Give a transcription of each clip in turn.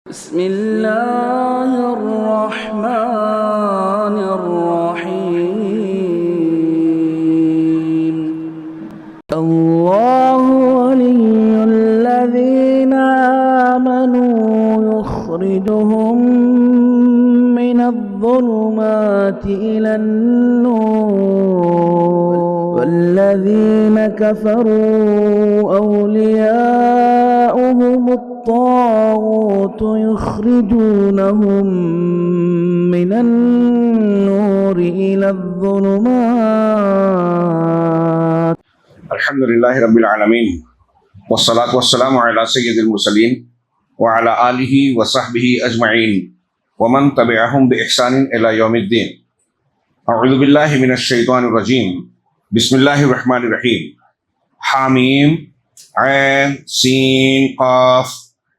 بسم اللہ الرحمن الرحیم اللہ ولی الذین آمنوا یخرجهم من الظلمات إلى النور والذین كفروا أولیاؤهم الطاغوت يخرجونهم من النور إلى الظلمات. الحمد للہ رب العالمین والصلاة والسلام علی سید المرسلین وعلی آلہ وصحبہ اجمعین ومن تبعہم بإحسان الی یوم الدین. اعوذ باللہ من الشیطان الرجیم. بسم اللہ الرحمن الرحیم. حامیم عین سین قاف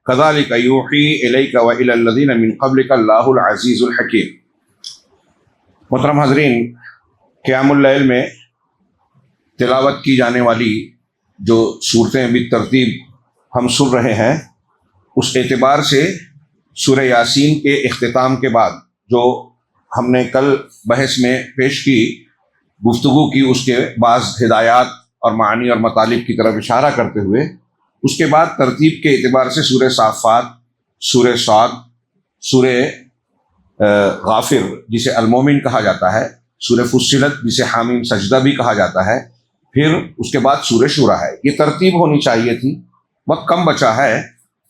کذالک یوحی الیک وإلی الذین من قبلک اللہ العزیز الحکیم. محترم حاضرین، قیام اللیل میں تلاوت کی جانے والی جو صورتیں بالترتیب ہم سن رہے ہیں، اس اعتبار سے سورہ یاسین کے اختتام کے بعد جو ہم نے کل بحث میں پیش کی، گفتگو کی، اس کے بعض ہدایات اور معانی اور مطالب کی طرف اشارہ کرتے ہوئے، اس کے بعد ترتیب کے اعتبار سے سورہ صافات، سورہ صاد، سورہ غافر جسے المومن کہا جاتا ہے، سورہ فصلت جسے حامیم سجدہ بھی کہا جاتا ہے، پھر اس کے بعد سورہ شورا ہے. یہ ترتیب ہونی چاہیے تھی. وقت کم بچا ہے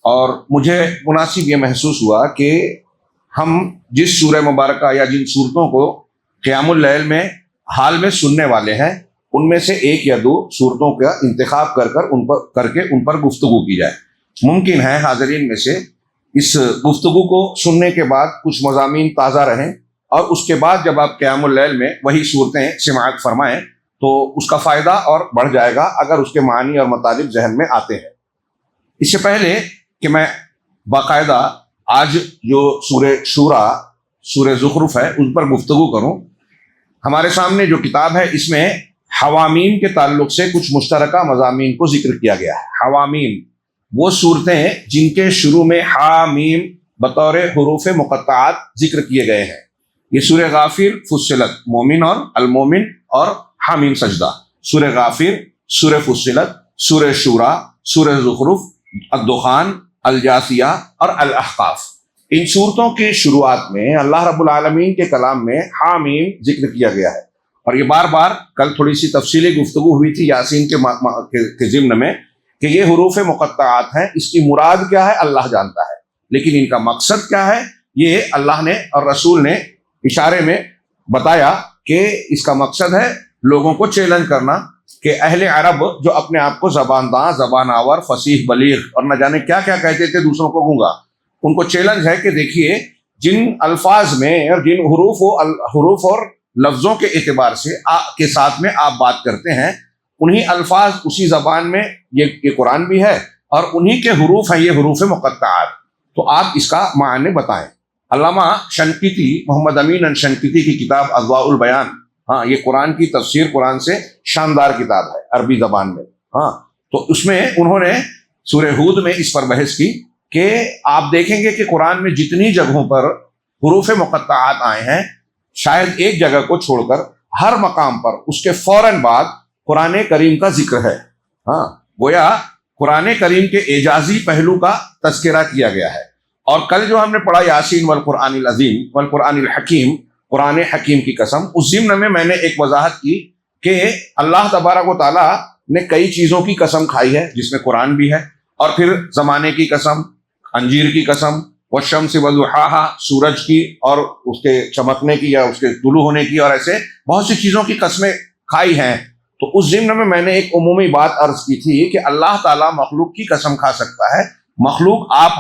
اور مجھے مناسب یہ محسوس ہوا کہ ہم جس سورہ مبارکہ یا جن صورتوں کو قیام اللیل میں حال میں سننے والے ہیں، ان میں سے ایک یا دو صورتوں کا انتخاب کر کے ان پر گفتگو کی جائے. ممکن ہے حاضرین میں سے اس گفتگو کو سننے کے بعد کچھ مضامین تازہ رہیں اور اس کے بعد جب آپ قیام اللیل میں وہی صورتیں سماعت فرمائیں تو اس کا فائدہ اور بڑھ جائے گا اگر اس کے معانی اور مطالب ذہن میں آتے ہیں. اس سے پہلے کہ میں باقاعدہ آج جو سورہ شورا، سورہ زخرف ہے، ان پر گفتگو کروں، ہمارے سامنے جو کتاب ہے اس میں حوامیم کے تعلق سے کچھ مشترکہ مضامین کو ذکر کیا گیا ہے. حوامیم وہ صورتیں جن کے شروع میں حامیم بطور حروف مقطعات ذکر کیے گئے ہیں. یہ سورہ غافر، فصلت، مومن اور المومن اور حامیم سجدہ. سورہ غافر، سورہ فصلت، سورہ شورا، سورہ زخرف، الدخان، الجاثیہ اور الاحقاف. ان صورتوں کی شروعات میں اللہ رب العالمین کے کلام میں حامیم ذکر کیا گیا ہے. اور یہ بار بار کل تھوڑی سی تفصیلی گفتگو ہوئی تھی یاسین کے ضمن میں کہ یہ حروف مقطعات ہیں، اس کی مراد کیا ہے اللہ جانتا ہے، لیکن ان کا مقصد کیا ہے یہ اللہ نے اور رسول نے اشارے میں بتایا کہ اس کا مقصد ہے لوگوں کو چیلنج کرنا کہ اہل عرب جو اپنے آپ کو زبان داں، زبان آور، فصیح، بلیغ اور نہ جانے کیا کیا کہتے تھے دوسروں کو گونگا، ان کو چیلنج ہے کہ دیکھیے جن الفاظ میں اور جن حروف اور لفظوں کے اعتبار سے کے ساتھ میں آپ بات کرتے ہیں، انہی الفاظ اسی زبان میں یہ قرآن بھی ہے اور انہی کے حروف ہیں یہ حروف مقطعات. تو آپ اس کا معنی بتائیں. علامہ شنقیطی، محمد امین شنقیطی کی کتاب اضواء البیان، ہاں یہ قرآن کی تفسیر قرآن سے شاندار کتاب ہے عربی زبان میں. ہاں تو اس میں انہوں نے سورہ ہود میں اس پر بحث کی کہ آپ دیکھیں گے کہ قرآن میں جتنی جگہوں پر حروف مقطعات آئے ہیں، شاید ایک جگہ کو چھوڑ کر ہر مقام پر اس کے فوراً بعد قرآن کریم کا ذکر ہے. ہاں گویا قرآن کریم کے اعجازی پہلو کا تذکرہ کیا گیا ہے. اور کل جو ہم نے پڑھا یاسین والقرآن العظیم والقرآن الحکیم، قرآن حکیم کی قسم، اس ضمن میں میں نے ایک وضاحت کی کہ اللہ تبارک و تعالیٰ نے کئی چیزوں کی قسم کھائی ہے جس میں قرآن بھی ہے، اور پھر زمانے کی قسم، انجیر کی قسم، والشمس وضحاہا، سورج کی اور اس کے چمکنے کی یا اس کے طلوع ہونے کی، اور ایسے بہت سی چیزوں کی قسمیں کھائی ہیں. تو اس ضمن میں نے ایک عمومی بات عرض کی تھی کہ اللہ تعالیٰ مخلوق کی قسم کھا سکتا ہے.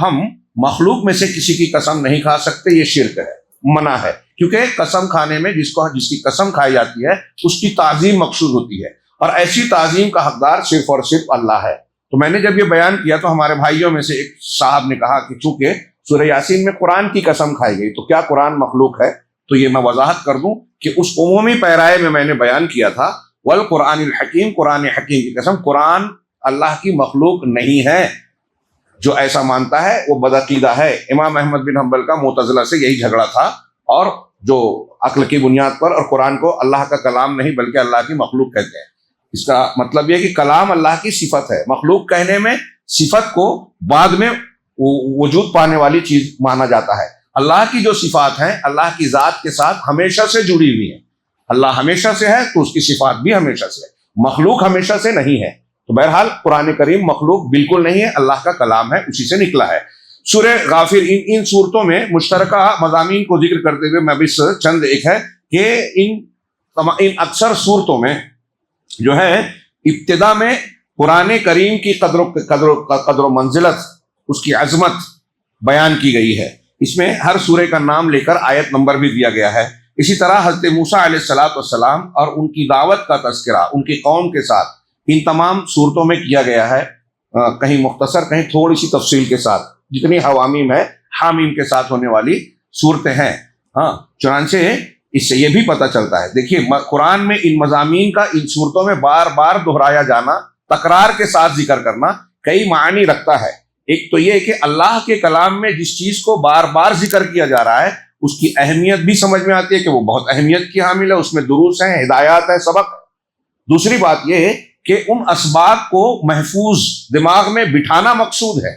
ہم مخلوق میں سے کسی کی قسم نہیں کھا سکتے، یہ شرک ہے، منع ہے. کیونکہ قسم کھانے میں جس کی قسم کھائی جاتی ہے اس کی تعظیم مقصود ہوتی ہے، اور ایسی تعظیم کا حقدار صرف اور صرف اللہ ہے. تو میں نے جب یہ بیان کیا تو ہمارے بھائیوں میں سے ایک صاحب نے کہا کہ چونکہ سورہ یاسین میں قرآن کی قسم کھائی گئی تو کیا قرآن مخلوق ہے؟ تو یہ میں وضاحت کر دوں کہ اس عمومی پیرائے میں نے بیان کیا تھا والقرآن الحکیم، قرآن حکیم کی قسم، قرآن اللہ کی مخلوق نہیں ہے. جو ایسا مانتا ہے وہ بدعقیدہ ہے۔ امام احمد بن حنبل کا معتزلہ سے یہی جھگڑا تھا، اور جو عقل کی بنیاد پر، اور قرآن کو اللہ کا کلام نہیں بلکہ اللہ کی مخلوق کہتے ہیں۔ اس کا مطلب یہ کہ کلام اللہ کی صفت ہے، مخلوق کہنے میں صفت کو بعد میں وجود پانے والی چیز مانا جاتا ہے۔ اللہ کی جو صفات ہیں اللہ کی ذات کے ساتھ ہمیشہ سے جڑی ہوئی ہیں۔ اللہ ہمیشہ سے ہے تو اس کی صفات بھی ہمیشہ سے ہے، مخلوق ہمیشہ سے نہیں ہے۔ تو بہرحال قرآن کریم مخلوق بالکل نہیں ہے، اللہ کا کلام ہے، اسی سے نکلا ہے۔ سورہ غافر ان صورتوں میں مشترکہ مضامین کو ذکر کرتے ہوئے میں بھی چند ایک ہے کہ ان اکثر صورتوں میں جو ہے ابتدا میں قرآن کریم کی قدر و منزلت، اس کی عظمت بیان کی گئی ہے۔ اس میں ہر سورہ کا نام لے کر آیت نمبر بھی دیا گیا ہے۔ اسی طرح حضرت موسیٰ علیہ السلام اور ان کی دعوت کا تذکرہ ان کی قوم کے ساتھ ان تمام صورتوں میں کیا گیا ہے، کہیں مختصر کہیں تھوڑی سی تفصیل کے ساتھ، جتنی حوامیم ہے حامیم کے ساتھ ہونے والی صورتیں ہیں۔ چنانچہ اس سے یہ بھی پتہ چلتا ہے، دیکھیے قرآن میں ان مضامین کا ان صورتوں میں بار بار دہرایا جانا، تکرار کے ساتھ ذکر کرنا کئی معنی رکھتا ہے۔ ایک تو یہ کہ اللہ کے کلام میں جس چیز کو بار بار ذکر کیا جا رہا ہے اس کی اہمیت بھی سمجھ میں آتی ہے کہ وہ بہت اہمیت کی حامل ہے، اس میں دروس ہیں، ہدایات ہیں، سبق۔ دوسری بات یہ ہے کہ ان اسباب کو محفوظ دماغ میں بٹھانا مقصود ہے،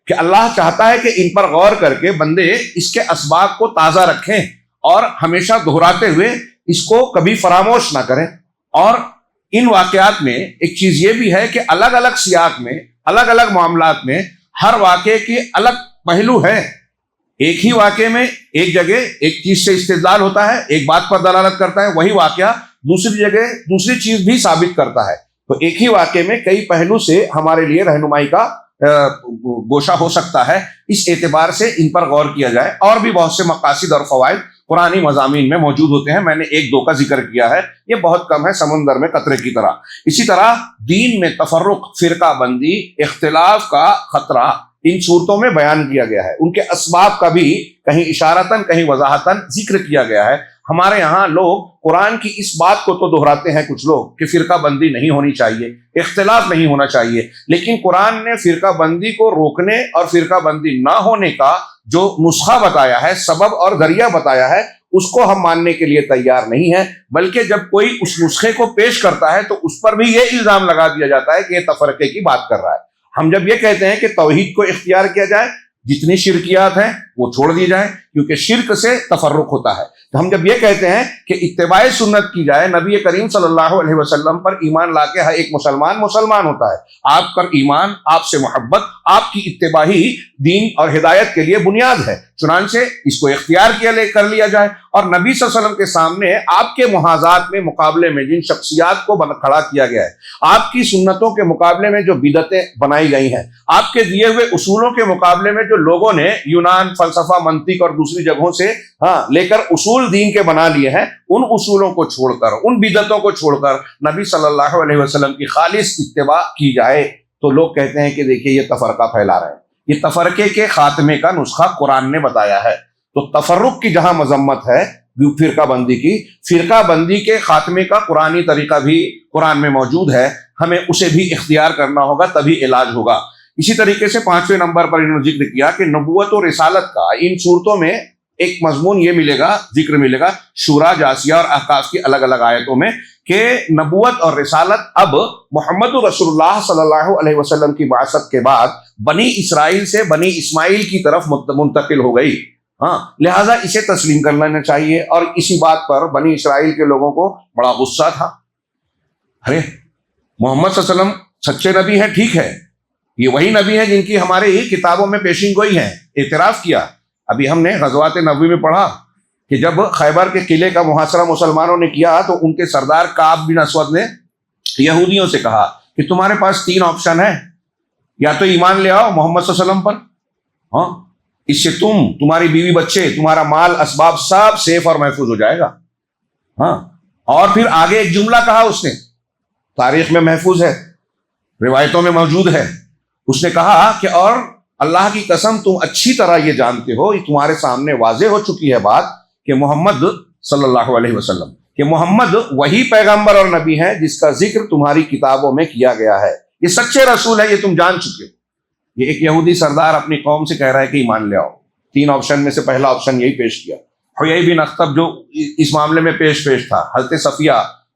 کہ اللہ چاہتا ہے کہ ان پر غور کر کے بندے اس کے اسباب کو تازہ رکھیں اور ہمیشہ دہراتے ہوئے اس کو کبھی فراموش نہ کریں۔ اور ان واقعات میں ایک چیز یہ بھی ہے کہ الگ الگ سیاق میں، الگ الگ معاملات میں ہر واقعے کے الگ پہلو ہیں۔ ایک ہی واقعے میں ایک جگہ ایک چیز سے استدلال ہوتا ہے، ایک بات پر دلالت کرتا ہے، وہی واقعہ دوسری جگہ دوسری چیز بھی ثابت کرتا ہے۔ تو ایک ہی واقعے میں کئی پہلو سے ہمارے لیے رہنمائی کا گوشہ ہو سکتا ہے، اس اعتبار سے ان پر غور کیا جائے۔ اور بھی بہت سے مقاصد اور فوائد قرآنی مضامین میں موجود ہوتے ہیں، میں نے ایک دو کا ذکر کیا ہے، یہ بہت کم ہے، سمندر میں قطرے کی طرح۔ اسی طرح دین میں تفرق، فرقہ بندی، اختلاف کا خطرہ ان صورتوں میں بیان کیا گیا ہے، ان کے اسباب کا بھی کہیں اشارتاً کہیں وضاحتاً ذکر کیا گیا ہے۔ ہمارے ہاں لوگ قرآن کی اس بات کو تو دہراتے ہیں کچھ لوگ کہ فرقہ بندی نہیں ہونی چاہیے، اختلاف نہیں ہونا چاہیے، لیکن قرآن نے فرقہ بندی کو روکنے اور فرقہ بندی نہ ہونے کا جو نسخہ بتایا ہے، سبب اور ذریعہ بتایا ہے، اس کو ہم ماننے کے لیے تیار نہیں ہیں، بلکہ جب کوئی اس نسخے کو پیش کرتا ہے تو اس پر بھی یہ الزام لگا دیا جاتا ہے کہ یہ تفرقے کی بات کر رہا ہے۔ ہم جب یہ کہتے ہیں کہ توحید کو اختیار کیا جائے، جتنی شرکیات ہیں وہ چھوڑ دی جائیں، کیونکہ شرک سے تفرق ہوتا ہے، تو ہم جب یہ کہتے ہیں کہ اتباع سنت کی جائے، نبی کریم صلی اللہ علیہ وسلم پر ایمان لا کے ہر ایک مسلمان ہوتا ہے، آپ پر ایمان، آپ سے محبت، آپ کی اتباع ہی دین اور ہدایت کے لیے بنیاد ہے، چنانچہ اس کو اختیار کر لیا جائے۔ اور نبی صلی اللہ علیہ وسلم کے سامنے آپ کے محاذات میں مقابلے میں جن شخصیات کو کھڑا کیا گیا ہے، آپ کی سنتوں کے مقابلے میں جو بدعتیں بنائی گئی ہیں، آپ کے دیے ہوئے اصولوں کے مقابلے میں جو لوگوں نے یونان، فلسفہ، منطق اور دوسری جگہوں سے لے کر اصول دین کے بنا لیے ہیں، ان اصولوں کو چھوڑ کر، ان بدعتوں کو چھوڑ کر نبی صلی اللہ علیہ وسلم کی خالص اتباع کی جائے، تو لوگ کہتے ہیں کہ دیکھیے یہ تفرقہ پھیلا رہے ہیں۔ یہ تفرقے کے خاتمے کا نسخہ قرآن نے بتایا ہے۔ تو تفرق کی جہاں مذمت ہے فرقہ بندی کی، فرقہ بندی کے خاتمے کا قرآنی طریقہ بھی قرآن میں موجود ہے، ہمیں اسے بھی اختیار کرنا ہوگا، تبھی علاج ہوگا۔ اسی طریقے سے 5ویں نمبر پر انہوں نے ذکر کیا کہ نبوت و رسالت کا ان صورتوں میں ایک مضمون یہ ملے گا، ذکر ملے گا شورا، جاسیہ اور احقاف کی الگ الگ آیتوں میں، کہ نبوت اور رسالت اب محمد رسول اللہ صلی اللہ علیہ وسلم کی بعثت کے بعد بنی اسرائیل سے بنی اسماعیل کی طرف منتقل ہو گئی، لہٰذا اسے تسلیم کر لینا چاہیے۔ اور اسی بات پر بنی اسرائیل کے لوگوں کو بڑا غصہ تھا، ارے محمد صلی اللہ علیہ وسلم سچے نبی ہیں، ٹھیک ہے، یہ وہی نبی ہیں جن کی ہمارے ہی کتابوں میں پیشین گوئی ہے، اعتراف کیا۔ ابھی ہم نے غزوات نبوی میں پڑھا کہ جب خیبر کے قلعے کا محاصرہ مسلمانوں نے کیا تو ان کے سردار کعب بن اسود نے یہودیوں سے کہا کہ تمہارے پاس 3 آپشن ہیں، یا تو ایمان لے آؤ محمد صلی اللہ علیہ وسلم پر، اس سے تمہاری بیوی بچے، تمہارا مال، اسباب سب سیف اور محفوظ ہو جائے گا، اور پھر آگے ایک جملہ کہا اس نے، تاریخ میں محفوظ ہے، روایتوں میں موجود ہے، اس نے کہا کہ اور اللہ کی قسم تم اچھی طرح یہ جانتے ہو، یہ تمہارے سامنے واضح ہو چکی ہے بات کہ محمد صلی اللہ علیہ وسلم، کہ محمد وہی پیغمبر اور نبی ہے جس کا ذکر تمہاری کتابوں میں کیا گیا ہے، یہ سچے رسول ہے، یہ تم جان چکے ہو۔ یہ ایک یہودی سردار اپنی قوم سے کہہ رہا ہے کہ ایمان لے آؤ. 3 آپشن میں سے پہلا آپشن یہی پیش کیا. حیی بن اخطب جو اس معاملے میں پیش تھا، حضرت صفیہ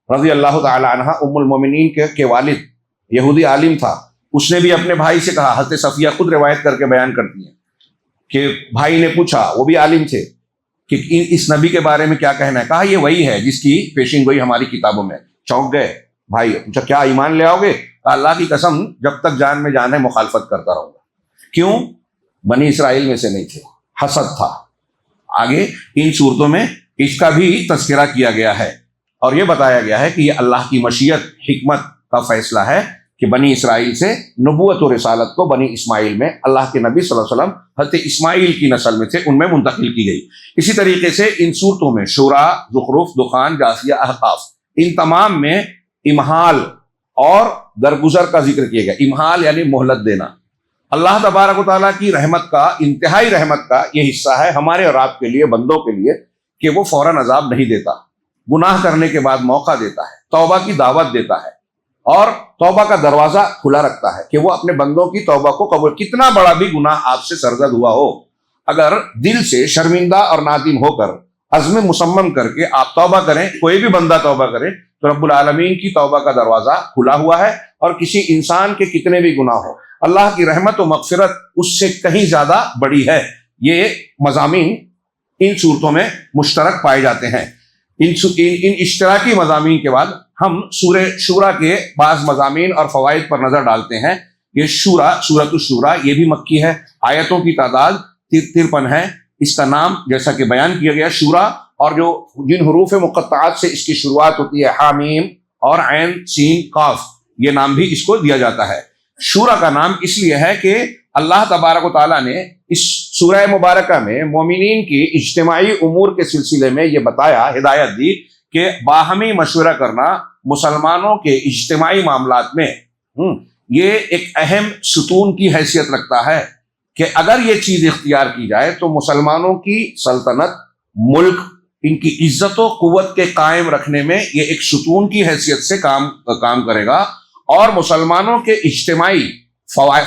رضی اللہ تعالی عنہ ام المومنین کے والد یہودی عالم تھا، اس نے بھی اپنے بھائی سے کہا. حضرت صفیہ خود روایت کر کے بیان کرتی ہیں کہ بھائی نے پوچھا، وہ بھی عالم تھے، کہ اس نبی کے بارے میں کیا کہنا ہے. کہا یہ وہی ہے جس کی پیشین گوئی ہماری کتابوں میں. چونک گئے بھائی. پوچھا کیا ایمان لے آؤ گے؟ کہا اللہ کی قسم جب تک جان میں جان ہے مخالفت کرتا رہوں گا. کیوں؟ بنی اسرائیل میں سے نہیں تھے، حسد تھا. آگے ان صورتوں میں اس کا بھی تذکرہ کیا گیا ہے اور یہ بتایا گیا ہے کہ یہ اللہ کی مشیت حکمت کا فیصلہ ہے کہ بنی اسرائیل سے نبوت و رسالت کو بنی اسماعیل میں اللہ کے نبی صلی اللہ علیہ وسلم حضرت اسماعیل کی نسل میں تھے ان میں منتقل کی گئی. اسی طریقے سے ان صورتوں میں شورا، زخرف، دخان، جاثیہ، احقاف، ان تمام میں امہال اور درگزر کا ذکر کیا گیا. امہال یعنی مہلت دینا. اللہ تبارک و تعالیٰ کی رحمت کا، انتہائی رحمت کا یہ حصہ ہے ہمارے اور آپ کے لیے، بندوں کے لیے، کہ وہ فوراً عذاب نہیں دیتا، گناہ کرنے کے بعد موقع دیتا ہے، توبہ کی دعوت دیتا ہے اور توبہ کا دروازہ کھلا رکھتا ہے کہ وہ اپنے بندوں کی توبہ کو قبول. کتنا بڑا بھی گناہ آپ سے سرزد ہوا ہو، اگر دل سے شرمندہ اور نادم ہو کر عزم مصمم کر کے آپ توبہ کریں، کوئی بھی بندہ توبہ کرے، تو رب العالمین کی توبہ کا دروازہ کھلا ہوا ہے. اور کسی انسان کے کتنے بھی گناہ ہو، اللہ کی رحمت و مغفرت اس سے کہیں زیادہ بڑی ہے. یہ مضامین ان صورتوں میں مشترک پائے جاتے ہیں. ان اشتراکی مضامین کے بعد ہم سورہ شورا کے بعض مضامین اور فوائد پر نظر ڈالتے ہیں. یہ سورۃ الشورا یہ بھی مکی ہے، آیتوں کی تعداد 53 ہے. اس کا نام جیسا کہ بیان کیا گیا شورا، اور جو جن حروف مقطعات سے اس کی شروعات ہوتی ہے، حامیم اور عین سین قاف، یہ نام بھی اس کو دیا جاتا ہے. شورا کا نام اس لیے ہے کہ اللہ تبارک و تعالیٰ نے اس سورہ مبارکہ میں مومنین کی اجتماعی امور کے سلسلے میں یہ بتایا، ہدایت دی کہ باہمی مشورہ کرنا مسلمانوں کے اجتماعی معاملات میں یہ ایک اہم ستون کی حیثیت رکھتا ہے کہ اگر یہ چیز اختیار کی جائے تو مسلمانوں کی سلطنت، ملک، ان کی عزت و قوت کے قائم رکھنے میں یہ ایک ستون کی حیثیت سے کام کرے گا. اور مسلمانوں کے اجتماعی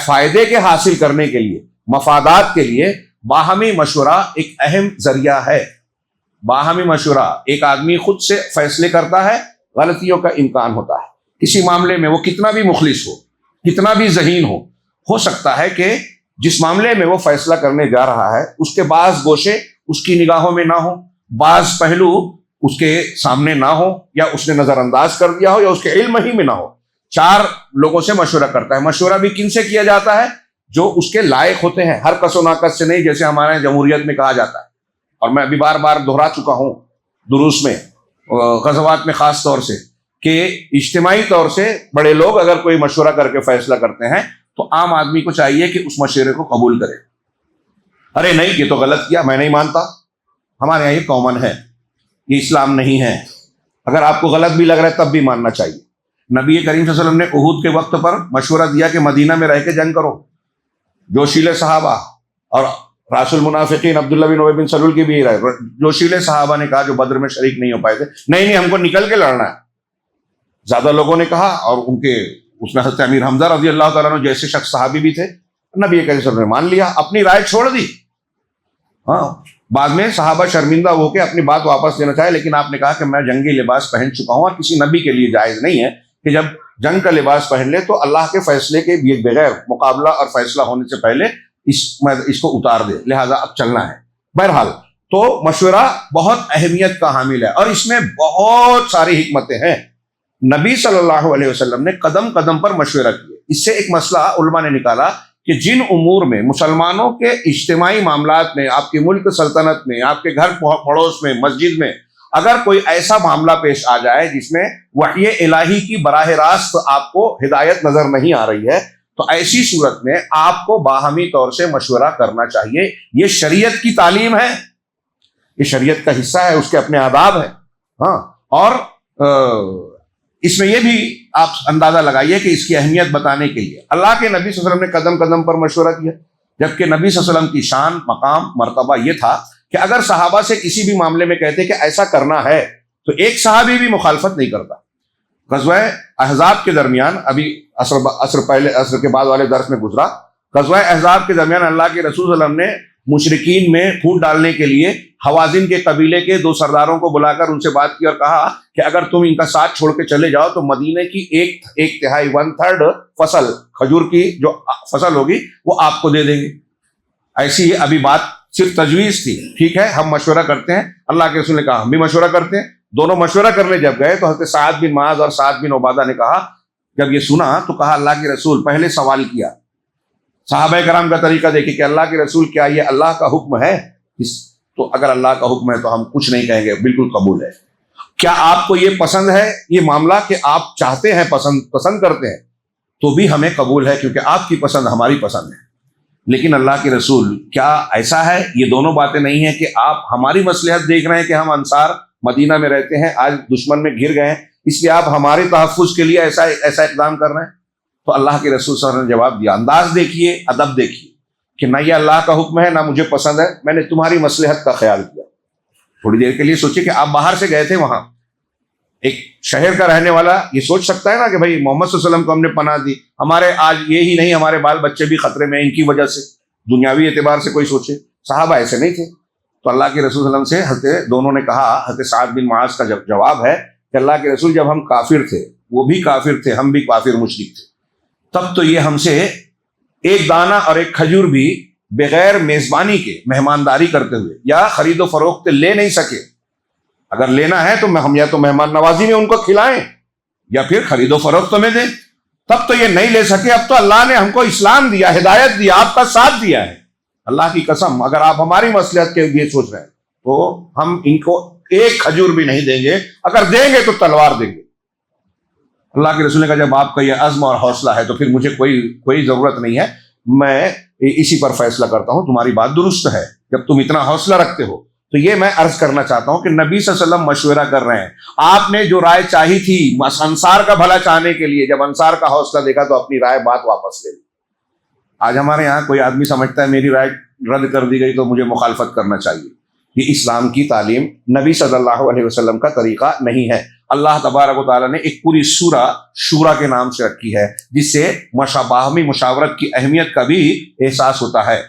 فائدے کے حاصل کرنے کے لیے، مفادات کے لیے باہمی مشورہ ایک اہم ذریعہ ہے. باہمی مشورہ، ایک آدمی خود سے فیصلے کرتا ہے، غلطیوں کا امکان ہوتا ہے. کسی معاملے میں وہ کتنا بھی مخلص ہو، کتنا بھی ذہین ہو سکتا ہے کہ جس معاملے میں وہ فیصلہ کرنے جا رہا ہے اس کے بعض گوشے اس کی نگاہوں میں نہ ہو، بعض پہلو اس کے سامنے نہ ہو، یا اس نے نظر انداز کر دیا ہو، یا اس کے علم ہی میں نہ ہو. 4 لوگوں سے مشورہ کرتا ہے. مشورہ بھی کن سے کیا جاتا ہے؟ جو اس کے لائق ہوتے ہیں، ہر کس و ناقص سے نہیں، جیسے ہمارے جمہوریت میں کہا جاتا ہے. اور میں ابھی بار بار دہرا چکا ہوں دروس میں، غزوات میں خاص طور سے، کہ اجتماعی طور سے بڑے لوگ اگر کوئی مشورہ کر کے فیصلہ کرتے ہیں تو عام آدمی کو چاہیے کہ اس مشورے کو قبول کرے. ارے نہیں، یہ تو غلط کیا، میں نہیں مانتا. ہمارے یہاں یہ کامن ہے، یہ اسلام نہیں ہے. اگر آپ کو غلط بھی لگ رہا ہے تب بھی ماننا چاہیے. نبی کریم صلی اللہ علیہ وسلم نے احد کے وقت پر مشورہ دیا کہ مدینہ میں رہ کے جنگ کرو. جوشیل صحابہ اور راس المنافقین عبداللہ بن ابی بن سلول کی بھی رائے، جوشیل صحابہ نے کہا جو بدر میں شریک نہیں ہو پائے تھے، نہیں ہم کو نکل کے لڑنا ہے. زیادہ لوگوں نے کہا، اور ان کے اس میں حضرت امیر حمزہ رضی اللہ تعالیٰ عنہ جیسے شخص صحابی بھی تھے. نبی کریم صلی اللہ علیہ وسلم نے مان لیا، اپنی رائے چھوڑ دی. ہاں، بعد میں صحابہ شرمندہ ہو کے اپنی بات واپس لینا چاہے، لیکن آپ نے کہا کہ میں جنگی لباس پہن چکا ہوں، اور کسی نبی کے لیے جائز نہیں ہے کہ جب جنگ کا لباس پہن لے تو اللہ کے فیصلے کے بغیر مقابلہ اور فیصلہ ہونے سے پہلے اس کو اتار دے. لہٰذا اب چلنا ہے. بہرحال تو مشورہ بہت اہمیت کا حامل ہے اور اس میں بہت ساری حکمتیں ہیں. نبی صلی اللہ علیہ وسلم نے قدم قدم پر مشورہ کیے. اس سے ایک مسئلہ علماء نے نکالا کہ جن امور میں مسلمانوں کے اجتماعی معاملات میں، آپ کے ملک سلطنت میں، آپ کے گھر پڑوس میں، مسجد میں، اگر کوئی ایسا معاملہ پیش آ جائے جس میں وحی الہی کی براہ راست آپ کو ہدایت نظر نہیں آ رہی ہے، تو ایسی صورت میں آپ کو باہمی طور سے مشورہ کرنا چاہیے. یہ شریعت کی تعلیم ہے، یہ شریعت کا حصہ ہے، اس کے اپنے آداب ہیں. ہاں، اور اس میں یہ بھی آپ اندازہ لگائیے کہ اس کی اہمیت بتانے کے لیے اللہ کے نبی صلی اللہ علیہ وسلم نے قدم قدم پر مشورہ کیا، جبکہ نبی صلی اللہ علیہ وسلم کی شان، مقام، مرتبہ یہ تھا کہ اگر صحابہ سے کسی بھی معاملے میں کہتے کہ ایسا کرنا ہے تو ایک صحابی بھی مخالفت نہیں کرتا. غزوہ احزاب کے درمیان، ابھی عصر کے بعد والے درس میں گزرا، غزوہ احزاب کے درمیان اللہ کے رسول صلی اللہ علیہ وسلم نے مشرکین میں پھوٹ ڈالنے کے لیے حوازن کے قبیلے کے 2 سرداروں کو بلا کر ان سے بات کی اور کہا کہ اگر تم ان کا ساتھ چھوڑ کے چلے جاؤ تو مدینے کی ایک تہائی 1/3 فصل کھجور کی جو فصل ہوگی وہ آپ کو دے دیں گے. ایسی ابھی بات صرف تجویز تھی. ٹھیک ہے ہم مشورہ کرتے ہیں. اللہ کے رسول نے کہا ہم بھی مشورہ کرتے ہیں. دونوں مشورہ کرنے جب گئے تو حضرت سعد بن معاذ اور سعد بن عبادہ نے کہا, جب یہ سنا تو کہا اللہ کے رسول, پہلے سوال کیا. صحابہ کرام کا طریقہ دیکھیں کہ اللہ کے رسول کیا یہ اللہ کا حکم ہے؟ تو اگر اللہ کا حکم ہے تو ہم کچھ نہیں کہیں گے, بالکل قبول ہے. کیا آپ کو یہ پسند ہے یہ معاملہ کہ آپ چاہتے ہیں, پسند کرتے ہیں, تو بھی ہمیں قبول ہے کیونکہ آپ کی پسند ہماری پسند ہے. لیکن اللہ کے رسول کیا ایسا ہے؟ یہ دونوں باتیں نہیں ہیں کہ آپ ہماری مصلحت دیکھ رہے ہیں کہ ہم انصار مدینہ میں رہتے ہیں, آج دشمن میں گھر گئے ہیں, اس لیے آپ ہمارے تحفظ کے لیے ایسا اقدام کر رہے ہیں. تو اللہ کے رسول صلی اللہ علیہ وسلم نے جواب دیا. انداز دیکھیے, ادب دیکھیے کہ نہ یہ اللہ کا حکم ہے نہ مجھے پسند ہے, میں نے تمہاری مصلحت کا خیال کیا. تھوڑی دیر کے لیے سوچیے کہ آپ باہر سے گئے تھے, وہاں ایک شہر کا رہنے والا یہ سوچ سکتا ہے نا کہ بھائی محمد صلی اللہ علیہ وسلم کو ہم نے پناہ دی, ہمارے آج یہ ہی نہیں ہمارے بال بچے بھی خطرے میں ان کی وجہ سے, دنیاوی اعتبار سے کوئی سوچے. صحابہ ایسے نہیں تھے. تو اللہ کے رسول صلی اللہ علیہ وسلم سے حضرت دونوں نے کہا, حضرت سعد بن معاذ کا جواب ہے کہ اللہ کے رسول جب ہم کافر تھے, وہ بھی کافر تھے, ہم بھی کافر مشرک تھے, تب تو یہ ہم سے ایک دانہ اور ایک کھجور بھی بغیر میزبانی کے مہمانداری کرتے ہوئے یا خرید و فروخت لے نہیں سکے. اگر لینا ہے تو ہم یا تو مہمان نوازی میں ان کو کھلائیں یا پھر خرید و فروخت میں دیں, تب تو یہ نہیں لے سکے. اب تو اللہ نے ہم کو اسلام دیا, ہدایت دیا, آپ کا ساتھ دیا ہے. اللہ کی قسم اگر آپ ہماری مصلحت کے لیے سوچ رہے ہیں تو ہم ان کو ایک کھجور بھی نہیں دیں گے, اگر دیں گے تو تلوار دیں گے. اللہ کے رسول نے کہا جب آپ کا یہ عزم اور حوصلہ ہے تو پھر مجھے کوئی ضرورت نہیں ہے, میں اسی پر فیصلہ کرتا ہوں. تمہاری بات درست ہے. جب تم اتنا حوصلہ رکھتے ہو تو یہ میں عرض کرنا چاہتا ہوں کہ نبی صلی اللہ علیہ وسلم مشورہ کر رہے ہیں. آپ نے جو رائے چاہی تھی انصار کا بھلا چاہنے کے لیے, جب انصار کا حوصلہ دیکھا تو اپنی رائے بات واپس لے لی. آج ہمارے یہاں کوئی آدمی سمجھتا ہے میری رائے رد کر دی گئی تو مجھے مخالفت کرنا چاہیے. یہ اسلام کی تعلیم, نبی صلی اللہ علیہ وسلم کا طریقہ نہیں ہے. اللہ تبارک و تعالیٰ نے ایک پوری سورہ شورا کے نام سے رکھی ہے, جس سے باہمی مشاورت کی اہمیت کا بھی احساس ہوتا ہے.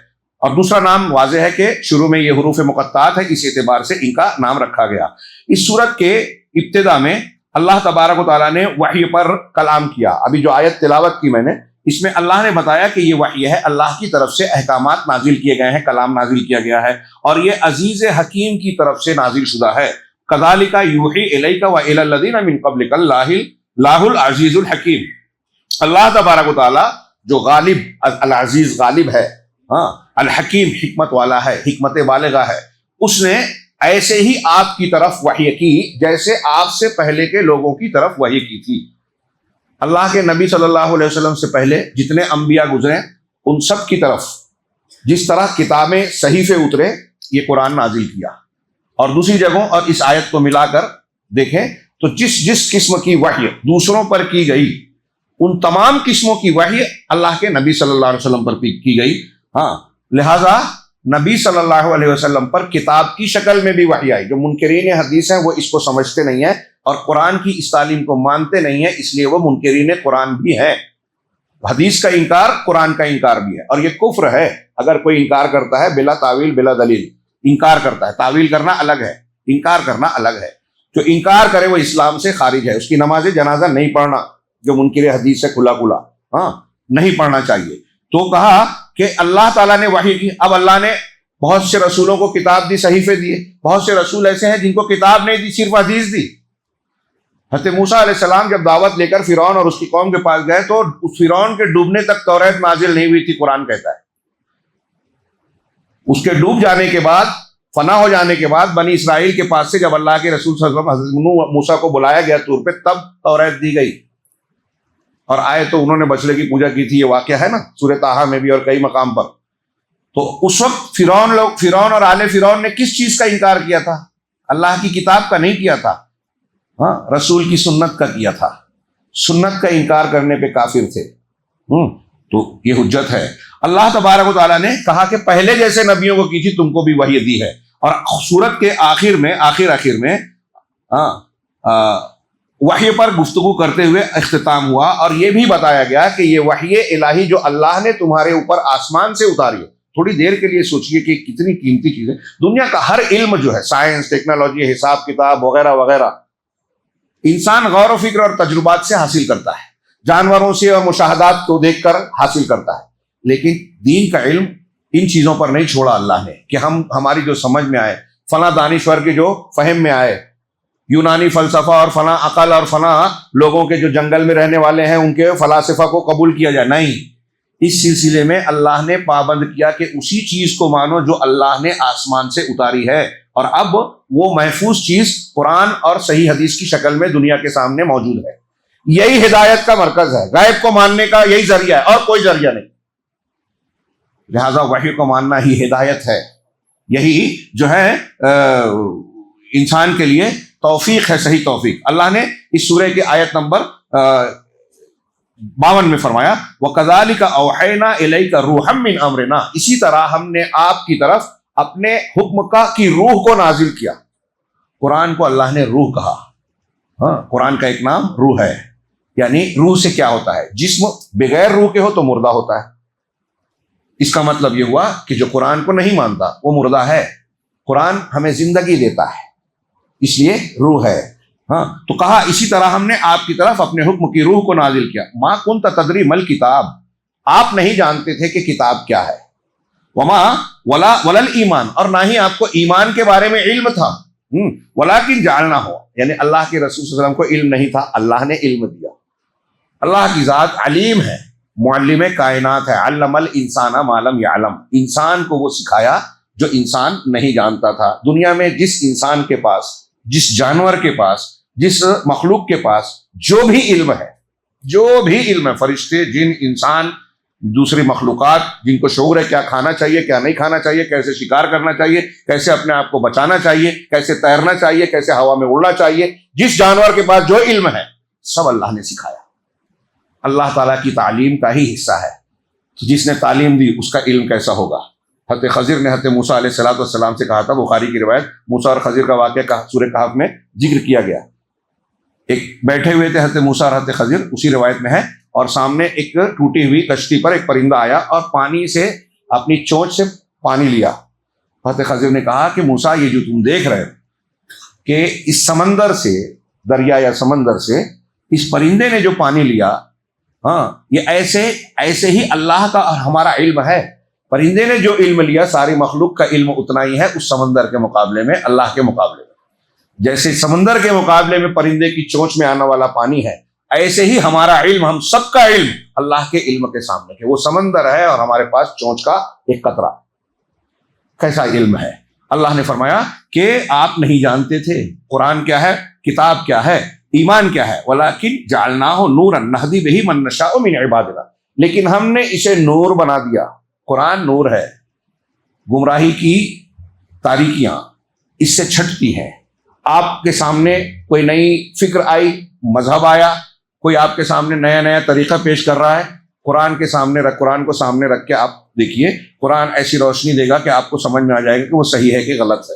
اور دوسرا نام واضح ہے کہ شروع میں یہ حروف مقطعات ہے, اس اعتبار سے ان کا نام رکھا گیا. اس سورت کے ابتدا میں اللہ تبارک و تعالیٰ نے وحی پر کلام کیا. ابھی جو آیت تلاوت کی میں نے, اس میں اللہ نے بتایا کہ یہ وحی ہے, اللہ کی طرف سے احکامات نازل کیے گئے ہیں, کلام نازل کیا گیا ہے, اور یہ عزیز حکیم کی طرف سے نازل شدہ ہے. کذالک یوحی الیک و الی الذین من قبلک اللہ العزیز الحکیم. اللہ تبارک و تعالیٰ جو غالب, العزیز غالب ہے, ہاں, الحکیم حکمت والا ہے, حکمت بالغہ ہے, اس نے ایسے ہی آپ کی طرف وحی کی جیسے آپ سے پہلے کے لوگوں کی طرف وحی کی تھی. اللہ کے نبی صلی اللہ علیہ وسلم سے پہلے جتنے انبیاء گزرے ان سب کی طرف جس طرح کتابیں صحیفے اترے, یہ قرآن نازل کیا. اور دوسری جگہوں اور اس آیت کو ملا کر دیکھیں تو جس قسم کی وحی دوسروں پر کی گئی, ان تمام قسموں کی وحی اللہ کے نبی صلی اللہ علیہ وسلم پر کی گئی. ہاں, لہذا نبی صلی اللہ علیہ وسلم پر کتاب کی شکل میں بھی وحی آئی. جو منکرین حدیث ہیں وہ اس کو سمجھتے نہیں ہیں اور قرآن کی اس تعلیم کو مانتے نہیں ہیں, اس لیے وہ منکرین قرآن بھی ہیں. حدیث کا انکار قرآن کا انکار بھی ہے, اور یہ کفر ہے اگر کوئی انکار کرتا ہے بلا تعویل بلا دلیل. انکار کرتا ہے, تعویل کرنا الگ ہے, انکار کرنا الگ ہے. جو انکار کرے وہ اسلام سے خارج ہے. اس کی نماز جنازہ نہیں پڑھنا, جو منکر حدیث سے کھلا ہاں نہیں پڑھنا چاہیے. تو کہا کہ اللہ تعالیٰ نے وحی کی. اب اللہ نے بہت سے رسولوں کو کتاب دی, صحیفے دیے. بہت سے رسول ایسے ہیں جن کو کتاب نہیں دی, صرف حدیث دی. حضرت موسیٰ علیہ السلام جب دعوت لے کر فرعون اور اس کی قوم کے پاس گئے تو اس فرعون کے ڈوبنے تک توریت نازل نہیں ہوئی تھی, قرآن کہتا ہے. اس کے ڈوب جانے کے بعد, فنا ہو جانے کے بعد بنی اسرائیل کے پاس سے جب اللہ کے رسول صلی اللہ علیہ وسلم حضرت موسیٰ کو بلایا گیا طور پہ, تب توریت دی گئی. اور آئے تو انہوں نے بچڑے کی پوجا کی تھی, یہ واقعہ ہے نا سورہ طٰہٰ میں بھی اور کئی مقام پر. تو اس وقت فرعون اور آل فرعون نے کس چیز کا انکار کیا تھا؟ اللہ کی کتاب کا نہیں کیا تھا, ہاں, رسول کی سنت کا کیا تھا. سنت کا انکار کرنے پہ کافر تھے. تو یہ حجت ہے. اللہ تبارک و تعالیٰ نے کہا کہ پہلے جیسے نبیوں کو کی تھی تم کو بھی وحی دی ہے. اور سورت کے آخر میں وحی پر گفتگو کرتے ہوئے اختتام ہوا، اور یہ بھی بتایا گیا کہ یہ وحی الہی جو اللہ نے تمہارے اوپر آسمان سے اتاری ہے. تھوڑی دیر کے لیے سوچئے کہ کتنی قیمتی چیز ہے. دنیا کا ہر علم جو ہے، سائنس، ٹیکنالوجی، حساب کتاب وغیرہ وغیرہ، انسان غور و فکر اور تجربات سے حاصل کرتا ہے، جانوروں سے اور مشاہدات کو دیکھ کر حاصل کرتا ہے. لیکن دین کا علم ان چیزوں پر نہیں چھوڑا اللہ نے کہ ہماری جو سمجھ میں آئے، فلاں دانشور کے جو فہم میں آئے، یونانی فلسفہ اور فلاں عقل اور فلاں لوگوں کے جو جنگل میں رہنے والے ہیں ان کے فلاسفہ کو قبول کیا جائے. نہیں، اس سلسلے میں اللہ نے پابند کیا کہ اسی چیز کو مانو جو اللہ نے آسمان سے اتاری ہے، اور اب وہ محفوظ چیز قرآن اور صحیح حدیث کی شکل میں دنیا کے سامنے موجود ہے. یہی ہدایت کا مرکز ہے، غیب کو ماننے کا یہی ذریعہ ہے اور کوئی ذریعہ نہیں. لہذا وحی کو ماننا ہی ہدایت ہے، یہی جو ہے انسان کے لیے توفیق ہے، صحیح توفیق. اللہ نے اس سورہ کی آیت نمبر 52 میں فرمایا وَكَذَلِكَ أَوْحَيْنَا إِلَيْكَ رُوحًا مِّنْ أَمْرِنَا، اسی طرح ہم نے آپ کی طرف اپنے حکم کی روح کو نازل کیا. قرآن کو اللہ نے روح کہا. ہاں، قرآن کا ایک نام روح ہے. یعنی روح سے کیا ہوتا ہے؟ جسم بغیر روح کے ہو تو مردہ ہوتا ہے. اس کا مطلب یہ ہوا کہ جو قرآن کو نہیں مانتا وہ مردہ ہے. قرآن ہمیں زندگی دیتا ہے، اس لیے روح ہے. ہاں، تو کہا اسی طرح ہم نے آپ کی طرف اپنے حکم کی روح کو نازل کیا. ما کنت تدری مل کتاب، آپ نہیں جانتے تھے کہ کتاب کیا ہے. وما ولل ایمان، اور نہ ہی آپ کو ایمان کے بارے میں علم تھا. ولیکن جعلنا ہو، یعنی اللہ کے رسول صلی اللہ علیہ وسلم کو علم نہیں تھا، اللہ نے علم دیا. اللہ کی ذات علیم ہے، معلم کائنات ہے. علم الانسان ما لم یعلم، انسان کو وہ سکھایا جو انسان نہیں جانتا تھا. دنیا میں جس انسان کے پاس، جس جانور کے پاس، جس مخلوق کے پاس جو بھی علم ہے، فرشتے، جن، انسان، دوسری مخلوقات جن کو شعور ہے کیا کھانا چاہیے، کیا نہیں کھانا چاہیے، کیسے شکار کرنا چاہیے، کیسے اپنے آپ کو بچانا چاہیے، کیسے تیرنا چاہیے، کیسے ہوا میں اڑنا چاہیے، جس جانور کے پاس جو علم ہے سب اللہ نے سکھایا. اللہ تعالیٰ کی تعلیم کا ہی حصہ ہے. جس نے تعلیم دی اس کا علم کیسا ہوگا. حضرت خضر نے حضرت موسیٰ علیہ السلام سے کہا تھا، بخاری کی روایت، موسیٰ اور خضر کا واقعہ سورہ کہف میں ذکر کیا گیا. ایک بیٹھے ہوئے تھے حضرت موسیٰ اور حضرت خضر، اسی روایت میں ہے، اور سامنے ایک ٹوٹی ہوئی کشتی پر ایک پرندہ آیا اور پانی سے اپنی چونچ سے پانی لیا. حضرت خضر نے کہا کہ موسیٰ یہ جو تم دیکھ رہے ہو کہ اس سمندر سے، دریا یا سمندر سے اس پرندے نے جو پانی لیا، ہاں، یہ ایسے ہی اللہ کا اور ہمارا علم ہے. پرندے نے جو علم لیا، ساری مخلوق کا علم اتنا ہی ہے اس سمندر کے مقابلے میں، اللہ کے مقابلے میں. جیسے سمندر کے مقابلے میں پرندے کی چونچ میں آنے والا پانی ہے، ایسے ہی ہمارا علم، ہم سب کا علم اللہ کے علم کے سامنے کہ وہ سمندر ہے اور ہمارے پاس چونچ کا ایک قطرہ. کیسا علم ہے. اللہ نے فرمایا کہ آپ نہیں جانتے تھے قرآن کیا ہے، کتاب کیا ہے، ایمان کیا ہے. ولیکن جعلناہ نورا نہدی بہ من نشاء من عبادنا، لیکن ہم نے اسے نور بنا دیا. قرآن نور ہے. گمراہی کی تاریکیاں اس سے چھٹتی ہیں. آپ کے سامنے کوئی نئی فکر آئی، مذہب آیا، کوئی آپ کے سامنے نیا طریقہ پیش کر رہا ہے، قرآن کو سامنے رکھ کے آپ دیکھیے، قرآن ایسی روشنی دے گا کہ آپ کو سمجھ میں آ جائے گا کہ وہ صحیح ہے کہ غلط ہے.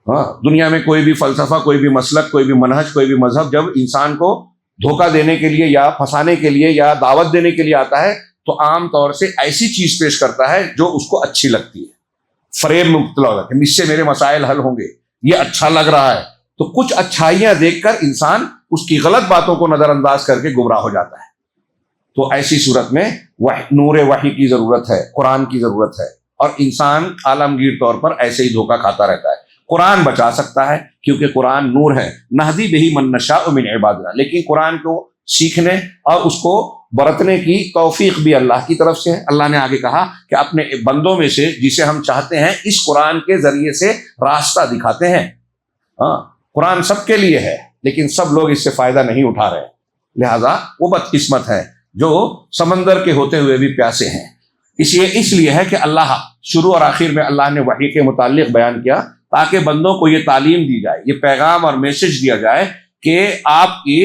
ہاں، دنیا میں کوئی بھی فلسفہ، کوئی بھی مسلک، کوئی بھی منہج، کوئی بھی مذہب جب انسان کو دھوکہ دینے کے لیے یا پھنسانے کے لیے یا دعوت دینے کے لیے آتا ہے تو عام طور سے ایسی چیز پیش کرتا ہے جو اس کو اچھی لگتی ہے. فریب میں مبتلا ہوگا کہ اس سے میرے مسائل حل ہوں گے، یہ اچھا لگ رہا ہے، تو کچھ اچھائیاں دیکھ کر انسان اس کی غلط باتوں کو نظر انداز کر کے گمراہ ہو جاتا ہے. تو ایسی صورت میں نور وحی کی ضرورت ہے، قرآن کی ضرورت ہے، اور انسان عالمگیر طور پر ایسے ہی دھوکہ کھاتا رہتا ہے. قرآن بچا سکتا ہے کیونکہ قرآن نور ہے. نہدی بہ من نشاء من عبادنا، لیکن قرآن کو سیکھنے اور اس کو برتنے کی توفیق بھی اللہ کی طرف سے ہے. اللہ نے آگے کہا کہ اپنے بندوں میں سے جسے ہم چاہتے ہیں اس قرآن کے ذریعے سے راستہ دکھاتے ہیں. ہاں، قرآن سب کے لیے ہے لیکن سب لوگ اس سے فائدہ نہیں اٹھا رہے، لہذا وہ بدقسمت ہے جو سمندر کے ہوتے ہوئے بھی پیاسے ہیں. اس لیے ہے کہ اللہ شروع اور آخر میں اللہ نے وحی کے متعلق بیان کیا تاکہ بندوں کو یہ تعلیم دی جائے، یہ پیغام اور میسج دیا جائے کہ آپ کی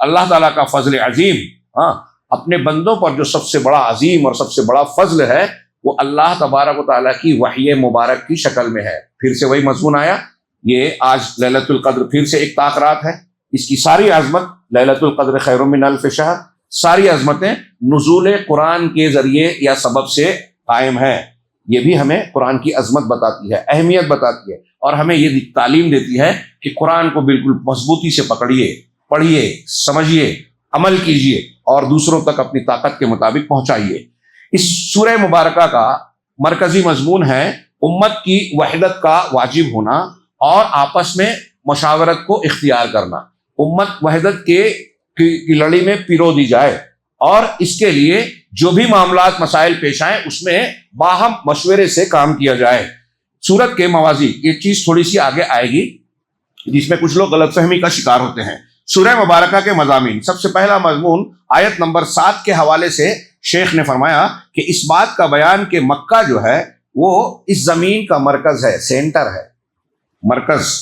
اللہ تعالیٰ کا فضل عظیم، ہاں، اپنے بندوں پر جو سب سے بڑا عظیم اور سب سے بڑا فضل ہے وہ اللہ تبارک و تعالیٰ کی وحی مبارک کی شکل میں ہے. پھر سے وہی مضمون آیا، یہ آج لیلۃ القدر پھر سے ایک طاق رات ہے، اس کی ساری عظمت، لیلۃ القدر خیر من الف شہر، ساری عظمتیں نزول قرآن کے ذریعے یا سبب سے قائم ہیں۔ یہ بھی ہمیں قرآن کی عظمت بتاتی ہے، اہمیت بتاتی ہے، اور ہمیں یہ تعلیم دیتی ہے کہ قرآن کو بالکل مضبوطی سے پکڑیے، پڑھیے، سمجھیے، عمل کیجیے اور دوسروں تک اپنی طاقت کے مطابق پہنچائیے۔ اس سورہ مبارکہ کا مرکزی مضمون ہے امت کی وحدت کا واجب ہونا اور آپس میں مشاورت کو اختیار کرنا۔ امت وحدت کی لڑی میں پیرو دی جائے اور اس کے لیے جو بھی معاملات مسائل پیش آئیں اس میں باہم مشورے سے کام کیا جائے۔ سورت کے موازی، یہ چیز تھوڑی سی آگے آئے گی جس میں کچھ لوگ غلط فہمی کا شکار ہوتے ہیں۔ سورہ مبارکہ کے مضامین، سب سے پہلا مضمون آیت نمبر 7 کے حوالے سے شیخ نے فرمایا کہ اس بات کا بیان کہ مکہ جو ہے وہ اس زمین کا مرکز ہے، سینٹر ہے، مرکز۔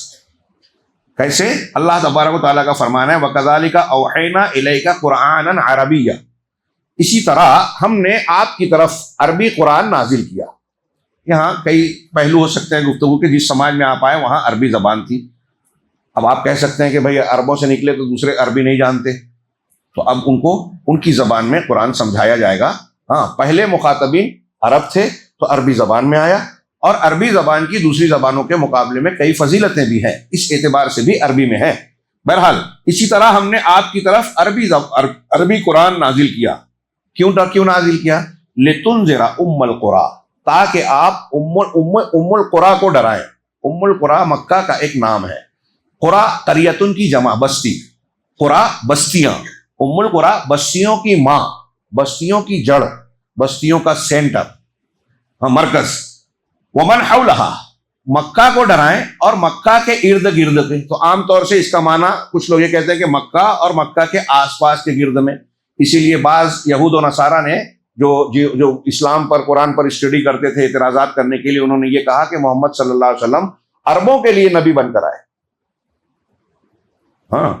کیسے؟ اللہ تبارک و تعالیٰ کا فرمان ہے وَكَذَلِكَ أَوْحَيْنَا إِلَيْكَ قُرْآنًا عَرَبِيًّا، اسی طرح ہم نے آپ کی طرف عربی قرآن نازل کیا۔ یہاں کئی پہلو ہو سکتے ہیں گفتگو کے، جس سماج میں آپ آئے وہاں عربی زبان تھی۔ اب آپ کہہ سکتے ہیں کہ بھئی عربوں سے نکلے تو دوسرے عربی نہیں جانتے، تو اب ان کو ان کی زبان میں قرآن سمجھایا جائے گا۔ ہاں، پہلے مخاطبین عرب تھے تو عربی زبان میں آیا، اور عربی زبان کی دوسری زبانوں کے مقابلے میں کئی فضیلتیں بھی ہیں، اس اعتبار سے بھی عربی میں ہے۔ بہرحال اسی طرح ہم نے آپ کی طرف عربی قرآن نازل کیا۔ کیوں نازل کیا؟ لِتُنذِرَ أُمَّ الْقُرَىٰ، تاکہ آپ ام القریٰ کو ڈرائیں۔ ام القریٰ مکہ کا ایک نام ہے۔ قریٰ قریۃن کی جمع، بستی، قریٰ بستیاں، ام القریٰ بستیوں کی ماں، بستیوں کی جڑ، بستیوں کا سینٹر، مرکز۔ ومن حولہا، مکہ کو ڈرائیں اور مکہ کے ارد گرد کے۔ تو عام طور سے اس کا معنی کچھ لوگ یہ کہتے ہیں کہ مکہ اور مکہ کے آس پاس کے گرد میں، اسی لیے بعض یہود و نصارہ نے جو اسلام پر، قرآن پر اسٹڈی کرتے تھے اعتراضات کرنے کے لیے، انہوں نے یہ کہا کہ محمد صلی اللہ علیہ وسلم عربوں کے لیے نبی بن کر آئے۔ ہاں،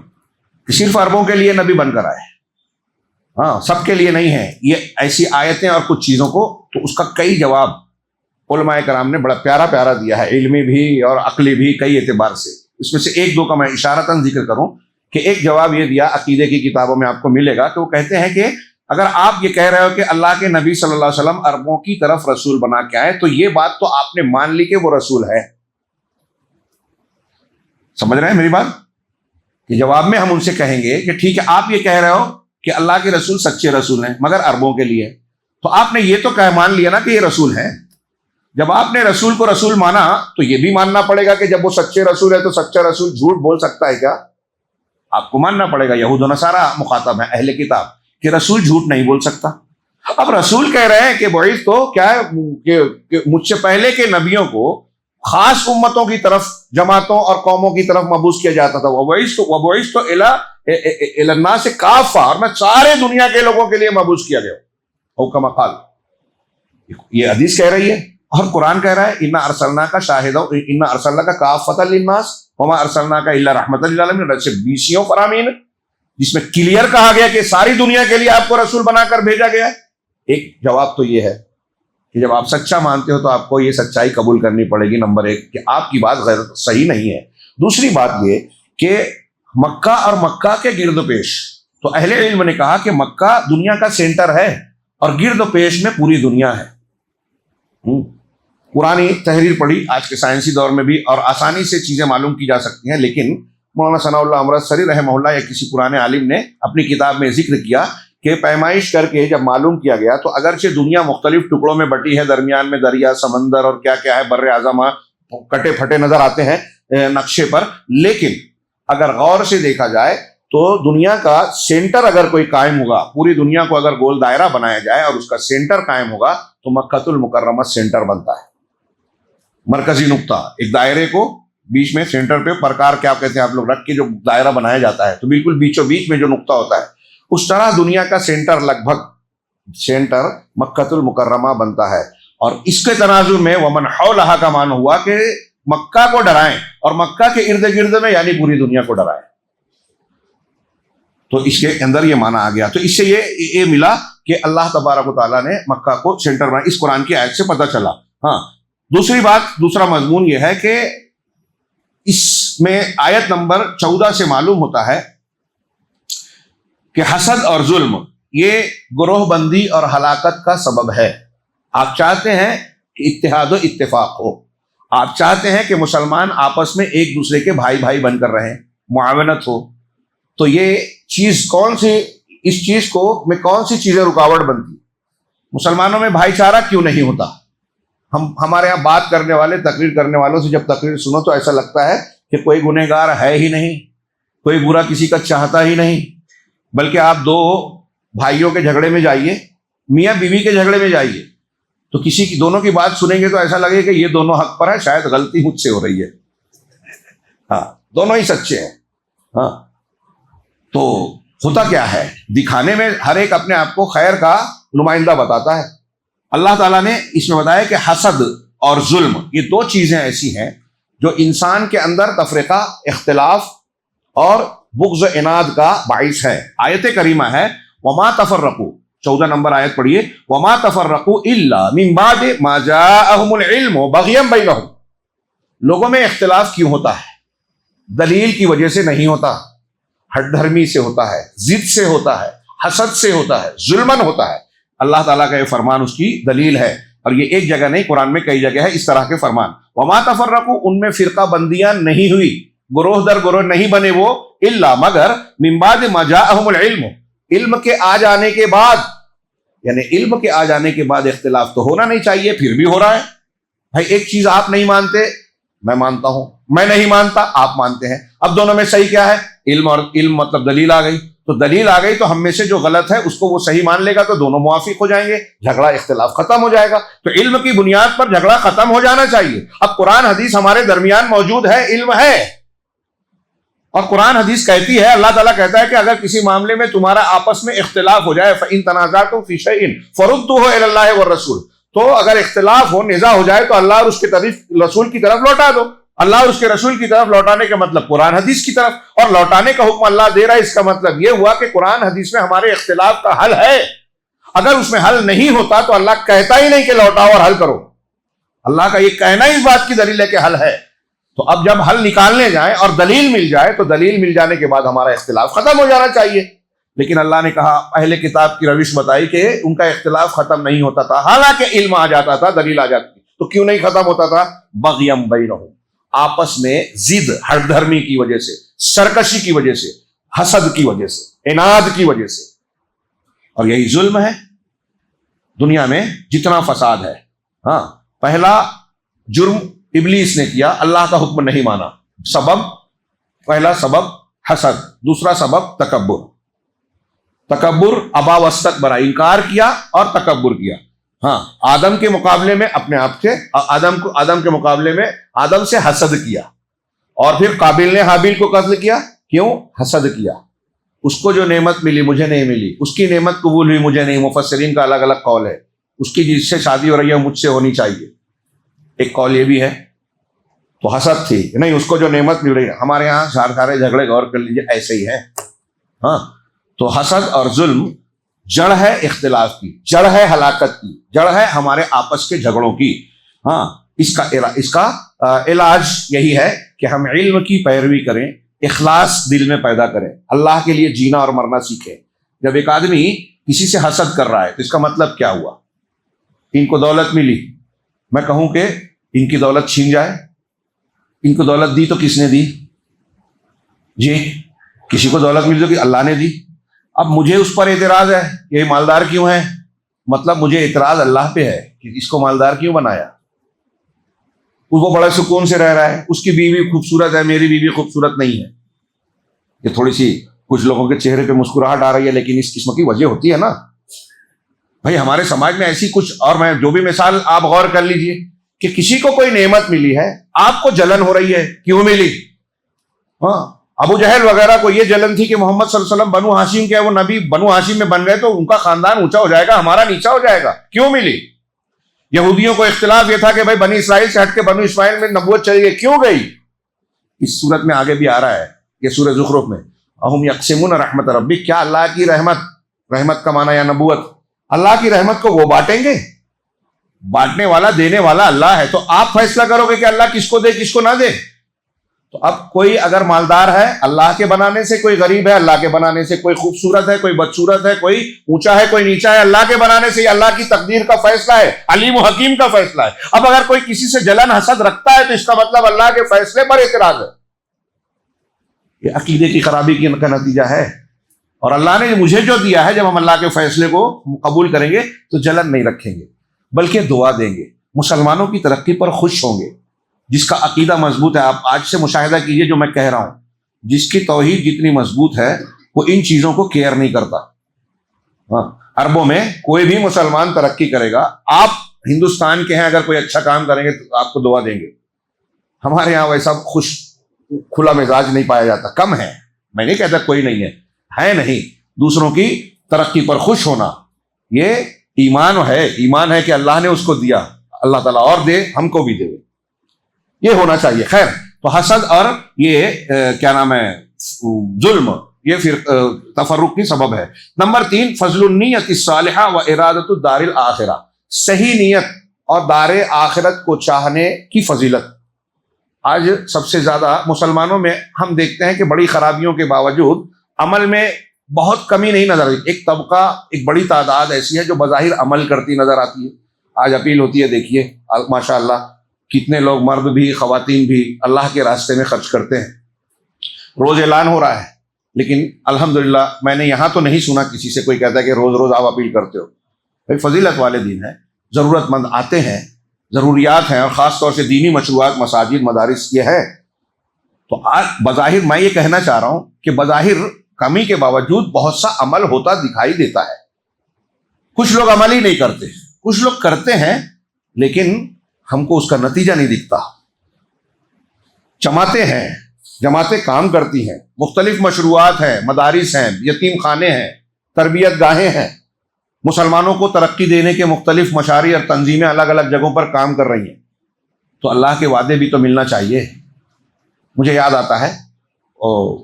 صرف عربوں کے لیے نبی بن کر آئے، ہاں، سب کے لیے نہیں ہے۔ یہ ایسی آیتیں اور کچھ چیزوں کو، تو اس کا کئی جواب علماء کرام نے بڑا پیارا دیا ہے، علمی بھی اور عقلی بھی، کئی اعتبار سے۔ اس میں سے ایک دو کا میں اشارتاً ذکر کروں کہ ایک جواب یہ دیا، عقیدے کی کتابوں میں آپ کو ملے گا، کہ وہ کہتے ہیں کہ اگر آپ یہ کہہ رہے ہو کہ اللہ کے نبی صلی اللہ علیہ وسلم عربوں کی طرف رسول بنا کے آئے، تو یہ بات تو آپ نے مان لی کہ وہ رسول ہے۔ سمجھ رہے ہیں میری بات؟ کہ جواب میں ہم ان سے کہیں گے کہ ٹھیک ہے، آپ یہ کہہ رہے ہو کہ اللہ کے رسول سچے رسول ہیں مگر عربوں کے لیے، تو آپ نے یہ تو مان لیا نا کہ یہ رسول ہیں۔ جب آپ نے رسول کو رسول مانا تو یہ بھی ماننا پڑے گا کہ جب وہ سچے رسول ہے تو سچا رسول جھوٹ بول سکتا ہے کیا؟ آپ کو ماننا پڑے گا، یہود و نصارہ مخاطب ہیں، اہل کتاب، کہ رسول جھوٹ نہیں بول سکتا۔ اب رسول کہہ رہے ہیں کہ بعث تو کیا ہے کہ مجھ سے پہلے کے نبیوں کو خاص امتوں کی طرف، جماعتوں اور قوموں کی طرف مبعوث کیا جاتا تھا، وبعث تو الی الناس کافہ، اور میں سارے دنیا کے لوگوں کے لیے مبعوث کیا گیا، او کما قال، یہ حدیث کہہ رہی ہے اور قرآن کہہ رہا ہے انا ارسلناک شاہدا انا ارسلناک کافۃ للناس وما ارسلناک الا رحمۃ للعالمین، رچے 20 فرامین جس میں کلیئر کہا گیا کہ ساری دنیا کے لیے آپ کو رسول بنا کر بھیجا گیا ہے۔ ایک جواب تو یہ ہے کہ جب آپ سچا مانتے ہو تو آپ کو یہ سچائی قبول کرنی پڑے گی، نمبر ایک کہ آپ کی بات غیر صحیح نہیں ہے۔ دوسری بات یہ کہ مکہ اور مکہ کے گرد و پیش، تو اہل علم نے کہا کہ مکہ دنیا کا سینٹر ہے اور گرد و پیش میں پوری دنیا ہے۔ قرآنی تحریر پڑھی آج کے سائنسی دور میں بھی اور آسانی سے چیزیں معلوم کی جا سکتی ہیں، لیکن مولانا ثناء اللہ امرتسری رحمہ اللہ یا کسی پرانے عالم نے اپنی کتاب میں ذکر کیا کہ پیمائش کر کے جب معلوم کیا گیا تو اگرچہ دنیا مختلف ٹکڑوں میں بٹی ہے، درمیان میں دریا، سمندر اور کیا کیا ہے، بر اعظم کٹے پھٹے نظر آتے ہیں نقشے پر، لیکن اگر غور سے دیکھا جائے تو دنیا کا سینٹر اگر کوئی قائم ہوگا، پوری دنیا کو اگر گول دائرہ بنایا جائے اور اس کا سینٹر قائم ہوگا تو مکہ المکرمہ سینٹر بنتا ہے، مرکزی نقطہ، ایک دائرے کو بیچ میں سینٹر پہ پرکار کیا کہتے ہیں آپ لوگ رکھ کے جو دائرہ بنایا جاتا ہے، تو بالکل بیچوں بیچ میں جو نقطہ ہوتا ہے، اس طرح دنیا کا سینٹر لگ بھگ سینٹر مکہ المکرمہ بنتا ہے۔ اور اس کے تناظر میں ومن حولہا کا معنی ہوا کہ مکہ کو ڈرائیں اور مکہ کے ارد گرد میں یعنی پوری دنیا کو ڈرائیں، تو اس کے اندر یہ معنی آ گیا۔ تو اس سے یہ ملا کہ اللہ تبارک و تعالیٰ نے مکہ کو سینٹر بنا، اس قرآن کی آیت سے پتہ چلا۔ ہاں، دوسری بات، دوسرا مضمون یہ ہے کہ اس میں آیت نمبر 14 سے معلوم ہوتا ہے کہ حسد اور ظلم یہ گروہ بندی اور ہلاکت کا سبب ہے۔ آپ چاہتے ہیں کہ اتحاد و اتفاق ہو، آپ چاہتے ہیں کہ مسلمان آپس میں ایک دوسرے کے بھائی بھائی بن کر رہیں، معاونت ہو، تو یہ چیز کون سی، اس چیز کو میں کون سی چیزیں رکاوٹ بنتی؟ مسلمانوں میں بھائی چارہ کیوں نہیں ہوتا؟ ہمارے یہاں بات کرنے والے، تقریر کرنے والوں سے جب تقریر سنو تو ایسا لگتا ہے کہ کوئی گنہگار ہے ہی نہیں، کوئی برا کسی کا چاہتا ہی نہیں، بلکہ آپ دو بھائیوں کے جھگڑے میں جائیے، میاں بیوی کے جھگڑے میں جائیے، تو کسی کی دونوں کی بات سنیں گے تو ایسا لگے کہ یہ دونوں حق پر ہے، شاید غلطی مجھ سے ہو رہی ہے، ہاں دونوں ہی سچے ہیں۔ ہاں تو ہوتا کیا ہے، دکھانے میں ہر ایک اپنے آپ کو خیر کا نمائندہ بتاتا ہے۔ اللہ تعالیٰ نے اس میں بتایا کہ حسد اور ظلم یہ دو چیزیں ایسی ہیں جو انسان کے اندر تفرقہ، اختلاف اور بغض و عناد کا باعث ہے۔ آیت کریمہ ہے وما تفرقوا، 14 نمبر آیت پڑھیے، وما تفرقوا الا من بعد ما جاءهم العلم بغيا بينهم۔ لوگوں میں اختلاف کیوں ہوتا ہے؟ دلیل کی وجہ سے نہیں ہوتا، ہٹ دھرمی سے ہوتا ہے، ضد سے ہوتا ہے، حسد سے ہوتا ہے، ظلمن ہوتا ہے۔ اللہ تعالیٰ کا یہ فرمان اس کی دلیل ہے، اور یہ ایک جگہ نہیں، قرآن میں کئی جگہ ہے اس طرح کے فرمان۔ وما تفرقوا، ان میں فرقہ بندیاں نہیں ہوئی، گروہ در گروہ نہیں بنے وہ، الا مگر من بعد ما جاءهم العلم، علم کے آ جانے کے بعد، یعنی علم کے آ جانے کے بعد اختلاف تو ہونا نہیں چاہیے، پھر بھی ہو رہا ہے۔ بھائی ایک چیز آپ نہیں مانتے، میں مانتا ہوں، میں نہیں مانتا، آپ مانتے ہیں، اب دونوں میں صحیح کیا ہے؟ علم، اور علم مطلب دلیل آ گئی، تو دلیل آ گئی تو ہم میں سے جو غلط ہے اس کو وہ صحیح مان لے گا تو دونوں موافق ہو جائیں گے، جھگڑا اختلاف ختم ہو جائے گا۔ تو علم کی بنیاد پر جھگڑا ختم ہو جانا چاہیے۔ اب قرآن حدیث ہمارے درمیان موجود ہے، علم ہے، اور قرآن حدیث کہتی ہے، اللہ تعالیٰ کہتا ہے کہ اگر کسی معاملے میں تمہارا آپس میں اختلاف ہو جائے فَإِن تَنَازَعْتُمْ فِي شَيْءٍ فَرُدُّوهُ إِلَى اللَّهِ وَالرَّسُولِ، تو اگر اختلاف ہو، نزاع ہو جائے تو اللہ اور اس کے رسول کی طرف لوٹا دو۔ اللہ اور اس کے رسول کی طرف لوٹانے کا مطلب قرآن حدیث کی طرف، اور لوٹانے کا حکم اللہ دے رہا ہے، اس کا مطلب یہ ہوا کہ قرآن حدیث میں ہمارے اختلاف کا حل ہے۔ اگر اس میں حل نہیں ہوتا تو اللہ کہتا ہی نہیں کہ لوٹاؤ اور حل کرو، اللہ کا یہ کہنا اس بات کی دلیل ہے کہ حل ہے۔ تو اب جب حل نکالنے جائیں اور دلیل مل جائے تو دلیل مل جانے کے بعد ہمارا اختلاف ختم ہو جانا چاہیے، لیکن اللہ نے کہا، اہل کتاب کی روش بتائی کہ ان کا اختلاف ختم نہیں ہوتا تھا، حالانکہ علم آ جاتا تھا، دلیل آ جاتی، تو کیوں نہیں ختم ہوتا تھا؟ بغیم بینہم، آپس میں ضد، ہٹ دھرمی کی وجہ سے، سرکشی کی وجہ سے، حسد کی وجہ سے، عناد کی وجہ سے، اور یہی ظلم ہے دنیا میں جتنا فساد ہے۔ ہاں پہلا جرم ابلیس نے کیا، اللہ کا حکم نہیں مانا، سبب، پہلا سبب حسد، دوسرا سبب تکبر، تکبر، ابا واستکبر، انکار کیا اور تکبر کیا۔ ہاں آدم کے مقابلے میں اپنے آپ سے، آدم کے مقابلے میں آدم سے حسد کیا، اور پھر قابل نے حابیل کو قتل کیا، کیوں؟ حسد کیا، اس کو جو نعمت ملی مجھے نہیں ملی، اس کی نعمت قبول ہوئی مجھے نہیں، مفسرین کا الگ الگ قول ہے، اس کی جس سے شادی ہو رہی ہے مجھ سے ہونی چاہیے، ایک قول یہ بھی ہے، تو حسد تھی، نہیں اس کو جو نعمت مل رہی ہے۔ ہمارے یہاں سارے جھگڑے غور کر لیجیے ایسے ہی ہے۔ ہاں تو حسد اور ظلم جڑ ہے اختلاف کی، جڑ ہے ہلاکت کی، جڑ ہے ہمارے آپس کے جھگڑوں کی۔ ہاں اس کا علاج یہی ہے کہ ہم علم کی پیروی کریں، اخلاص دل میں پیدا کریں، اللہ کے لیے جینا اور مرنا سیکھیں۔ جب ایک آدمی کسی سے حسد کر رہا ہے تو اس کا مطلب کیا ہوا؟ ان کو دولت ملی، میں کہوں کہ ان کی دولت چھین جائے، ان کو دولت دی تو کس نے دی؟ جی کسی کو دولت ملی تو کہ اللہ نے دی، اب مجھے اس پر اعتراض ہے کہ یہ مالدار کیوں ہے، مطلب مجھے اعتراض اللہ پہ ہے کہ اس کو مالدار کیوں بنایا، وہ بڑے سکون سے رہ رہا ہے، اس کی بیوی خوبصورت ہے، میری بیوی خوبصورت نہیں ہے۔ یہ تھوڑی سی کچھ لوگوں کے چہرے پہ مسکراہٹ آ رہی ہے، لیکن اس قسم کی وجہ ہوتی ہے نا بھائی، ہمارے سماج میں ایسی کچھ، اور میں جو بھی مثال آپ غور کر لیجئے کہ کسی کو کوئی نعمت ملی ہے، آپ کو جلن ہو رہی ہے، کیوں ملی؟ ہاں ابو جہل وغیرہ کو یہ جلن تھی کہ محمد صلی اللہ علیہ وسلم بنو ہاشم کے، وہ نبی بنو ہاشم میں بن گئے تو ان کا خاندان اونچا ہو جائے گا، ہمارا نیچا ہو جائے گا، کیوں ملی؟ یہودیوں کو اختلاف یہ تھا کہ بھائی بنی اسرائیل سے ہٹ کے بنو اسماعیل میں نبوت چلی گئی، کیوں گئی؟ اس صورت میں آگے بھی آ رہا ہے، یہ سورہ زخرف میں، اہم یقسمون رحمت ربک، کیا اللہ کی رحمت کا معنی یا نبوت، اللہ کی رحمت کو وہ بانٹیں گے؟ بانٹنے والا، دینے والا اللہ ہے، تو آپ فیصلہ کرو گے کہ اللہ کس کو دے کس کو نہ دے۔ تو اب کوئی اگر مالدار ہے اللہ کے بنانے سے، کوئی غریب ہے اللہ کے بنانے سے، کوئی خوبصورت ہے کوئی بدصورت ہے، کوئی اونچا ہے کوئی نیچا ہے، اللہ کے بنانے سے، یہ اللہ کی تقدیر کا فیصلہ ہے، علیم و حکیم کا فیصلہ ہے۔ اب اگر کوئی کسی سے جلن حسد رکھتا ہے تو اس کا مطلب اللہ کے فیصلے پر اعتراض ہے۔ یہ عقیدے کی خرابی کا نتیجہ ہے۔ اور اللہ نے مجھے جو دیا ہے، جب ہم اللہ کے فیصلے کو قبول کریں گے تو جلن نہیں رکھیں گے بلکہ دعا دیں گے، مسلمانوں کی ترقی پر خوش ہوں گے۔ جس کا عقیدہ مضبوط ہے، آپ آج سے مشاہدہ کیجئے جو میں کہہ رہا ہوں، جس کی توحید جتنی مضبوط ہے وہ ان چیزوں کو کیئر نہیں کرتا۔ ہاں، عربوں میں کوئی بھی مسلمان ترقی کرے گا، آپ ہندوستان کے ہیں اگر کوئی اچھا کام کریں گے تو آپ کو دعا دیں گے۔ ہمارے یہاں ویسا کھلا مزاج نہیں پایا جاتا، کم ہے، میں نہیں کہتا کوئی نہیں ہے نہیں۔ دوسروں کی ترقی پر خوش ہونا یہ ایمان ہے، ایمان ہے کہ اللہ نے اس کو دیا، اللہ تعالیٰ اور دے، ہم کو بھی دے، یہ ہونا چاہیے۔ خیر، تو حسد اور یہ کیا نام ہے ظلم، یہ پھر تفرق کی سبب ہے۔ نمبر 3، فضل النیت الصالحہ و ارادۃ الدار الآخرہ، صحیح نیت اور دار آخرت کو چاہنے کی فضیلت۔ آج سب سے زیادہ مسلمانوں میں ہم دیکھتے ہیں کہ بڑی خرابیوں کے باوجود عمل میں بہت کمی نہیں نظر آتی۔ ایک طبقہ، ایک بڑی تعداد ایسی ہے جو بظاہر عمل کرتی نظر آتی ہے۔ آج اپیل ہوتی ہے، دیکھیے ماشاءاللہ کتنے لوگ، مرد بھی خواتین بھی، اللہ کے راستے میں خرچ کرتے ہیں۔ روز اعلان ہو رہا ہے، لیکن الحمدللہ میں نے یہاں تو نہیں سنا کسی سے کوئی کہتا ہے کہ روز روز آپ اپیل کرتے ہو۔ بھائی فضیلت والے دین ہیں، ضرورت مند آتے ہیں، ضروریات ہیں، اور خاص طور سے دینی مشروعات، مساجد، مدارس یہ ہے۔ تو آج بظاہر میں یہ کہنا چاہ رہا ہوں کہ بظاہر کمی کے باوجود بہت سا عمل ہوتا دکھائی دیتا ہے۔ کچھ لوگ عمل ہی نہیں کرتے، کچھ لوگ کرتے ہیں لیکن ہم کو اس کا نتیجہ نہیں دکھتا۔ جماعتیں کام کرتی ہیں، مختلف مشروعات ہیں، مدارس ہیں، یتیم خانے ہیں، تربیت گاہیں ہیں، مسلمانوں کو ترقی دینے کے مختلف مشاريع اور تنظیمیں الگ الگ جگہوں پر کام کر رہی ہیں۔ تو اللہ کے وعدے بھی تو ملنا چاہیے۔ مجھے یاد آتا ہے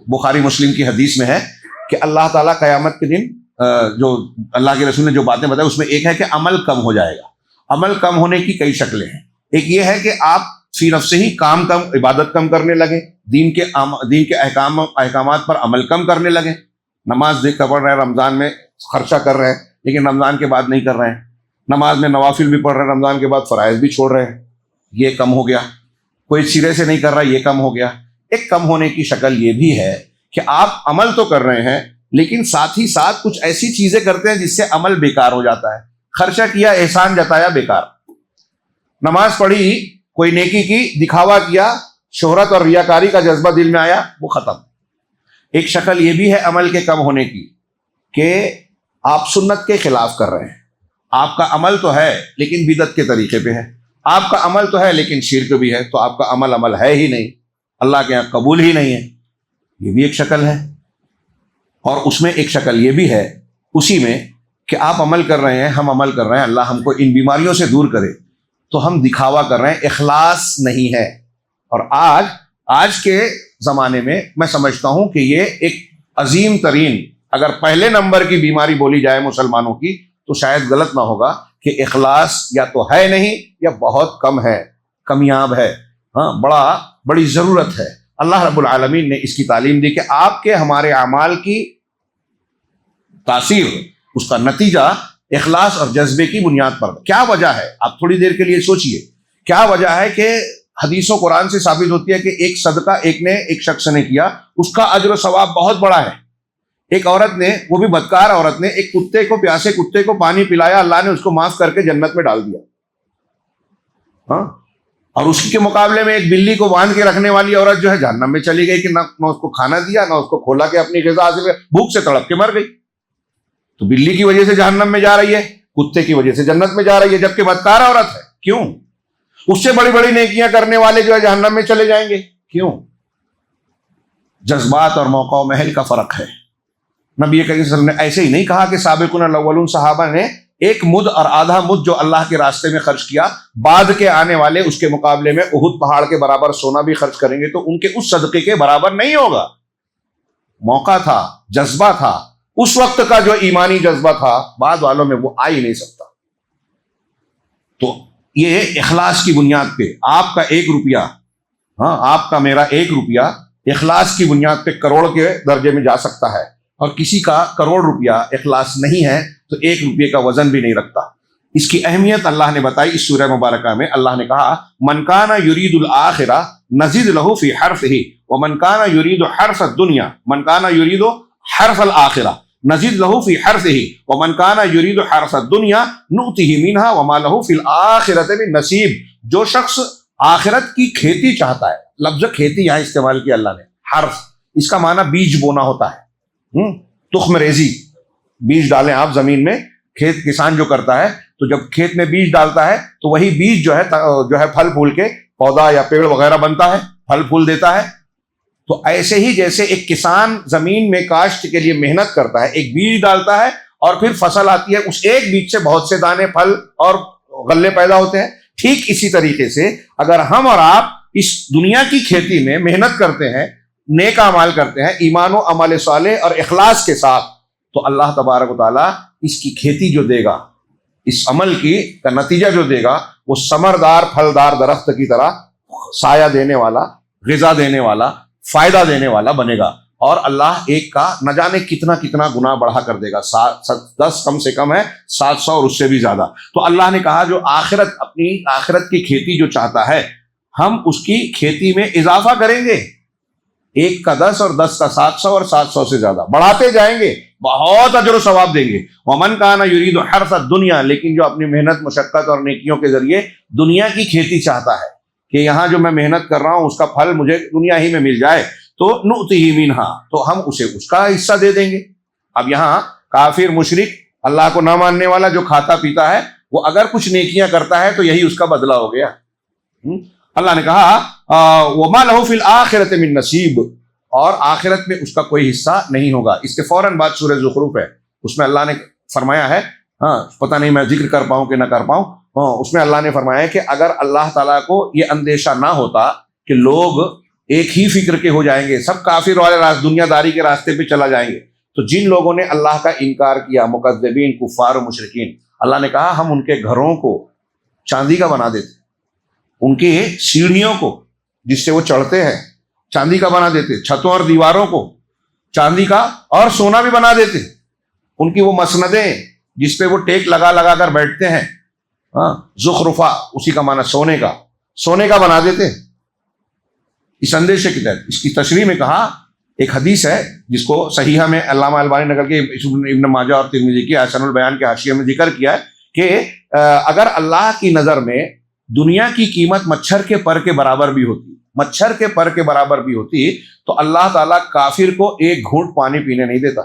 بخاری مسلم کی حدیث میں ہے کہ اللہ تعالیٰ قیامت کے دن جو اللہ کے رسول نے جو باتیں بتائی اس میں ایک ہے کہ عمل کم ہو جائے گا۔ عمل کم ہونے کی کئی شکلیں ہیں۔ ایک یہ ہے کہ آپ فی نفس ہی کام کم، عبادت کم کرنے لگیں، دین کے احکامات پر عمل کم کرنے لگیں۔ نماز دیکھ کر پڑھ رہے ہیں، رمضان میں خرچہ کر رہے ہیں لیکن رمضان کے بعد نہیں کر رہے ہیں۔ نماز میں نوافل بھی پڑھ رہے ہیں، رمضان کے بعد فرائض بھی چھوڑ رہے ہیں، یہ کم ہو گیا۔ کوئی سرے سے نہیں کر رہا، یہ کم ہو گیا۔ ایک کم ہونے کی شکل یہ بھی ہے کہ آپ عمل تو کر رہے ہیں لیکن ساتھ ہی ساتھ کچھ ایسی چیزیں کرتے ہیں جس سے عمل بیکار ہو جاتا ہے۔ خرچہ کیا، احسان جتایا، بیکار۔ نماز پڑھی، کوئی نیکی کی، دکھاوا کیا، شہرت اور ریاکاری کا جذبہ دل میں آیا، وہ ختم۔ ایک شکل یہ بھی ہے عمل کے کم ہونے کی کہ آپ سنت کے خلاف کر رہے ہیں۔ آپ کا عمل تو ہے لیکن بدعت کے طریقے پہ ہے، آپ کا عمل تو ہے لیکن شرک بھی ہے، تو آپ کا عمل ہے ہی نہیں، اللہ کے یہاں قبول ہی نہیں ہے۔ یہ بھی ایک شکل ہے۔ اور اس میں ایک شکل یہ بھی ہے اسی میں کہ آپ عمل کر رہے ہیں، ہم عمل کر رہے ہیں، اللہ ہم کو ان بیماریوں سے دور کرے، تو ہم دکھاوا کر رہے ہیں، اخلاص نہیں ہے۔ اور آج کے زمانے میں میں سمجھتا ہوں کہ یہ ایک عظیم ترین، اگر پہلے نمبر کی بیماری بولی جائے مسلمانوں کی تو شاید غلط نہ ہوگا کہ اخلاص یا تو ہے نہیں یا بہت کم ہے، کمیاب ہے۔ ہاں، بڑی ضرورت ہے۔ اللہ رب العالمین نے اس کی تعلیم دی کہ آپ کے ہمارے اعمال کی تاثیر، اس کا نتیجہ اخلاص اور جذبے کی بنیاد پر۔ کیا وجہ ہے؟ آپ تھوڑی دیر کے لیے سوچئے، کیا وجہ ہے کہ حدیث و قرآن سے ثابت ہوتی ہے کہ ایک صدقہ ایک شخص نے کیا، اس کا اجر و ثواب بہت بڑا ہے۔ ایک عورت نے، وہ بھی بدکار عورت نے، ایک کتے کو، پیاسے کتے کو پانی پلایا، اللہ نے اس کو معاف کر کے جنت میں ڈال دیا۔ ہاں، اور اس کے مقابلے میں ایک بلی کو باندھ کے رکھنے والی عورت جو ہے جہنم میں چلی گئی کہ نہ اس کو کھانا دیا، نہ اس کو کھولا کہ اپنی غذا حاصل کر، بھوک سے تڑپ کے مر گئی۔ تو بلی کی وجہ سے جہنم میں جا رہی ہے، کتے کی وجہ سے جنت میں جا رہی ہے، جبکہ بدکار عورت ہے۔ کیوں؟ اس سے بڑی بڑی نیکیاں کرنے والے جو ہے جہنم میں چلے جائیں گے۔ کیوں؟ جذبات اور موقع و محل کا فرق ہے۔ نبی کریم صلی اللہ علیہ وسلم نے ایسے ہی نہیں کہا کہ سابقون الاولون صحابہ نے ایک مد اور آدھا مد جو اللہ کے راستے میں خرچ کیا، بعد کے آنے والے اس کے مقابلے میں احد پہاڑ کے برابر سونا بھی خرچ کریں گے تو ان کے اس صدقے کے برابر نہیں ہوگا۔ موقع تھا، جذبہ تھا، اس وقت کا جو ایمانی جذبہ تھا، بعد والوں میں وہ آ ہی نہیں سکتا۔ تو یہ اخلاص کی بنیاد پہ آپ کا 1 روپیہ ہاں آپ کا میرا 1 روپیہ اخلاص کی بنیاد پہ کروڑ کے درجے میں جا سکتا ہے، اور کسی کا کروڑ روپیہ اخلاص نہیں ہے تو 1 روپیے کا وزن بھی نہیں رکھتا۔ اس کی اہمیت اللہ نے بتائی اس سورہ مبارکہ میں۔ اللہ نے کہا من کان یرید الآخرہ نزد لہ فی حرثہ ومن کان یرید حرث الدنیا من کان یرید حرث الآخرہ نزد لہ فی حرثہ ومن کان یرید حرث الدنیا نؤتہ منہا وما لہ فی الآخرۃ من نصیب۔ جو شخص آخرت کی کھیتی چاہتا ہے، لفظ کھیتی یہاں استعمال کیا اللہ نے، حرث، اس کا معنی بیج بونا ہوتا ہے، تخم ریزی، بیج ڈالیں آپ زمین میں، کھیت کسان جو کرتا ہے تو جب کھیت میں بیج ڈالتا ہے تو وہی بیج جو ہے پھل پھول کے پودا یا پیڑ وغیرہ بنتا ہے، پھل پھول دیتا ہے۔ تو ایسے ہی جیسے ایک کسان زمین میں کاشت کے لیے محنت کرتا ہے، ایک بیج ڈالتا ہے اور پھر فصل آتی ہے، اس ایک بیج سے بہت سے دانے پھل اور غلے پیدا ہوتے ہیں، ٹھیک اسی طریقے سے اگر ہم اور آپ اس دنیا کی کھیتی میں محنت کرتے ہیں، نیک اعمال کرتے ہیں، ایمان و عمل صالح اور اخلاص کے ساتھ، تو اللہ تبارک و تعالیٰ اس کی کھیتی جو دے گا، اس عمل کی کا نتیجہ جو دے گا، وہ ثمردار پھلدار درخت کی طرح سایہ دینے والا، غذا دینے والا، فائدہ دینے والا بنے گا، اور اللہ ایک کا نہ جانے کتنا کتنا گنا بڑھا کر دے گا، 10 کم سے کم ہے 700 اور اس سے بھی زیادہ۔ تو اللہ نے کہا جو اپنی آخرت کی کھیتی جو چاہتا ہے، ہم اس کی کھیتی میں اضافہ کریں گے، 1 کا 10 اور 10 کا 700 اور 700 سے زیادہ بڑھاتے جائیں گے، بہت اجر و ثواب دیں گے۔ ومن کان یرید حرث الدنیا، لیکن جو اپنی محنت مشقت اور نیکیوں کے ذریعے دنیا کی کھیتی چاہتا ہے کہ یہاں جو میں محنت کر رہا ہوں اس کا پھل مجھے دنیا ہی میں مل جائے، تو نؤتہ منہا، تو ہم اسے اس کا حصہ دے دیں گے۔ اب یہاں کافر مشرک اللہ کو نہ ماننے والا جو کھاتا پیتا ہے، وہ اگر کچھ نیکیاں کرتا ہے تو یہی اس کا بدلہ ہو گیا۔ اللہ نے کہا وما لہ فی الآخرۃ من نصیب، اور آخرت میں اس کا کوئی حصہ نہیں ہوگا۔ اس کے فوراً بعد سورہ زخرف ہے، اس میں اللہ نے فرمایا ہے، پتہ نہیں میں ذکر کر پاؤں کہ نہ کر پاؤں، اس میں اللہ نے فرمایا ہے کہ اگر اللہ تعالیٰ کو یہ اندیشہ نہ ہوتا کہ لوگ ایک ہی فکر کے ہو جائیں گے، سب کافر والے دنیا داری کے راستے پہ چلا جائیں گے، تو جن لوگوں نے اللہ کا انکار کیا، مکذبین، کفار و مشرکین، اللہ نے کہا ہم ان کے گھروں کو چاندی کا بنا دیتے، ان کی سیڑھیوں کو جس سے وہ چڑھتے ہیں چاندی کا بنا دیتے، چھتوں اور دیواروں کو چاندی کا اور سونا بھی بنا دیتے، ان کی وہ مسندیں جس پہ وہ ٹیک لگا لگا کر بیٹھتے ہیں، زخرفہ اسی کا معنی سونے کا بنا دیتے۔ اس اندیشے کے تحت اس کی تشریح میں کہا، ایک حدیث ہے جس کو صحیحہ میں علامہ البانی نقل کے ابن ماجہ اور ترمذی کی احسن البیان کے حاشیے میں ذکر کیا ہے کہ اگر اللہ کی نظر میں دنیا کی قیمت مچھر کے پر کے برابر بھی ہوتی تو اللہ تعالیٰ کافر کو ایک گھونٹ پانی پینے نہیں دیتا۔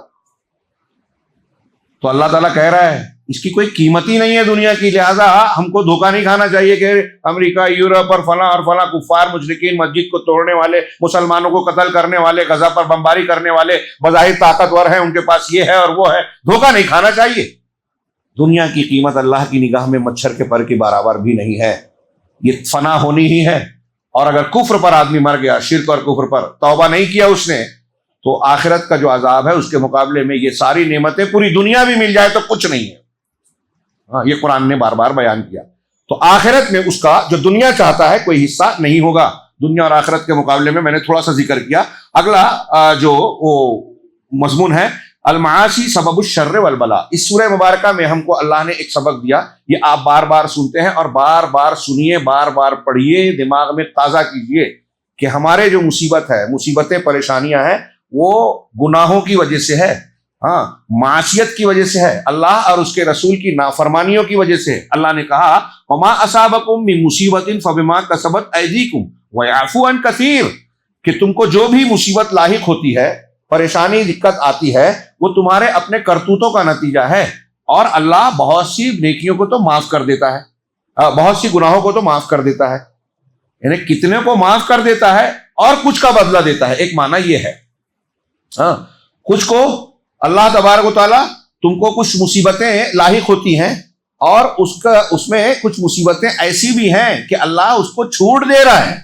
تو اللہ تعالیٰ کہہ رہا ہے اس کی کوئی قیمت ہی نہیں ہے دنیا کی، لہٰذا ہم کو دھوکہ نہیں کھانا چاہیے کہ امریکہ، یورپ اور فلاں کفار مشرکین مسجد کو توڑنے والے، مسلمانوں کو قتل کرنے والے، غزہ پر بمباری کرنے والے بظاہر طاقتور ہیں، ان کے پاس یہ ہے اور وہ ہے، دھوکہ نہیں کھانا چاہیے۔ دنیا کی قیمت اللہ کی نگاہ میں مچھر کے پر کے برابر بھی نہیں ہے، یہ فنا ہونی ہی ہے۔ اور اگر کفر پر آدمی مر گیا، شرک اور کفر پر توبہ نہیں کیا اس نے، تو آخرت کا جو عذاب ہے اس کے مقابلے میں یہ ساری نعمتیں پوری دنیا بھی مل جائے تو کچھ نہیں ہے۔ یہ قرآن نے بار بار بیان کیا۔ تو آخرت میں اس کا جو دنیا چاہتا ہے کوئی حصہ نہیں ہوگا۔ دنیا اور آخرت کے مقابلے میں نے تھوڑا سا ذکر کیا۔ اگلا جو وہ مضمون ہے المعاصی سبب الشر والبلاء، اس سورہ مبارکہ میں ہم کو اللہ نے ایک سبق دیا، یہ آپ بار بار سنتے ہیں اور بار بار سنیے، بار بار پڑھیے، دماغ میں تازہ کیجئے کہ ہمارے جو مصیبت ہے، مصیبتیں، پریشانیاں ہیں، وہ گناہوں کی وجہ سے ہے، معصیت کی وجہ سے ہے، اللہ اور اس کے رسول کی نافرمانیوں کی وجہ سے۔ اللہ نے کہا وما اصابکم من مصیبت فبما کسبت ایدیکم ویعفو عن کثیر، کہ تم کو جو بھی مصیبت لاحق ہوتی ہے، پریشانی، دقت آتی ہے، وہ تمہارے اپنے کرتوتوں کا نتیجہ ہے، اور اللہ بہت سی نیکیوں کو تو معاف کر دیتا ہے، بہت سی گناہوں کو تو معاف کر دیتا ہے، یعنی کتنے کو معاف کر دیتا ہے اور کچھ کا بدلہ دیتا ہے، ایک معنی یہ ہے۔ کچھ کو اللہ تبارک و تعالیٰ تم کو کچھ مصیبتیں لاحق ہوتی ہیں اور اس میں کچھ مصیبتیں ایسی بھی ہیں کہ اللہ اس کو چھوٹ دے رہا ہے،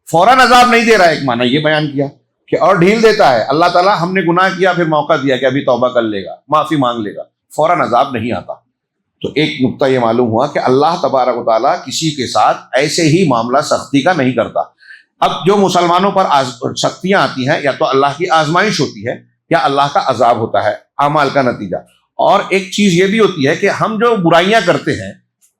فوراً عذاب نہیں دے رہا ہے، ایک معنی یہ بیان کیا کہ اور ڈھیل دیتا ہے اللہ تعالیٰ، ہم نے گناہ کیا پھر موقع دیا کہ ابھی توبہ کر لے گا، معافی مانگ لے گا، فوراً عذاب نہیں آتا۔ تو ایک نقطہ یہ معلوم ہوا کہ اللہ تبارک و تعالیٰ کسی کے ساتھ ایسے ہی معاملہ سختی کا نہیں کرتا۔ اب جو مسلمانوں پر سختیاں آتی ہیں یا تو اللہ کی آزمائش ہوتی ہے یا اللہ کا عذاب ہوتا ہے، اعمال کا نتیجہ۔ اور ایک چیز یہ بھی ہوتی ہے کہ ہم جو برائیاں کرتے ہیں،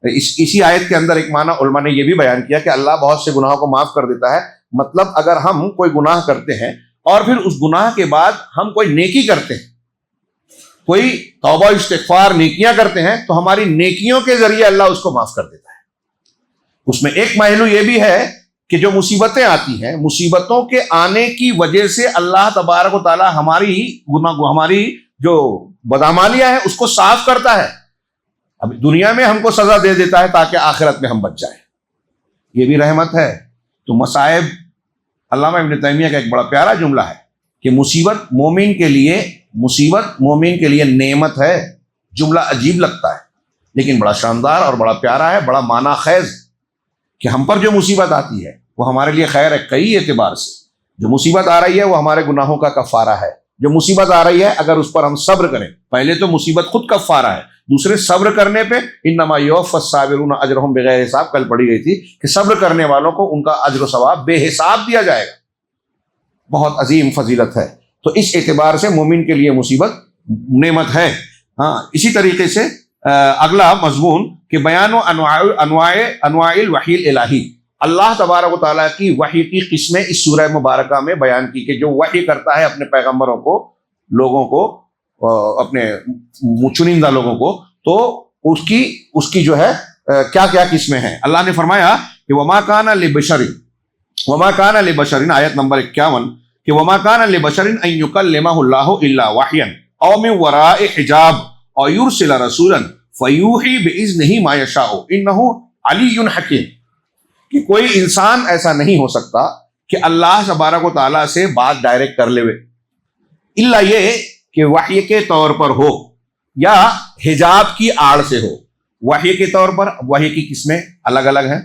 اسی آیت کے اندر ایک معنی علماء نے یہ بھی بیان کیا کہ اللہ بہت سے گناہوں کو معاف کر دیتا ہے۔ مطلب اگر ہم کوئی گناہ کرتے ہیں اور پھر اس گناہ کے بعد ہم کوئی نیکی کرتے ہیں، کوئی توبہ استغفار نیکیاں کرتے ہیں، تو ہماری نیکیوں کے ذریعے اللہ اس کو معاف کر دیتا ہے۔ اس میں ایک پہلو یہ بھی ہے کہ جو مصیبتیں آتی ہیں، مصیبتوں کے آنے کی وجہ سے اللہ تبارک و تعالی ہماری جو بدعمالیاں ہیں اس کو صاف کرتا ہے۔ اب دنیا میں ہم کو سزا دے دیتا ہے تاکہ آخرت میں ہم بچ جائیں، یہ بھی رحمت ہے۔ تو مصائب، علامہ ابن تیمیہ کا ایک بڑا پیارا جملہ ہے کہ مصیبت مومن کے لیے نعمت ہے۔ جملہ عجیب لگتا ہے لیکن بڑا شاندار اور بڑا پیارا ہے، بڑا معنی خیز، کہ ہم پر جو مصیبت آتی ہے وہ ہمارے لیے خیر ہے کئی اعتبار سے۔ جو مصیبت آ رہی ہے وہ ہمارے گناہوں کا کفارہ ہے۔ جو مصیبت آ رہی ہے اگر اس پر ہم صبر کریں، پہلے تو مصیبت خود کفارہ ہے، دوسرے صبر کرنے پہ انما یوفی الصابرون اجرہم بغیر حساب، کل پڑھی گئی تھی کہ صبر کرنے والوں کو ان کا اجر و ثواب بے حساب دیا جائے گا۔ بہت عظیم فضیلت ہے۔ تو اس اعتبار سے مومن کے لیے مصیبت نعمت ہے۔ ہاں، اسی طریقے سے اگلا مضمون کہ بیان و انواع الوحی الہی، اللہ تبارک و تعالیٰ کی وحی کی قسمیں اس سورہ مبارکہ میں بیان کی کہ جو وحی کرتا ہے اپنے پیغمبروں کو، لوگوں کو، اپنے چنندہ لوگوں کو، تو اس کی جو ہے کیا کیا قسمیں ہیں۔ اللہ نے فرمایا کہ وما کان لبشر، آیت نمبر 51، کہ وما کان لبشر ان یکلمہ اللہ الا وحیا او من وراء حجاب او یرسل رسولا فیوحی باذنہ ما یشاء انہ علی حکیم، کہ کوئی انسان ایسا نہیں ہو سکتا کہ اللہ تبارک و تعالیٰ سے بات ڈائریکٹ کر لے، الا یہ کہ وحی کے طور پر ہو یا حجاب کی آڑ سے ہو۔ وحی کے طور پر، وحی کی قسمیں الگ الگ ہیں۔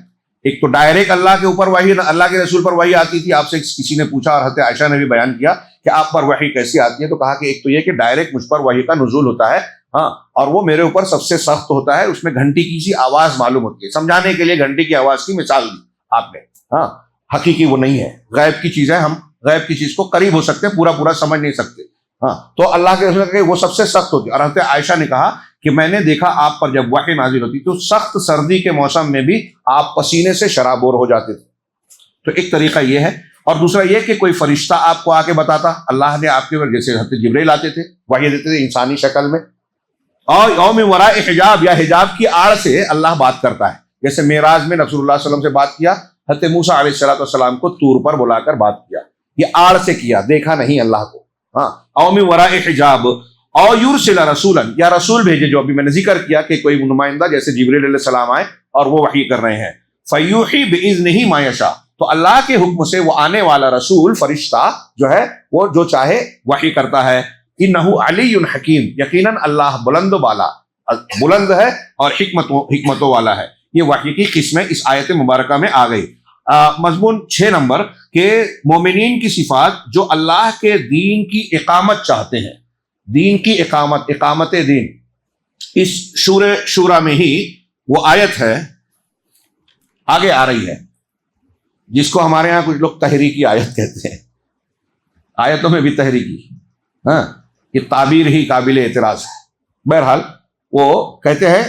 ایک تو ڈائریکٹ اللہ کے اوپر وحی، اللہ کے رسول پر وحی آتی تھی۔ آپ سے کسی نے پوچھا اور حضرت عائشہ نے بھی بیان کیا کہ آپ پر وحی کیسی آتی ہے، تو کہا کہ ایک تو یہ کہ ڈائریکٹ مجھ پر وحی کا نزول ہوتا ہے، ہاں، اور وہ میرے اوپر سب سے سخت ہوتا ہے، اس میں گھنٹی کی سی آواز معلوم ہوتی ہے۔ سمجھانے کے لیے گھنٹی کی آواز کی مثال دی آپ نے، ہاں، حقیقی وہ نہیں ہے، غیب کی چیز ہے، ہم غیب کی چیز کو قریب ہو سکتے ہیں، پورا سمجھ نہیں سکتے، ہاں۔ تو اللہ کے رسول کہ وہ سب سے سخت ہوتی ہے۔ اور حضرت عائشہ نے کہا کہ میں نے دیکھا آپ پر جب وحی نازل ہوتی تو سخت سردی کے موسم میں بھی آپ پسینے سے شرابور ہو جاتے تھے۔ تو ایک طریقہ یہ ہے، اور دوسرا یہ کہ کوئی فرشتہ آپ کو آ کے بتاتا، اللہ نے آپ کے اوپر، جیسے حضرت جبرائیل آتے تھے، وحی دیتے تھے انسانی شکل میں، اور یوم وراء حجاب یا حجاب کی آڑ سے اللہ بات کرتا ہے۔ جیسے معراج میں رسول اللہ صلی اللہ علیہ وسلم سے بات کیا، حضرت موسیٰ علیہ السلام کو طور پر بلا کر بات کیا، یہ آڑ سے کیا، دیکھا نہیں اللہ کو، ہاں۔ او من وراء حجاب او یرسل رسولا، یا رسول بھیجے، جو ابھی میں نے ذکر کیا کہ کوئی نمائندہ جیسے جبرائیل علیہ السلام آئے اور وہ وحی کر رہے ہیں، فیوحی باذنہ ما یشاء، تو اللہ کے حکم سے وہ آنے والا رسول، فرشتہ جو ہے، وہ جو چاہے وحی کرتا ہے۔ انہ علی حکیم، یقیناً اللہ بلند و بالا، بلند ہے اور حکمتوں والا ہے۔ یہ وحی کی قسمیں اس آیت مبارکہ میں آ گئی۔ مضمون 6 نمبر کہ مومنین کی صفات جو اللہ کے دین کی اقامت چاہتے ہیں، دین کی اقامت دین، اس شورہ میں ہی وہ آیت ہے، آگے آ رہی ہے، جس کو ہمارے ہاں کچھ لوگ تحریکی آیت کہتے ہیں۔ آیتوں میں بھی تحریکی، ہاں، یہ تعبیر ہی قابل اعتراض ہے۔ بہرحال وہ کہتے ہیں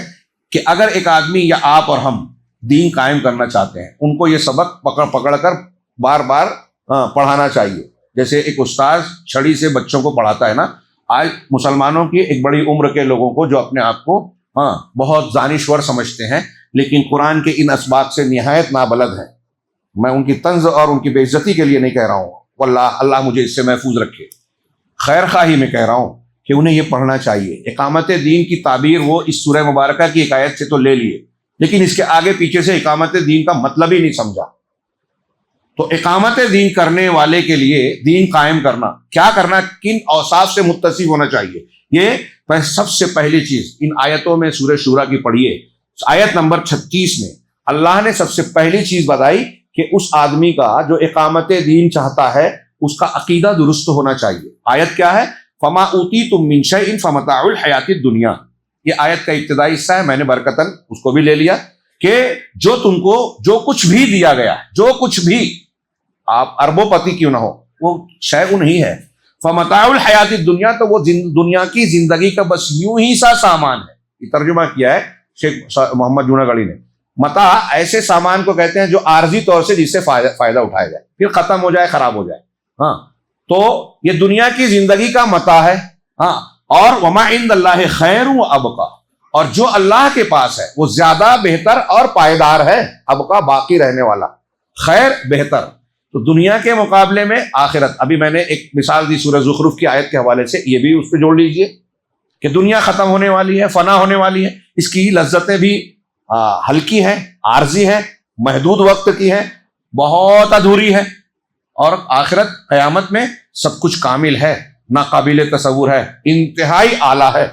کہ اگر ایک آدمی یا آپ اور ہم دین قائم کرنا چاہتے ہیں، ان کو یہ سبق پکڑ کر بار بار پڑھانا چاہیے۔ جیسے ایک استاد چھڑی سے بچوں کو پڑھاتا ہے نا، آج مسلمانوں کی ایک بڑی عمر کے لوگوں کو جو اپنے آپ کو بہت دانشور سمجھتے ہیں، لیکن قرآن کے ان اسباق سے نہایت نابلد ہیں۔ میں ان کی طنز اور ان کی بے عزتی کے لیے نہیں کہہ رہا ہوں، واللہ اللہ مجھے اس سے محفوظ رکھے، خیر خواہی میں کہہ رہا ہوں کہ انہیں یہ پڑھنا چاہیے۔ اقامت دین کی تعبیر وہ اس سورہ مبارکہ کی ایک آیت سے تو لے لیے، لیکن اس کے آگے پیچھے سے اقامت دین کا مطلب ہی نہیں سمجھا۔ تو اقامت دین کرنے والے کے لیے دین قائم کرنا، کیا کرنا، کن اوصاف سے متصف ہونا چاہیے، یہ سب سے پہلی چیز ان آیتوں میں سورہ شورى کی پڑھیے۔ آیت نمبر 36 میں اللہ نے سب سے پہلی چیز بتائی کہ اس آدمی کا جو اقامت دین چاہتا ہے اس کا عقیدہ درست ہونا چاہیے۔ آیت کیا ہے؟ فما اوتیتم من شیء فمتاع الحیات الدنیا، یہ آیت کا ابتدائی حصہ ہے، میں نے برکتاً اس کو بھی لے لیا کہ جو تم کو جو کچھ بھی دیا گیا، جو کچھ بھی آپ اربوں پتی کیوں نہ ہو، وہ شیء نہیں ہے. فمتاع الحیات الدنیا، تو وہ دنیا کی زندگی کا بس یوں ہی سا سامان ہے. یہ ترجمہ کیا ہے شیخ محمد جوناگڑھی نے. متاع ایسے سامان کو کہتے ہیں جو عارضی طور سے جس سے فائدہ اٹھایا جائے، پھر ختم ہو جائے، خراب ہو جائے. ہاں، تو یہ دنیا کی زندگی کا متاع ہے. ہاں، اور وما عند اللہ خیر و ابقا، اور جو اللہ کے پاس ہے وہ زیادہ بہتر اور پائیدار ہے. ابقا باقی رہنے والا، خیر بہتر. تو دنیا کے مقابلے میں آخرت. ابھی میں نے ایک مثال دی سورہ زخرف کی آیت کے حوالے سے، یہ بھی اس پہ جوڑ لیجئے کہ دنیا ختم ہونے والی ہے، فنا ہونے والی ہے. اس کی لذتیں بھی ہلکی ہیں، عارضی ہیں، محدود وقت کی ہیں، بہت ادھوری ہے. اور آخرت قیامت میں سب کچھ کامل ہے، ناقابل تصور ہے، انتہائی اعلیٰ ہے.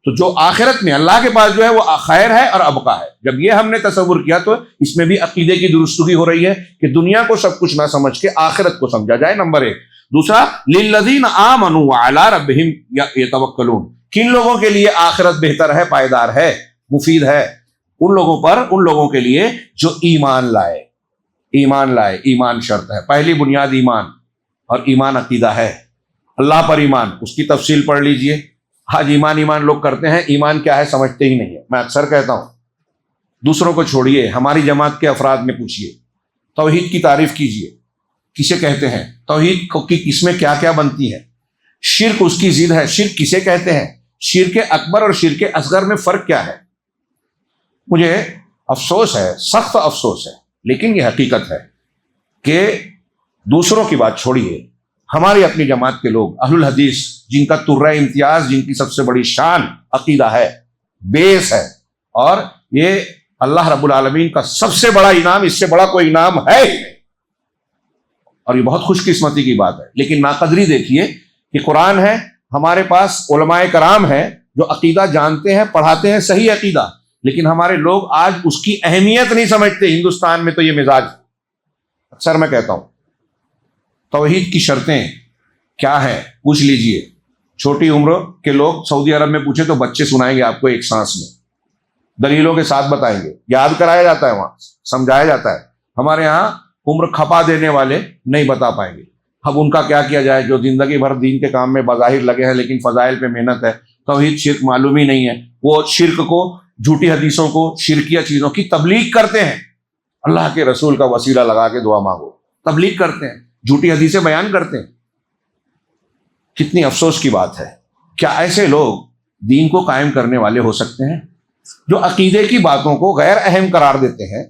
تو جو آخرت میں اللہ کے پاس جو ہے وہ خیر ہے اور ابقا ہے. جب یہ ہم نے تصور کیا تو اس میں بھی عقیدے کی درستگی ہو رہی ہے کہ دنیا کو سب کچھ نہ سمجھ کے آخرت کو سمجھا جائے، نمبر ایک. دوسرا، للذین آمنوا وعلی ربہم یتوکلون، کن لوگوں کے لیے آخرت بہتر ہے، پائیدار ہے، مفید ہے؟ ان لوگوں کے لیے جو ایمان لائے. ایمان شرط ہے. پہلی بنیاد ایمان، اور ایمان عقیدہ ہے. اللہ پر ایمان، اس کی تفصیل پڑھ لیجئے. آج ایمان لوگ کرتے ہیں، ایمان کیا ہے سمجھتے ہی نہیں ہے. میں اکثر کہتا ہوں، دوسروں کو چھوڑیے، ہماری جماعت کے افراد میں پوچھیے، توحید کی تعریف کیجئے. کسے کہتے ہیں توحید کو، کی اس میں کیا کیا بنتی ہے؟ شرک اس کی ضد ہے. شرک کسے کہتے ہیں؟ شرک اکبر اور شرک اصغر میں فرق کیا ہے؟ مجھے افسوس ہے، سخت افسوس ہے، لیکن یہ حقیقت ہے کہ دوسروں کی بات چھوڑیے، ہماری اپنی جماعت کے لوگ اہل الحدیث، جن کا ترہ امتیاز، جن کی سب سے بڑی شان عقیدہ ہے، بیس ہے، اور یہ اللہ رب العالمین کا سب سے بڑا انعام، اس سے بڑا کوئی انعام ہے ہی نہیں. اور یہ بہت خوش قسمتی کی بات ہے. لیکن ناقدری دیکھیے کہ قرآن ہے، ہمارے پاس علماء کرام ہیں جو عقیدہ جانتے ہیں، پڑھاتے ہیں صحیح عقیدہ، لیکن ہمارے لوگ آج اس کی اہمیت نہیں سمجھتے. ہندوستان میں تو یہ مزاج. اکثر میں کہتا ہوں، توحید کی شرطیں کیا ہیں پوچھ لیجئے. چھوٹی عمر کے لوگ سعودی عرب میں پوچھے تو بچے سنائیں گے آپ کو ایک سانس میں، دلیلوں کے ساتھ بتائیں گے، یاد کرایا جاتا ہے، وہاں سمجھایا جاتا ہے. ہمارے یہاں عمر کھپا دینے والے نہیں بتا پائیں گے. اب ان کا کیا کیا جائے جو زندگی بھر دین کے کام میں بظاہر لگے ہیں لیکن فضائل پہ محنت ہے، توحید شرک معلوم ہی نہیں ہے. وہ شرک کو، جھوٹی حدیثوں کو، شرکیہ چیزوں کی تبلیغ کرتے ہیں. اللہ کے رسول کا وسیلہ لگا کے دعا مانگو، تبلیغ کرتے ہیں، جھوٹی حدیثیں بیان کرتے ہیں. کتنی افسوس کی بات ہے. کیا ایسے لوگ دین کو قائم کرنے والے ہو سکتے ہیں جو عقیدے کی باتوں کو غیر اہم قرار دیتے ہیں؟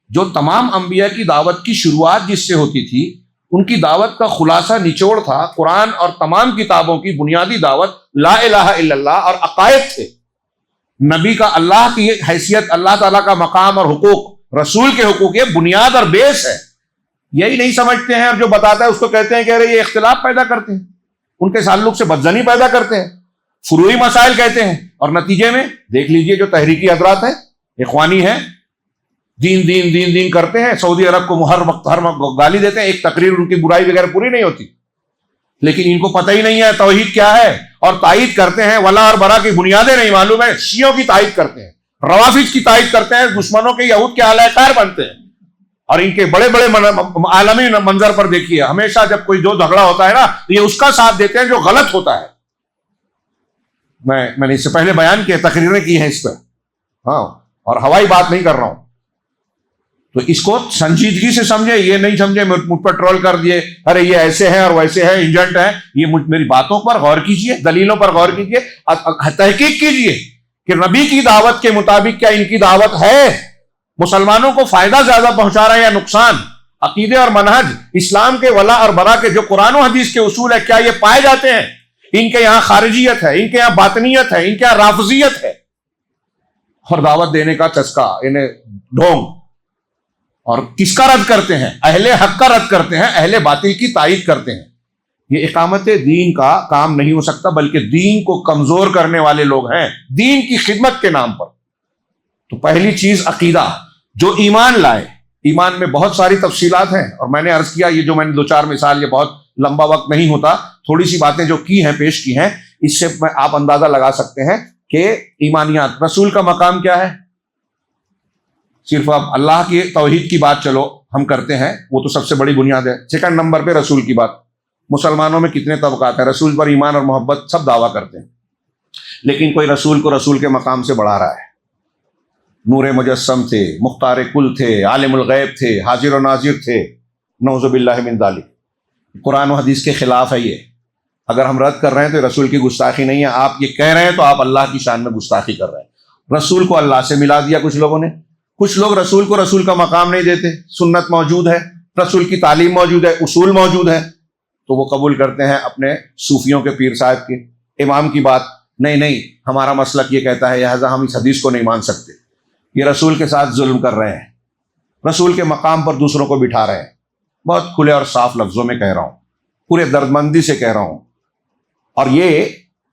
جو تمام انبیاء کی دعوت کی شروعات جس سے ہوتی تھی، ان کی دعوت کا خلاصہ نچوڑ تھا قرآن اور تمام کتابوں کی بنیادی دعوت لا الہ الا اللہ اور عقائد تھے. نبی کا اللہ کی حیثیت، اللہ تعالیٰ کا مقام اور حقوق، رسول کے حقوق، یہ بنیاد اور بیس ہے. یہی نہیں سمجھتے ہیں، اور جو بتاتا ہے اس کو کہتے ہیں کہ ارے یہ اختلاف پیدا کرتے ہیں، ان کے تعلق سے بدظنی پیدا کرتے ہیں، فروعی مسائل کہتے ہیں. اور نتیجے میں دیکھ لیجئے جو تحریکی حضرات ہیں، اخوانی ہیں، دین دین دین دین کرتے ہیں، سعودی عرب کو ہر وقت گالی دیتے ہیں، ایک تقریر ان کی برائی وغیرہ پوری نہیں ہوتی، لیکن ان کو پتہ ہی نہیں ہے توحید کیا ہے. اور تائید کرتے ہیں، ولا اور برا کی بنیادیں نہیں معلوم ہے. شیعوں کی تائید کرتے ہیں، روافض کی تائید کرتے ہیں، دشمنوں کے یہود کے اعلی کار بنتے ہیں. اور ان کے بڑے بڑے عالمی منظر پر دیکھیے، ہمیشہ جب کوئی جو جھگڑا ہوتا ہے نا تو یہ اس کا ساتھ دیتے ہیں جو غلط ہوتا ہے. میں نے اس سے پہلے بیان کیا، تقریریں کی ہیں اس پہ، ہاں، اور ہوائی بات نہیں کر رہا ہوں. تو اس کو سنجیدگی سے سمجھے، یہ نہیں سمجھے مجھ پر ٹرول کر دیے، ارے یہ ایسے ہیں اور ویسے ہیں، ایجنٹ ہیں. یہ میری باتوں پر غور کیجئے، دلیلوں پر غور کیجئے، تحقیق کیجئے کہ نبی کی دعوت کے مطابق کیا ان کی دعوت ہے، مسلمانوں کو فائدہ زیادہ پہنچا رہا ہے یا نقصان. عقیدے اور منہج، اسلام کے ولا اور برا کے جو قرآن و حدیث کے اصول ہے، کیا یہ پائے جاتے ہیں؟ ان کے یہاں خارجیت ہے، ان کے یہاں باطنیت ہے، ان کے یہاں رافضیت ہے. اور دعوت دینے کا چسکا، انہیں ڈھونگ. اور کس کا رد کرتے ہیں؟ اہل حق کا رد کرتے ہیں، اہل باطل کی تائید کرتے ہیں. یہ اقامت دین کا کام نہیں ہو سکتا، بلکہ دین کو کمزور کرنے والے لوگ ہیں دین کی خدمت کے نام پر. تو پہلی چیز عقیدہ. جو ایمان لائے، ایمان میں بہت ساری تفصیلات ہیں، اور میں نے عرض کیا یہ جو میں نے دو چار مثال، یہ بہت لمبا وقت نہیں ہوتا، تھوڑی سی باتیں جو کی ہیں، پیش کی ہیں، اس سے آپ اندازہ لگا سکتے ہیں کہ ایمانیات. رسول کا مقام کیا ہے؟ صرف اب اللہ کی توحید کی بات چلو ہم کرتے ہیں وہ تو سب سے بڑی بنیاد ہے۔ سیکنڈ نمبر پہ رسول کی بات۔ مسلمانوں میں کتنے طبقات ہیں، رسول پر ایمان اور محبت سب دعویٰ کرتے ہیں، لیکن کوئی رسول کو رسول کے مقام سے بڑھا رہا ہے۔ نور مجسم تھے، مختار کل تھے، عالم الغیب تھے، حاضر و ناظر تھے، نعوذ باللہ من ذالک۔ قرآن و حدیث کے خلاف ہے یہ۔ اگر ہم رد کر رہے ہیں تو رسول کی گستاخی نہیں ہے، آپ یہ کہہ رہے ہیں تو آپ اللہ کی شان میں گستاخی کر رہے ہیں۔ رسول کو اللہ سے ملا دیا کچھ لوگوں نے، کچھ لوگ رسول کو رسول کا مقام نہیں دیتے۔ سنت موجود ہے، رسول کی تعلیم موجود ہے، اصول موجود ہے، تو وہ قبول کرتے ہیں اپنے صوفیوں کے پیر صاحب کے امام کی بات۔ نہیں، ہمارا مسلک یہ کہتا ہے، لہٰذا ہم اس حدیث کو نہیں مان سکتے، یہ رسول کے ساتھ ظلم کر رہے ہیں، رسول کے مقام پر دوسروں کو بٹھا رہے ہیں۔ بہت کھلے اور صاف لفظوں میں کہہ رہا ہوں، پورے دردمندی سے کہہ رہا ہوں، اور یہ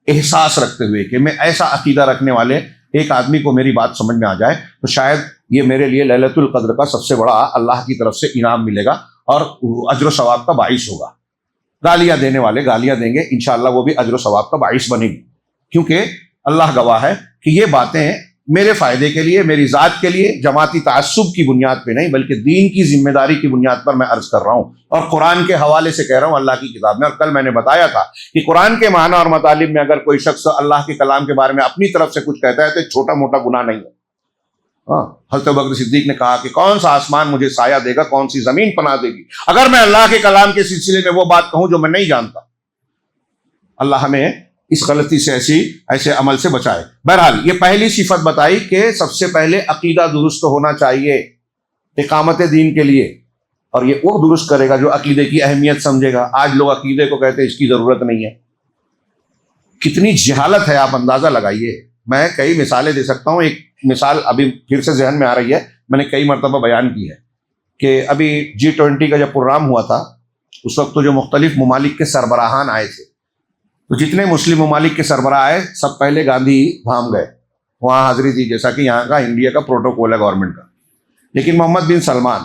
احساس رکھتے ہوئے کہ میں ایسا عقیدہ رکھنے والے ایک آدمی کو میری بات سمجھ میں آ جائے تو شاید یہ میرے لیے لیلۃ القدر کا سب سے بڑا اللہ کی طرف سے انعام ملے گا اور اجر و ثواب کا باعث ہوگا۔ گالیاں دینے والے گالیاں دیں گے، انشاءاللہ وہ بھی اجر و ثواب کا باعث بنے گی، کیونکہ اللہ گواہ ہے کہ یہ باتیں میرے فائدے کے لیے، میری ذات کے لیے، جماعتی تعصب کی بنیاد پہ نہیں بلکہ دین کی ذمہ داری کی بنیاد پر میں عرض کر رہا ہوں، اور قرآن کے حوالے سے کہہ رہا ہوں، اللہ کی کتاب میں۔ اور کل میں نے بتایا تھا کہ قرآن کے معنی اور مطالب میں اگر کوئی شخص اللہ کے کلام کے بارے میں اپنی طرف سے کچھ کہتا ہے تو چھوٹا موٹا گناہ نہیں ہے۔ حضرت ابوبکر صدیق نے کہا کہ کون سا آسمان مجھے سایہ دے گا، کون سی زمین پناہ دے گی، اگر میں اللہ کے کلام کے سلسلے میں وہ بات کہوں جو میں نہیں جانتا۔ اللہ ہمیں اس غلطی سے ایسے عمل سے بچائے۔ بہرحال یہ پہلی صفت بتائی کہ سب سے پہلے عقیدہ درست ہونا چاہیے اقامت دین کے لیے، اور یہ وہ درست کرے گا جو عقیدے کی اہمیت سمجھے گا۔ آج لوگ عقیدے کو کہتے ہیں اس کی ضرورت نہیں ہے، کتنی جہالت ہے، آپ اندازہ لگائیے۔ میں کئی مثالیں دے سکتا ہوں، ایک مثال ابھی پھر سے ذہن میں آ رہی ہے، میں نے کئی مرتبہ بیان کی ہے کہ ابھی G20 کا جب پروگرام ہوا تھا اس وقت تو جو مختلف ممالک کے سربراہان آئے تھے، تو جتنے مسلم ممالک کے سربراہ آئے سب پہلے گاندھی دھام گئے، وہاں حاضری تھی، جیسا کہ یہاں کا انڈیا کا پروٹوکول ہے گورنمنٹ کا۔ لیکن محمد بن سلمان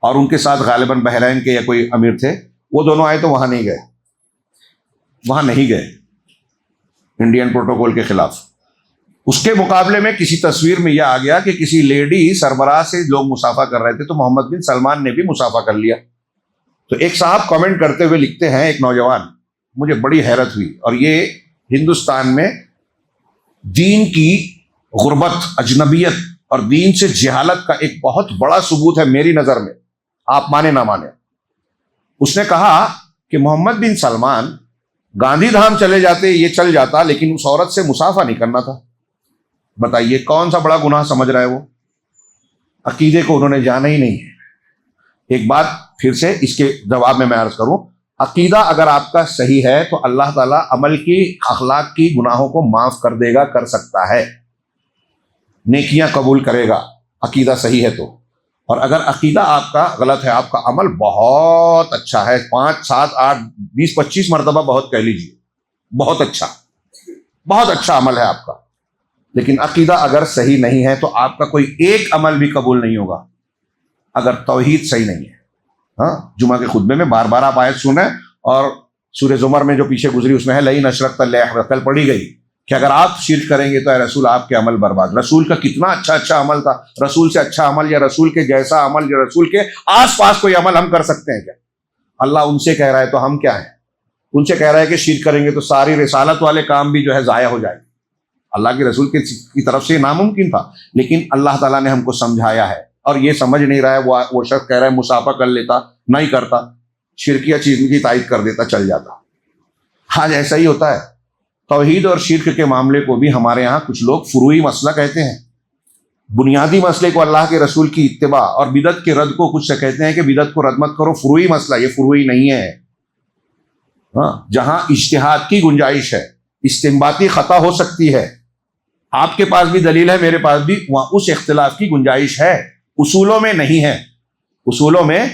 اور ان کے ساتھ غالباً بحرین کے یا کوئی امیر تھے، وہ دونوں آئے تو وہاں نہیں گئے انڈین پروٹوکول کے خلاف۔ اس کے مقابلے میں کسی تصویر میں یہ آ گیا کہ کسی لیڈی سربراہ سے لوگ مسافہ کر رہے تھے تو محمد بن سلمان نے بھی مسافہ کر لیا۔ تو ایک صاحب کامنٹ کرتے ہوئے لکھتے ہیں، ایک نوجوان، مجھے بڑی حیرت ہوئی، اور یہ ہندوستان میں دین کی غربت، اجنبیت اور دین سے جہالت کا ایک بہت بڑا ثبوت ہے میری نظر میں، آپ مانے نہ مانے۔ اس نے کہا کہ محمد بن سلمان گاندھی دھام چلے جاتے، یہ چل جاتا، لیکن اس عورت سے مسافہ نہیں کرنا تھا۔ بتائیے کون سا بڑا گناہ سمجھ رہا ہے وہ؟ عقیدے کو انہوں نے جانا ہی نہیں ہے۔ ایک بات پھر سے اس کے جواب میں عرض کروں، عقیدہ اگر آپ کا صحیح ہے تو اللہ تعالیٰ عمل کی، اخلاق کی گناہوں کو معاف کر دے گا، کر سکتا ہے، نیکیاں قبول کرے گا، عقیدہ صحیح ہے تو۔ اور اگر عقیدہ آپ کا غلط ہے، آپ کا عمل بہت اچھا ہے، 5 7 8 20 25 مرتبہ بہت کہہ لیجیے، بہت اچھا عمل ہے آپ کا، لیکن عقیدہ اگر صحیح نہیں ہے تو آپ کا کوئی ایک عمل بھی قبول نہیں ہوگا اگر توحید صحیح نہیں ہے۔ جمعہ کے خطبے میں بار بار آپ آیت سنیں، اور سورہ زمر میں جو پیچھے گزری اس میں ہے لئن اشرکت لیحبطن، کل پڑھی گئی کہ اگر آپ شرک کریں گے تو اے رسول آپ کے عمل برباد۔ رسول کا کتنا اچھا عمل تھا، رسول سے اچھا عمل یا رسول کے جیسا عمل یا رسول کے آس پاس کوئی عمل ہم کر سکتے ہیں کیا؟ اللہ ان سے کہہ رہا ہے تو ہم کیا ہیں؟ ان سے کہہ رہا ہے کہ شرک کریں گے تو ساری رسالت والے کام بھی جو ہے ضائع ہو جائے گے۔ اللہ کے رسول کی طرف سے ناممکن تھا، لیکن اللہ تعالیٰ نے ہم کو سمجھایا ہے، اور یہ سمجھ نہیں رہا ہے، وہ شخص کہہ رہا ہے مسافہ کر لیتا، نہیں کرتا، شرکیہ چیز کی تائید کر دیتا، چل جاتا۔ آج ایسا ہی ہوتا ہے۔ توحید اور شرک کے معاملے کو بھی ہمارے یہاں کچھ لوگ فروعی مسئلہ کہتے ہیں، بنیادی مسئلے کو اللہ کے رسول کی اتباع، اور بدعت کے رد کو کچھ سے کہتے ہیں کہ بدعت کو رد مت کرو، فروعی مسئلہ، یہ فروعی نہیں ہے۔ جہاں اجتہاد کی گنجائش ہے، استنباطی خطا ہو سکتی ہے، آپ کے پاس بھی دلیل ہے، میرے پاس بھی، وہاں اس اختلاف کی گنجائش ہے، اصولوں میں نہیں ہے۔ اصولوں میں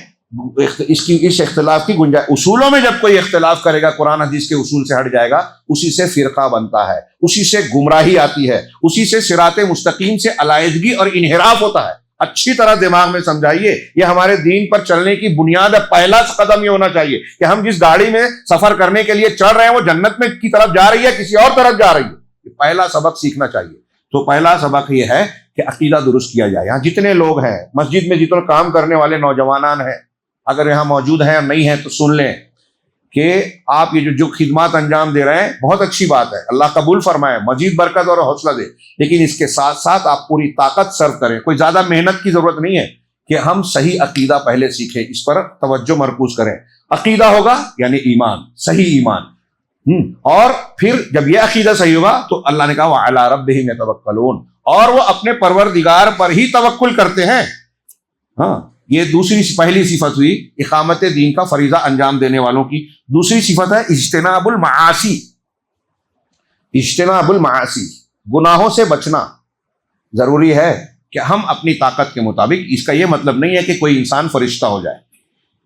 اس اختلاف کی گنجائش، اصولوں میں جب کوئی اختلاف کرے گا، قرآن حدیث کے اصول سے ہٹ جائے گا، اسی سے فرقہ بنتا ہے، اسی سے گمراہی آتی ہے، اسی سے صراط مستقیم سے علیحدگی اور انحراف ہوتا ہے۔ اچھی طرح دماغ میں سمجھائیے، یہ ہمارے دین پر چلنے کی بنیاد ہے۔ پہلا قدم یہ ہونا چاہیے کہ ہم جس گاڑی میں سفر کرنے کے لیے چڑھ رہے ہیں وہ جنت میں کی طرف جا رہی ہے، کسی اور طرف جا رہی ہے، یہ پہلا سبق سیکھنا چاہیے۔ تو پہلا سبق یہ ہے کہ عقیدہ درست کیا جائے. یہاں جتنے لوگ ہیں مسجد میں، جتنے کام کرنے والے نوجوانان ہیں، اگر یہاں موجود ہیں اور نہیں ہیں تو سن لیں کہ آپ یہ جو خدمات انجام دے رہے ہیں بہت اچھی بات ہے، اللہ قبول فرمائے، مزید برکت اور حوصلہ دے، لیکن اس کے ساتھ ساتھ آپ پوری طاقت صرف کریں. کوئی زیادہ محنت کی ضرورت نہیں ہے کہ ہم صحیح عقیدہ پہلے سیکھیں، اس پر توجہ مرکوز کریں. عقیدہ ہوگا یعنی ایمان، صحیح ایمان، اور پھر جب یہ عقیدہ صحیح ہوگا تو اللہ نے کہا وَعَلَىٰ رَبِّهِمْ يَتَوَكَّلُونَ، اور وہ اپنے پروردگار پر ہی توکل کرتے ہیں. ہاں، یہ دوسری پہلی صفت ہوئی اقامت دین کا فریضہ انجام دینے والوں کی. دوسری صفت ہے اجتناب المعاصی. اجتناب المعاصی، گناہوں سے بچنا. ضروری ہے کہ ہم اپنی طاقت کے مطابق، اس کا یہ مطلب نہیں ہے کہ کوئی انسان فرشتہ ہو جائے،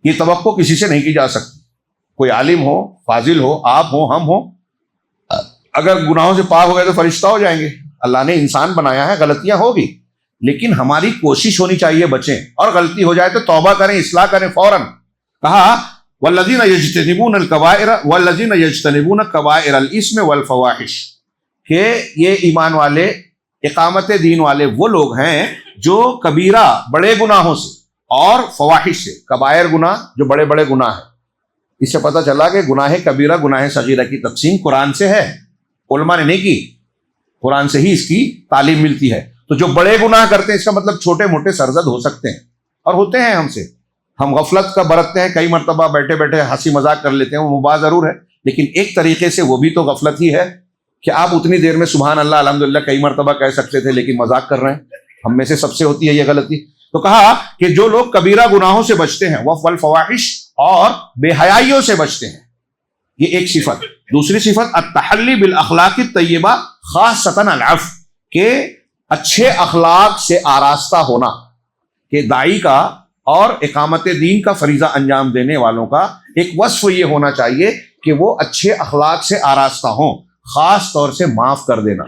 یہ توقع کسی سے نہیں کی جا سکتی. کوئی عالم ہو، فاضل ہو، آپ ہو، ہم ہو، اگر گناہوں سے پاک ہو گئے تو فرشتہ ہو جائیں گے. اللہ نے انسان بنایا ہے، غلطیاں ہوگی، لیکن ہماری کوشش ہونی چاہیے بچیں، اور غلطی ہو جائے تو توبہ کریں، اصلاح کریں فوراً. کہا والذین یجتنبون الکبائر والذین یجتنبون کبائر الاسم والفواحش، کہ یہ ایمان والے، اقامت دین والے وہ لوگ ہیں جو کبیرہ بڑے گناہوں سے اور فواحش سے، کبائر گناہ جو بڑے بڑے گناہ ہیں. اس سے پتہ چلا کہ گناہ کبیرہ گناہ صغیرہ کی تقسیم قرآن سے ہے، علماء نے نہیں کی، قرآن سے ہی اس کی تعلیم ملتی ہے. تو جو بڑے گناہ کرتے ہیں، اس کا مطلب چھوٹے موٹے سرزد ہو سکتے ہیں اور ہوتے ہیں ہم سے. ہم غفلت کا برتتے ہیں، کئی مرتبہ بیٹھے بیٹھے ہنسی مذاق کر لیتے ہیں، وہ مباح ضرور ہے، لیکن ایک طریقے سے وہ بھی تو غفلت ہی ہے کہ آپ اتنی دیر میں سبحان اللہ الحمدللہ کئی مرتبہ کہہ سکتے تھے لیکن مذاق کر رہے ہیں. ہم میں سے سب سے ہوتی ہے یہ غلطی. تو کہا کہ جو لوگ کبیرہ گناہوں سے بچتے ہیں، والفواحش، اور بے حیائیوں سے بچتے ہیں، یہ ایک صفت. دوسری صفت التحلی بالاخلاق الطیبہ خاصۃ العفو، کہ اچھے اخلاق سے آراستہ ہونا. کہ داعی کا اور اقامت دین کا فریضہ انجام دینے والوں کا ایک وصف یہ ہونا چاہیے کہ وہ اچھے اخلاق سے آراستہ ہوں. خاص طور سے معاف کر دینا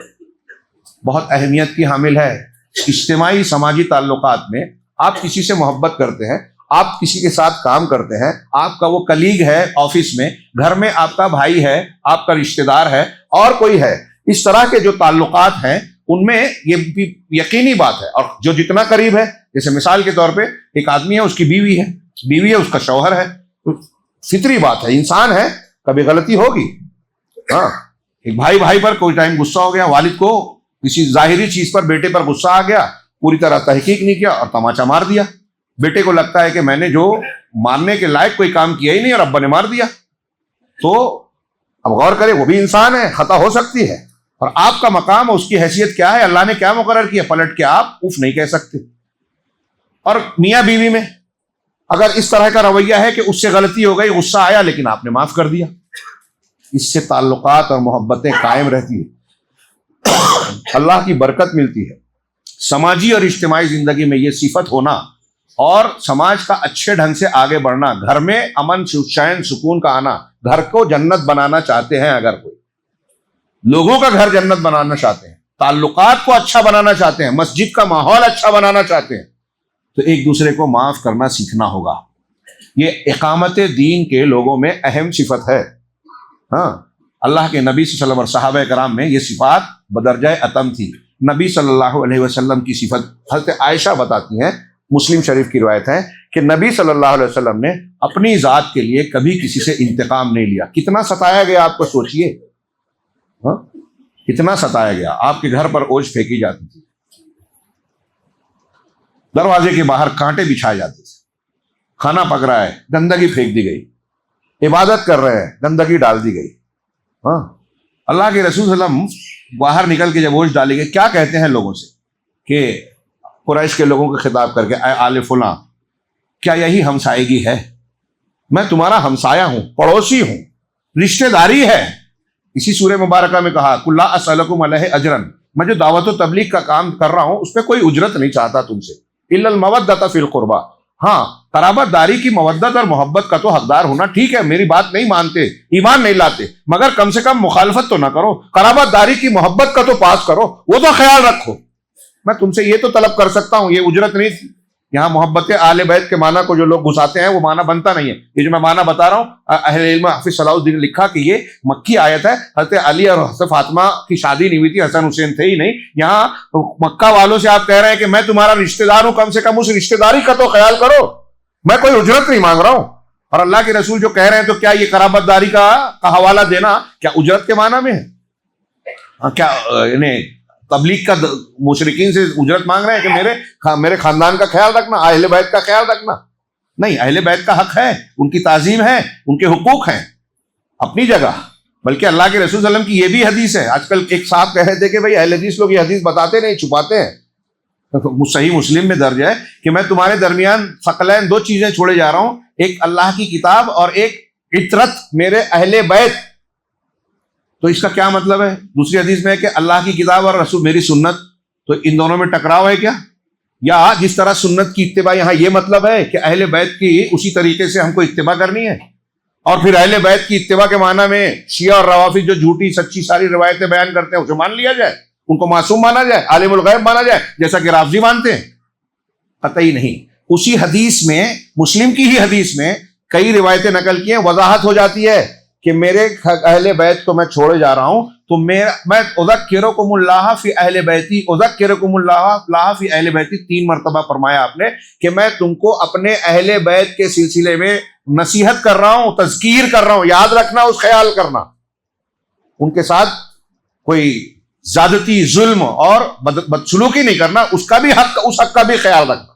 بہت اہمیت کی حامل ہے. اجتماعی سماجی تعلقات میں آپ کسی سے محبت کرتے ہیں، آپ کسی کے ساتھ کام کرتے ہیں، آپ کا وہ کلیگ ہے آفس میں، گھر میں آپ کا بھائی ہے، آپ کا رشتہ دار ہے، اور کوئی ہے، اس طرح کے جو تعلقات ہیں ان میں یہ بھی یقینی بات ہے. اور جو جتنا قریب ہے، جیسے مثال کے طور پہ ایک آدمی ہے، اس کی بیوی ہے، اس کا شوہر ہے، فطری بات ہے، انسان ہے، کبھی غلطی ہوگی. ہاں، ایک بھائی پر کوئی ٹائم غصہ ہو گیا، والد کو کسی ظاہری چیز پر بیٹے پر غصہ آ گیا، پوری طرح تحقیق نہیں کیا اور تماچا مار دیا. بیٹے کو لگتا ہے کہ میں نے جو مارنے کے لائق کوئی کام کیا ہی نہیں اور ابا نے مار دیا. تو اب غور کرے، وہ بھی انسان ہے، خطا ہو سکتی ہے، اور آپ کا مقام اور اس کی حیثیت کیا ہے، اللہ نے کیا مقرر کیا، پلٹ کے آپ اف نہیں کہہ سکتے. اور میاں بیوی میں اگر اس طرح کا رویہ ہے کہ اس سے غلطی ہو گئی، غصہ آیا لیکن آپ نے معاف کر دیا، اس سے تعلقات اور محبتیں قائم رہتی ہیں، اللہ کی برکت ملتی ہے. سماجی اور اجتماعی زندگی میں یہ صفت ہونا اور سماج کا اچھے ڈھنگ سے آگے بڑھنا، گھر میں امن چین سکون کا آنا، گھر کو جنت بنانا چاہتے ہیں، اگر کوئی لوگوں کا گھر جنت بنانا چاہتے ہیں، تعلقات کو اچھا بنانا چاہتے ہیں، مسجد کا ماحول اچھا بنانا چاہتے ہیں، تو ایک دوسرے کو معاف کرنا سیکھنا ہوگا. یہ اقامت دین کے لوگوں میں اہم صفت ہے. ہاں، اللہ کے نبی صلی اللہ علیہ وسلم اور صحابہ کرام میں یہ صفات بدرجہ اتم تھی. نبی صلی اللہ علیہ وسلم کی صفت حضرت عائشہ بتاتی ہیں، مسلم شریف کی روایت ہے کہ نبی صلی اللہ علیہ وسلم نے اپنی ذات کے لیے کبھی کسی سے انتقام نہیں لیا. کتنا ستایا گیا آپ کو سوچئے، کتنا ستایا گیا. آپ کے گھر پر اوج پھینکی جاتی تھی، دروازے کے باہر کانٹے بچھائے جاتے تھے، کھانا پک رہا ہے گندگی پھینک دی گئی، عبادت کر رہے ہیں گندگی ڈال دی گئی. ہاں، اللہ کے رسول صلی اللہ علیہ وسلم باہر نکل کے جب اوج ڈالی گئی، کیا کہتے ہیں لوگوں سے کہ قریش کے لوگوں کو خطاب کر کے، اے آل فلاں، کیا یہی ہمسائیگی ہے؟ میں تمہارا ہمسایہ ہوں، پڑوسی ہوں، رشتہ داری ہے. اسی سورہ مبارکہ میں کہا قل لا اسألکم علیہ اجرا، میں جو دعوت و تبلیغ کا کام کر رہا ہوں اس پہ کوئی اجرت نہیں چاہتا تم سے، الا المودۃ فی القربى. ہاں، قرابت داری کی مودت اور محبت کا تو حقدار ہونا ٹھیک ہے، میری بات نہیں مانتے، ایمان نہیں لاتے، مگر کم سے کم مخالفت تو نہ کرو، قرابت داری کی محبت کا تو پاس کرو، وہ تو خیال رکھو. میں تم سے یہ تو طلب کر سکتا ہوں، یہ اجرت نہیں تھی. یہاں محبت اہل بیت کے معنی کو جو لوگ گھساتے ہیں وہ معنی بنتا نہیں ہے. یہ جو میں معنی بتا رہا ہوں، اہل علم حافظ صلاح الدین نے لکھا کہ یہ مکی آیت ہے. حضرت علی اور حضرت فاطمہ کی شادی نہیں ہوئی تھی، حسن حسین تھے ہی نہیں. یہاں مکہ والوں سے آپ کہہ رہے ہیں کہ میں تمہارا رشتہ دار ہوں، کم سے کم اس رشتہ داری کا تو خیال کرو، میں کوئی اجرت نہیں مانگ رہا ہوں. اور اللہ کے رسول جو کہہ رہے ہیں تو کیا یہ قرابت داری کا حوالہ دینا کیا اجرت کے معنی میں ہے؟ کیا انہیں تبلیغ کا مشرکین سے اجرت مانگ رہے ہیں کہ میرے خاندان کا خیال رکھنا، اہل بیت کا خیال رکھنا؟ نہیں، اہل بیت کا حق ہے، ان کی تعظیم ہے، ان کے حقوق ہیں اپنی جگہ. بلکہ اللہ کے رسول صلی اللہ علیہ وسلم کی یہ بھی حدیث ہے. آج کل ایک صاحب کہہ رہے تھے کہ بھائی اہل حدیث لوگ یہ حدیث بتاتے نہیں، چھپاتے ہیں. صحیح مسلم میں درج ہے کہ میں تمہارے درمیان ثقلین دو چیزیں چھوڑے جا رہا ہوں، ایک اللہ کی کتاب اور ایک عطرت میرے اہل بیت. تو اس کا کیا مطلب ہے؟ دوسری حدیث میں ہے کہ اللہ کی کتاب اور رسول میری سنت. تو ان دونوں میں ٹکراؤ ہے کیا؟ یا جس طرح سنت کی اتباع یہاں یہ مطلب ہے کہ اہل بیت کی اسی طریقے سے ہم کو اتباع کرنی ہے؟ اور پھر اہل بیت کی اتباع کے معنی میں شیعہ اور روافض جو جھوٹی سچی ساری روایتیں بیان کرتے ہیں اسے مان لیا جائے، ان کو معصوم مانا جائے، عالم الغیب مانا جائے جیسا کہ رافضی مانتے ہیں؟ قطعی نہیں. اسی حدیث میں، مسلم کی ہی حدیث میں کئی روایتیں نقل کی ہیں، وضاحت ہو جاتی ہے کہ میرے اہل بیت کو میں چھوڑے جا رہا ہوں تو میں اذکرکم اللہ فی اہل بیتی، اذکرکم اللہ فی اہل بیتی 3 مرتبہ فرمایا آپ نے کہ میں تم کو اپنے اہل بیت کے سلسلے میں نصیحت کر رہا ہوں، تذکیر کر رہا ہوں. یاد رکھنا، اس خیال کرنا، ان کے ساتھ کوئی زیادتی، ظلم اور بدسلوکی نہیں کرنا، اس کا بھی حق، اس حق کا بھی خیال رکھنا.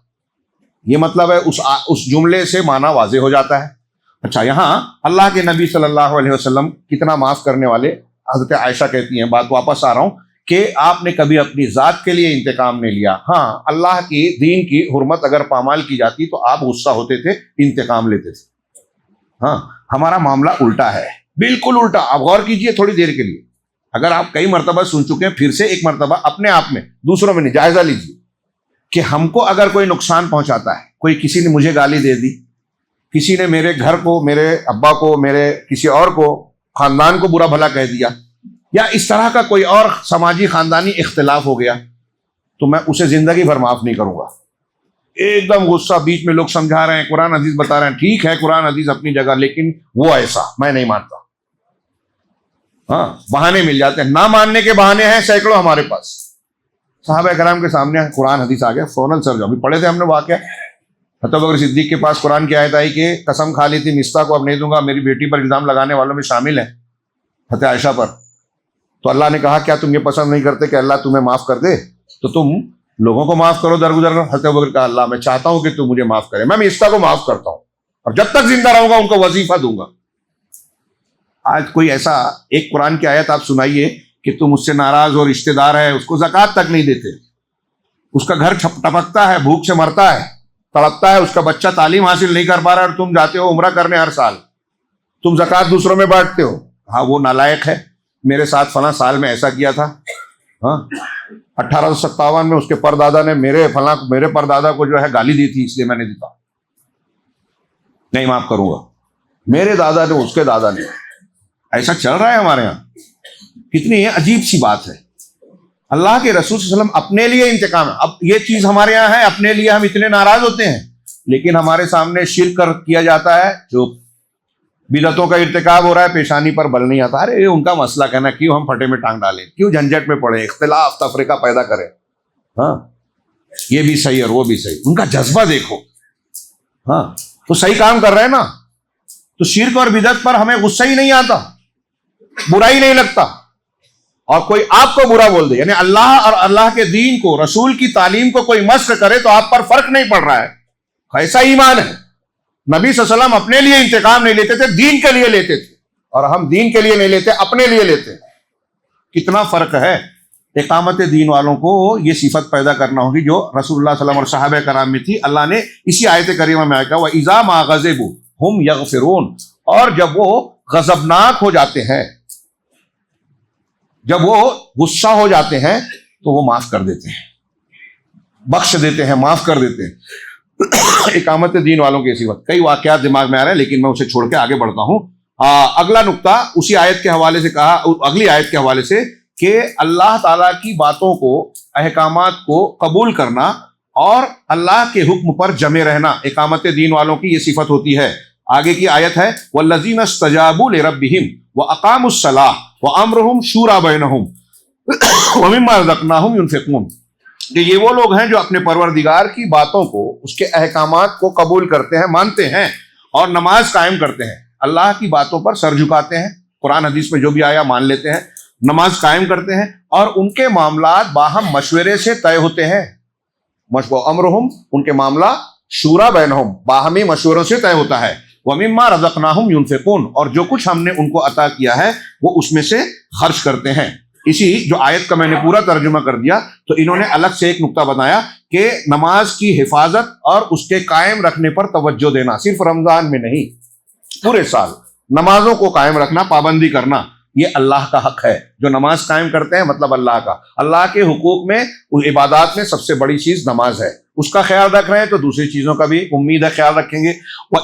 یہ مطلب ہے اس جملے سے معنی واضح ہو جاتا ہے. اچھا، یہاں اللہ کے نبی صلی اللہ علیہ وسلم کتنا معاف کرنے والے. حضرت عائشہ کہتی ہیں، بات واپس آ رہا ہوں، کہ آپ نے کبھی اپنی ذات کے لیے انتقام نہیں لیا. ہاں، اللہ کی دین کی حرمت اگر پامال کی جاتی تو آپ غصہ ہوتے تھے، انتقام لیتے تھے. ہاں، ہمارا معاملہ الٹا ہے، بالکل الٹا. آپ غور کیجئے تھوڑی دیر کے لیے، اگر آپ کئی مرتبہ سن چکے ہیں، پھر سے ایک مرتبہ اپنے آپ میں، دوسروں میں نہیں، جائزہ لیجیے کہ ہم کو اگر کوئی نقصان پہنچاتا ہے، کوئی کسی نے مجھے گالی دے دی، کسی نے میرے گھر کو، میرے ابا کو، میرے کسی اور کو، خاندان کو برا بھلا کہہ دیا، یا اس طرح کا کوئی اور سماجی خاندانی اختلاف ہو گیا، تو میں اسے زندگی بھر معاف نہیں کروں گا. ایک دم غصہ، بیچ میں لوگ سمجھا رہے ہیں، قرآن حدیث بتا رہے ہیں، ٹھیک ہے قرآن حدیث اپنی جگہ، لیکن وہ ایسا میں نہیں مانتا. ہاں، بہانے مل جاتے ہیں، نہ ماننے کے بہانے ہیں سینکڑوں ہمارے پاس. صحابہ کرام کے سامنے قرآن حدیث آ گیا، فوراً سر ابھی پڑھے تھے ہم نے واقعہ، حضرت ابوبکر صدیق کے پاس قرآن کی آیت آئی کہ قسم کھا لی تھی مستہ کو اب نہیں دوں گا، میری بیٹی پر الزام لگانے والوں میں شامل ہے حضرت عائشہ پر. تو اللہ نے کہا کیا تم یہ پسند نہیں کرتے کہ اللہ تمہیں معاف کر دے؟ تو تم لوگوں کو معاف کرو درگزر کر. حضرت ابوبکر کہا اللہ میں چاہتا ہوں کہ تم مجھے معاف کرے، میں مستہ کو معاف کرتا ہوں اور جب تک زندہ رہوں گا ان کو وظیفہ دوں گا. آج کوئی ایسا ایک قرآن کی آیت آپ سنائیے کہ تم اس سے ناراض ہو، رشتہ دار ہے، اس کو زکوٰۃ تک نہیں دیتے، اس کا گھر ٹپکتا ہے، بھوک سے مرتا ہے، تڑپتا ہے، اس کا بچہ تعلیم حاصل نہیں کر پا رہا، اور تم جاتے ہو عمرہ کرنے ہر سال، تم زکوٰۃ دوسروں میں بانٹتے ہو. ہاں، وہ نالائق ہے، میرے ساتھ فلاں سال میں ایسا کیا تھا. ہاں، 1857 میں اس کے پردادا نے میرے پردادا کو جو ہے گالی دی تھی، اس لیے میں نے دیتا، نہیں معاف کروں گا. میرے دادا نے، اس کے دادا نے. ایسا چل رہا ہے ہمارے یہاں. کتنی عجیب سی بات ہے. اللہ کے رسول صلی اللہ علیہ وسلم اپنے لیے انتقام ہے. اب یہ چیز ہمارے یہاں ہے، اپنے لیے ہم اتنے ناراض ہوتے ہیں، لیکن ہمارے سامنے شرک کیا جاتا ہے، جو بدعتوں کا ارتکاب ہو رہا ہے، پیشانی پر بل نہیں آتا. ارے ان کا مسئلہ کہنا، کیوں ہم پھٹے میں ٹانگ ڈالیں، کیوں جھنجٹ میں پڑے، اختلاف تفریقہ پیدا کریں. ہاں، یہ بھی صحیح اور وہ بھی صحیح، ان کا جذبہ دیکھو. ہاں، تو صحیح کام کر رہے ہیں نا. تو شرک اور بدعت پر ہمیں غصہ ہی نہیں آتا، برا ہی نہیں لگتا. اور کوئی آپ کو برا بول دے، یعنی اللہ اور اللہ کے دین کو، رسول کی تعلیم کو کوئی مسخ کرے تو آپ پر فرق نہیں پڑ رہا ہے. ایسا ایمان ہے. نبی صلی اللہ علیہ وسلم اپنے لیے انتقام نہیں لیتے تھے، دین کے لیے لیتے تھے. اور ہم دین کے لیے نہیں لیتے، اپنے لیے لیتے. کتنا فرق ہے. اقامت دین والوں کو یہ صفت پیدا کرنا ہوگی جو رسول اللہ صلی اللہ علیہ وسلم اور صحابہ کرام میں تھی. اللہ نے اسی آیت کریمہ میں کہا وَإِذَا مَا غَضِبُوا هُمْ يَغْفِرُونَ، اور جب وہ غضبناک ہو جاتے ہیں، جب وہ غصہ ہو جاتے ہیں تو وہ معاف کر دیتے ہیں، بخش دیتے ہیں، معاف کر دیتے ہیں. اقامت دین والوں کی صفت. کئی واقعات دماغ میں آ رہے ہیں لیکن میں اسے چھوڑ کے آگے بڑھتا ہوں. اگلا نقطہ اسی آیت کے حوالے سے کہا، اگلی آیت کے حوالے سے، کہ اللہ تعالیٰ کی باتوں کو، احکامات کو قبول کرنا اور اللہ کے حکم پر جمے رہنا، اقامت دین والوں کی یہ صفت ہوتی ہے۔ آگے کی آیت ہے والذین استجابوا لربہم واقاموا الصلاۃ وامرہم شوری بینہم ومما رزقناہم ینفقون، کہ یہ وہ لوگ ہیں جو اپنے پروردگار کی باتوں کو، اس کے احکامات کو قبول کرتے ہیں، مانتے ہیں اور نماز قائم کرتے ہیں، اللہ کی باتوں پر سر جھکاتے ہیں، قرآن حدیث میں جو بھی آیا مان لیتے ہیں، نماز قائم کرتے ہیں، اور ان کے معاملات باہم مشورے سے طے ہوتے ہیں۔ امرہم، ان کے معاملہ شورا بینہم، باہمی مشوروں سے طے ہوتا ہے۔ ومما رزقناہم ینفقون، اور جو کچھ ہم نے ان کو عطا کیا ہے وہ اس میں سے خرچ کرتے ہیں۔ اسی جو آیت کا میں نے پورا ترجمہ کر دیا تو انہوں نے الگ سے ایک نقطہ بتایا کہ نماز کی حفاظت اور اس کے قائم رکھنے پر توجہ دینا، صرف رمضان میں نہیں، پورے سال نمازوں کو قائم رکھنا، پابندی کرنا، یہ اللہ کا حق ہے۔ جو نماز قائم کرتے ہیں مطلب اللہ کا، اللہ کے حقوق میں، عبادات میں سب سے بڑی چیز نماز ہے، اس کا خیال رکھ رہے ہیں تو دوسری چیزوں کا بھی امید ہے خیال رکھیں گے۔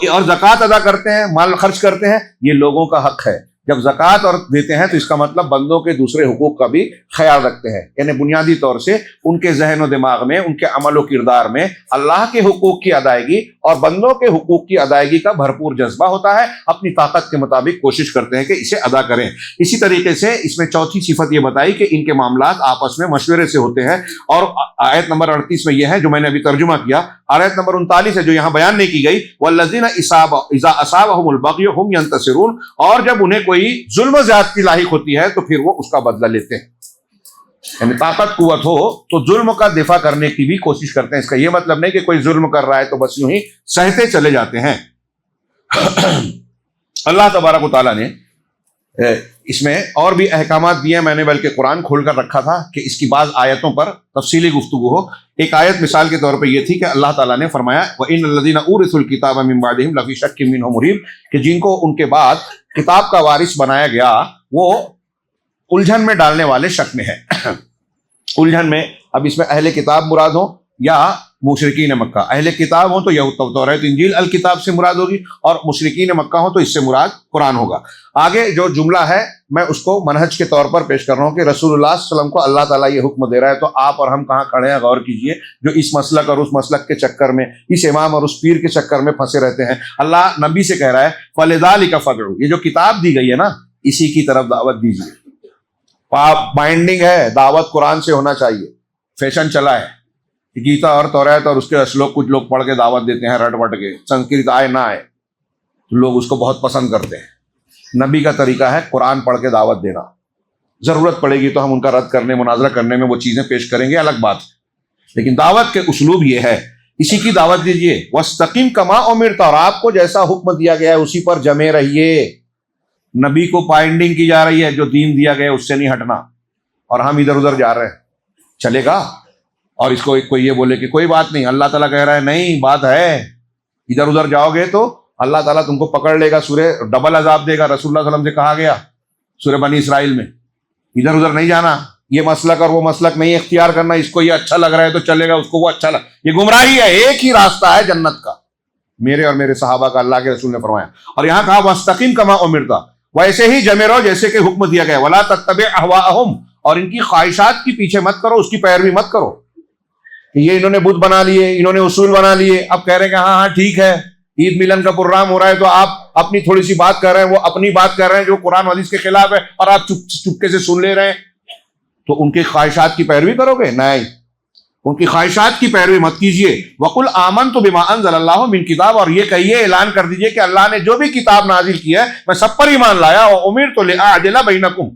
اور زکوٰۃ ادا کرتے ہیں، مال خرچ کرتے ہیں، یہ لوگوں کا حق ہے۔ جب زکوٰۃ اور دیتے ہیں تو اس کا مطلب بندوں کے دوسرے حقوق کا بھی خیال رکھتے ہیں، یعنی بنیادی طور سے ان کے ذہن و دماغ میں، ان کے عمل و کردار میں اللہ کے حقوق کی ادائیگی اور بندوں کے حقوق کی ادائیگی کا بھرپور جذبہ ہوتا ہے، اپنی طاقت کے مطابق کوشش کرتے ہیں کہ اسے ادا کریں۔ اسی طریقے سے اس میں چوتھی صفت یہ بتائی کہ ان کے معاملات آپس میں مشورے سے ہوتے ہیں، اور آیت نمبر 38 میں یہ ہے جو میں نے ابھی ترجمہ کیا۔ آیت نمبر 39 ہے جو یہاں بیان نہیں کی گئی، والذین اذا اصابهم البغی هم ينتصرون، اور جب انہیں کوئی ظلم و زیادتی لاحق ہوتی ہے تو پھر وہ اس کا بدلہ لیتے ہیں، یعنی طاقت قوت ہو تو ظلم کا دفاع کرنے کی بھی کوشش کرتے ہیں۔ اس کا یہ مطلب نہیں کہ کوئی ظلم کر رہا ہے تو بس یوں ہی سہتے چلے جاتے ہیں۔ اللہ تبارک و تعالیٰ نے اس میں اور بھی احکامات دیے، میں نے بلکہ قرآن کھول کر رکھا تھا کہ اس کی بعض آیتوں پر تفصیلی گفتگو ہو۔ ایک آیت مثال کے طور پہ یہ تھی کہ اللہ تعالیٰ نے فرمایا وَإِنَّ الَّذِينَ أُورِثُوا الْكِتَابَ مِن بَعْدِهِمْ لَفِي شَكٍّ مِّنْهُ مُرِيبٍ، کہ جن کو ان کے بعد کتاب کا وارث بنایا گیا وہ الجھن میں ڈالنے والے شک میں ہے۔ الجھن میں، اب اس میں اہل کتاب مراد ہوں یا مشرکین مکہ، اہل کتاب ہوں تو یہود توریت انجیل الکتاب سے مراد ہوگی، اور مشرکین مکہ ہوں تو اس سے مراد قرآن ہوگا۔ آگے جو جملہ ہے میں اس کو منہج کے طور پر پیش کر رہا ہوں کہ رسول اللہ صلی اللہ علیہ وسلم کو اللہ تعالیٰ یہ حکم دے رہا ہے تو آپ اور ہم کہاں کھڑے ہیں، غور کیجئے۔ جو اس مسلک اور اس مسلک کے چکر میں، اس امام اور اس پیر کے چکر میں پھنسے رہتے ہیں، اللہ نبی سے کہہ رہا ہے فَلِذَلِكَ فَادْعُوا، یہ جو کتاب دی گئی ہے نا اسی کی طرف دعوت دیجیے۔ بائنڈنگ ہے، دعوت قرآن سے ہونا چاہیے، فیشن چلا ہے، گیتا اور توریت اور اس کے اشلوک کچھ لوگ پڑھ کے دعوت دیتے ہیں رٹ وٹ کے، سنسکرت آئے نہ آئے تو لوگ اس کو بہت پسند کرتے ہیں۔ نبی کا طریقہ ہے قرآن پڑھ کے دعوت دینا، ضرورت پڑے گی تو ہم ان کا رد کرنے، مناظرہ کرنے میں وہ چیزیں پیش کریں گے، الگ بات، لیکن دعوت کے اسلوب یہ ہے، اسی کی دعوت دیجیے۔ وَاسْتَقِمْ كَمَا أُمِرْتَ، اور آپ کو جیسا حکم دیا گیا ہے اسی پر جمے رہیے۔ نبی کو بائنڈنگ کی جا رہی ہے، جو دین دیا گیا اس سے نہیں ہٹنا، اور ہم ادھر ادھر جا رہے ہیں، چلے گا؟ اور اس کو کوئی یہ بولے کہ کوئی بات نہیں، اللہ تعالیٰ کہہ رہا ہے نہیں بات ہے، ادھر ادھر جاؤ گے تو اللہ تعالیٰ تم کو پکڑ لے گا، سورہ ڈبل عذاب دے گا، رسول اللہ صلی اللہ علیہ وسلم سے کہا گیا سورہ بنی اسرائیل میں۔ ادھر ادھر نہیں جانا، یہ مسلک اور وہ مسلک نہیں اختیار کرنا، اس کو یہ اچھا لگ رہا ہے تو چلے گا، اس کو وہ اچھا یہ گمراہی ہے۔ ایک ہی راستہ ہے جنت کا، میرے اور میرے صحابہ کا، اللہ کے رسول نے فرمایا۔ اور یہاں کہا وَاسْتَقِمْ كَمَا أُمِرْتَ، ویسے ہی جمے رہو جیسے کہ حکم دیا گیا۔ وَلَا تَتَّبِعْ أَهْوَاءَهُمْ، اور ان کی خواہشات کے پیچھے مت کرو، اس کی پیروی مت کرو کہ یہ انہوں نے بت بنا لیے، انہوں نے اصول بنا لیے، اب کہہ رہے ہیں کہ ہاں ہاں ٹھیک ہے عید ملن کا پروگرام ہو رہا ہے تو آپ اپنی تھوڑی سی بات کر رہے ہیں، وہ اپنی بات کر رہے ہیں جو قرآن حدیث کے خلاف ہے، اور آپ چپکے سے سن لے رہے ہیں، تو ان کی خواہشات کی پیروی کرو گے؟ نہیں، ان کی خواہشات کی پیروی مت کیجیے۔ وَقُلْ آمَنْتُ بِمَا أَنزَلَ اللَّهُ مِنْ کتاب، اور یہ کہیے، اعلان کر دیجیے کہ اللہ نے جو بھی کتاب نازل کی ہے میں سب پر ایمان لایا۔ وَأُمِرْتُ لِأَعْدِلَ بَيْنَكُمْ،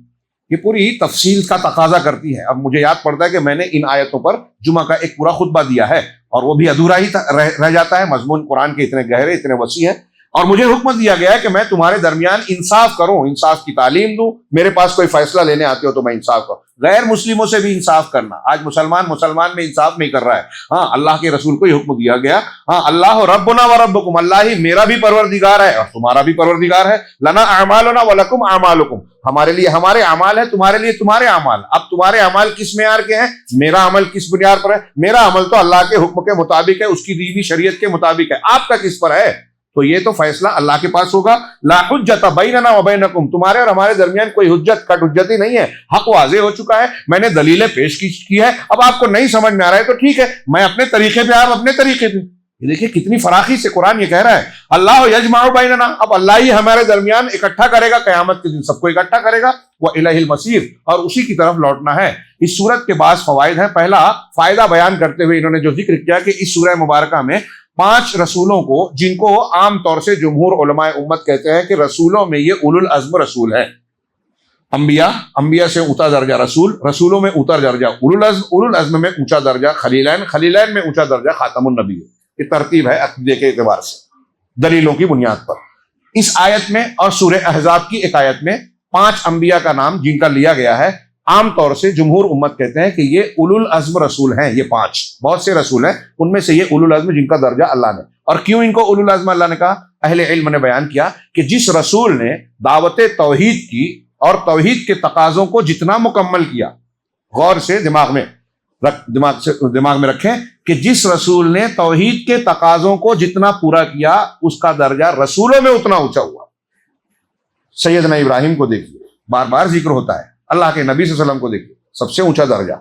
یہ پوری تفصیل کا تقاضا کرتی ہے۔ اب مجھے یاد پڑتا ہے کہ میں نے ان آیتوں پر جمعہ کا ایک پورا خطبہ دیا ہے، اور وہ بھی ادھورا ہی رہ جاتا ہے، مضمون قرآن کے اتنے گہرے، اتنے وسیع ہیں، اور مجھے حکم دیا گیا ہے کہ میں تمہارے درمیان انصاف کروں، انصاف کی تعلیم دوں، میرے پاس کوئی فیصلہ لینے آتے ہو تو میں انصاف کروں، غیر مسلموں سے بھی انصاف کرنا۔ آج مسلمان میں انصاف نہیں کر رہا ہے۔ ہاں اللہ کے رسول کو یہ حکم دیا گیا، ہاں اللہ ربنا و ربکم، اللہ ہی میرا بھی پروردگار ہے اور تمہارا بھی پروردگار ہے۔ لنا اعمالنا ولکم اعمالکم، ہمارے لیے ہمارے اعمال ہیں، تمہارے لیے تمہارے اعمال۔ اب تمہارے اعمال کس معیار کے ہیں؟ میرا عمل کس بنیاد پر ہے؟ میرا عمل تو اللہ کے حکم کے مطابق ہے، اس کی دی ہوئی شریعت کے مطابق ہے۔ آپ کا کس پر ہے؟ تو یہ تو فیصلہ اللہ کے پاس ہوگا. لا حجت بیننا و بینکم، تمہارے اور ہمارے درمیان کوئی حجت کٹ حجت ہی نہیں ہے. حق واضح ہو چکا ہے، میں نے دلیلیں پیش کی ہے. اب آپ کو نہیں سمجھ میں آ رہا ہے تو ٹھیک ہے، میں اپنے طریقے پہ، آپ اپنے طریقے پہ. یہ دیکھیے کتنی فراخی سے قرآن یہ کہہ رہا ہے اللہ یجمع بیننا، اب اللہ ہی ہمارے درمیان اکٹھا کرے گا قیامت کے دن، سب کو اکٹھا کرے گا. وَإِلَيْهِ الْمَصِيرُ، اور اسی کی طرف لوٹنا ہے. اس سورت کے بعض فوائد ہیں. پہلا فائدہ بیان کرتے ہوئے انہوں نے جو ذکر کیا کہ اس سورہ مبارکہ میں 5 رسولوں کو، جن کو عام طور سے جمہور علماء امت کہتے ہیں کہ رسولوں میں یہ اولو العزم رسول ہے. انبیاء سے اونچا درجہ رسول، رسولوں میں اونچا درجہ اولو العزم میں اونچا درجہ خلیلین میں اونچا درجہ خاتم النبی. یہ ترتیب ہے عقیدے کے اعتبار سے دلیلوں کی بنیاد پر. اس آیت میں اور سورہ احزاب کی ایک آیت میں 5 انبیاء کا نام جن کا لیا گیا ہے. عام طور سے جمہور امت کہتے ہیں کہ یہ اولو العزم رسول ہیں. یہ 5 بہت سے رسول ہیں، ان میں سے یہ اولو العزم جن کا درجہ اللہ نے. اور کیوں ان کو اولو العزم اللہ نے کہا؟ اہل علم نے بیان کیا کہ جس رسول نے دعوت توحید کی اور توحید کے تقاضوں کو جتنا مکمل کیا، غور سے دماغ میں رکھیں کہ جس رسول نے توحید کے تقاضوں کو جتنا پورا کیا اس کا درجہ رسولوں میں اتنا اونچا ہوا. سیدنا ابراہیم کو دیکھیے، بار بار ذکر ہوتا ہے. اللہ کے نبی صلی اللہ علیہ وسلم کو دیکھیے، سب سے اونچا درجہ.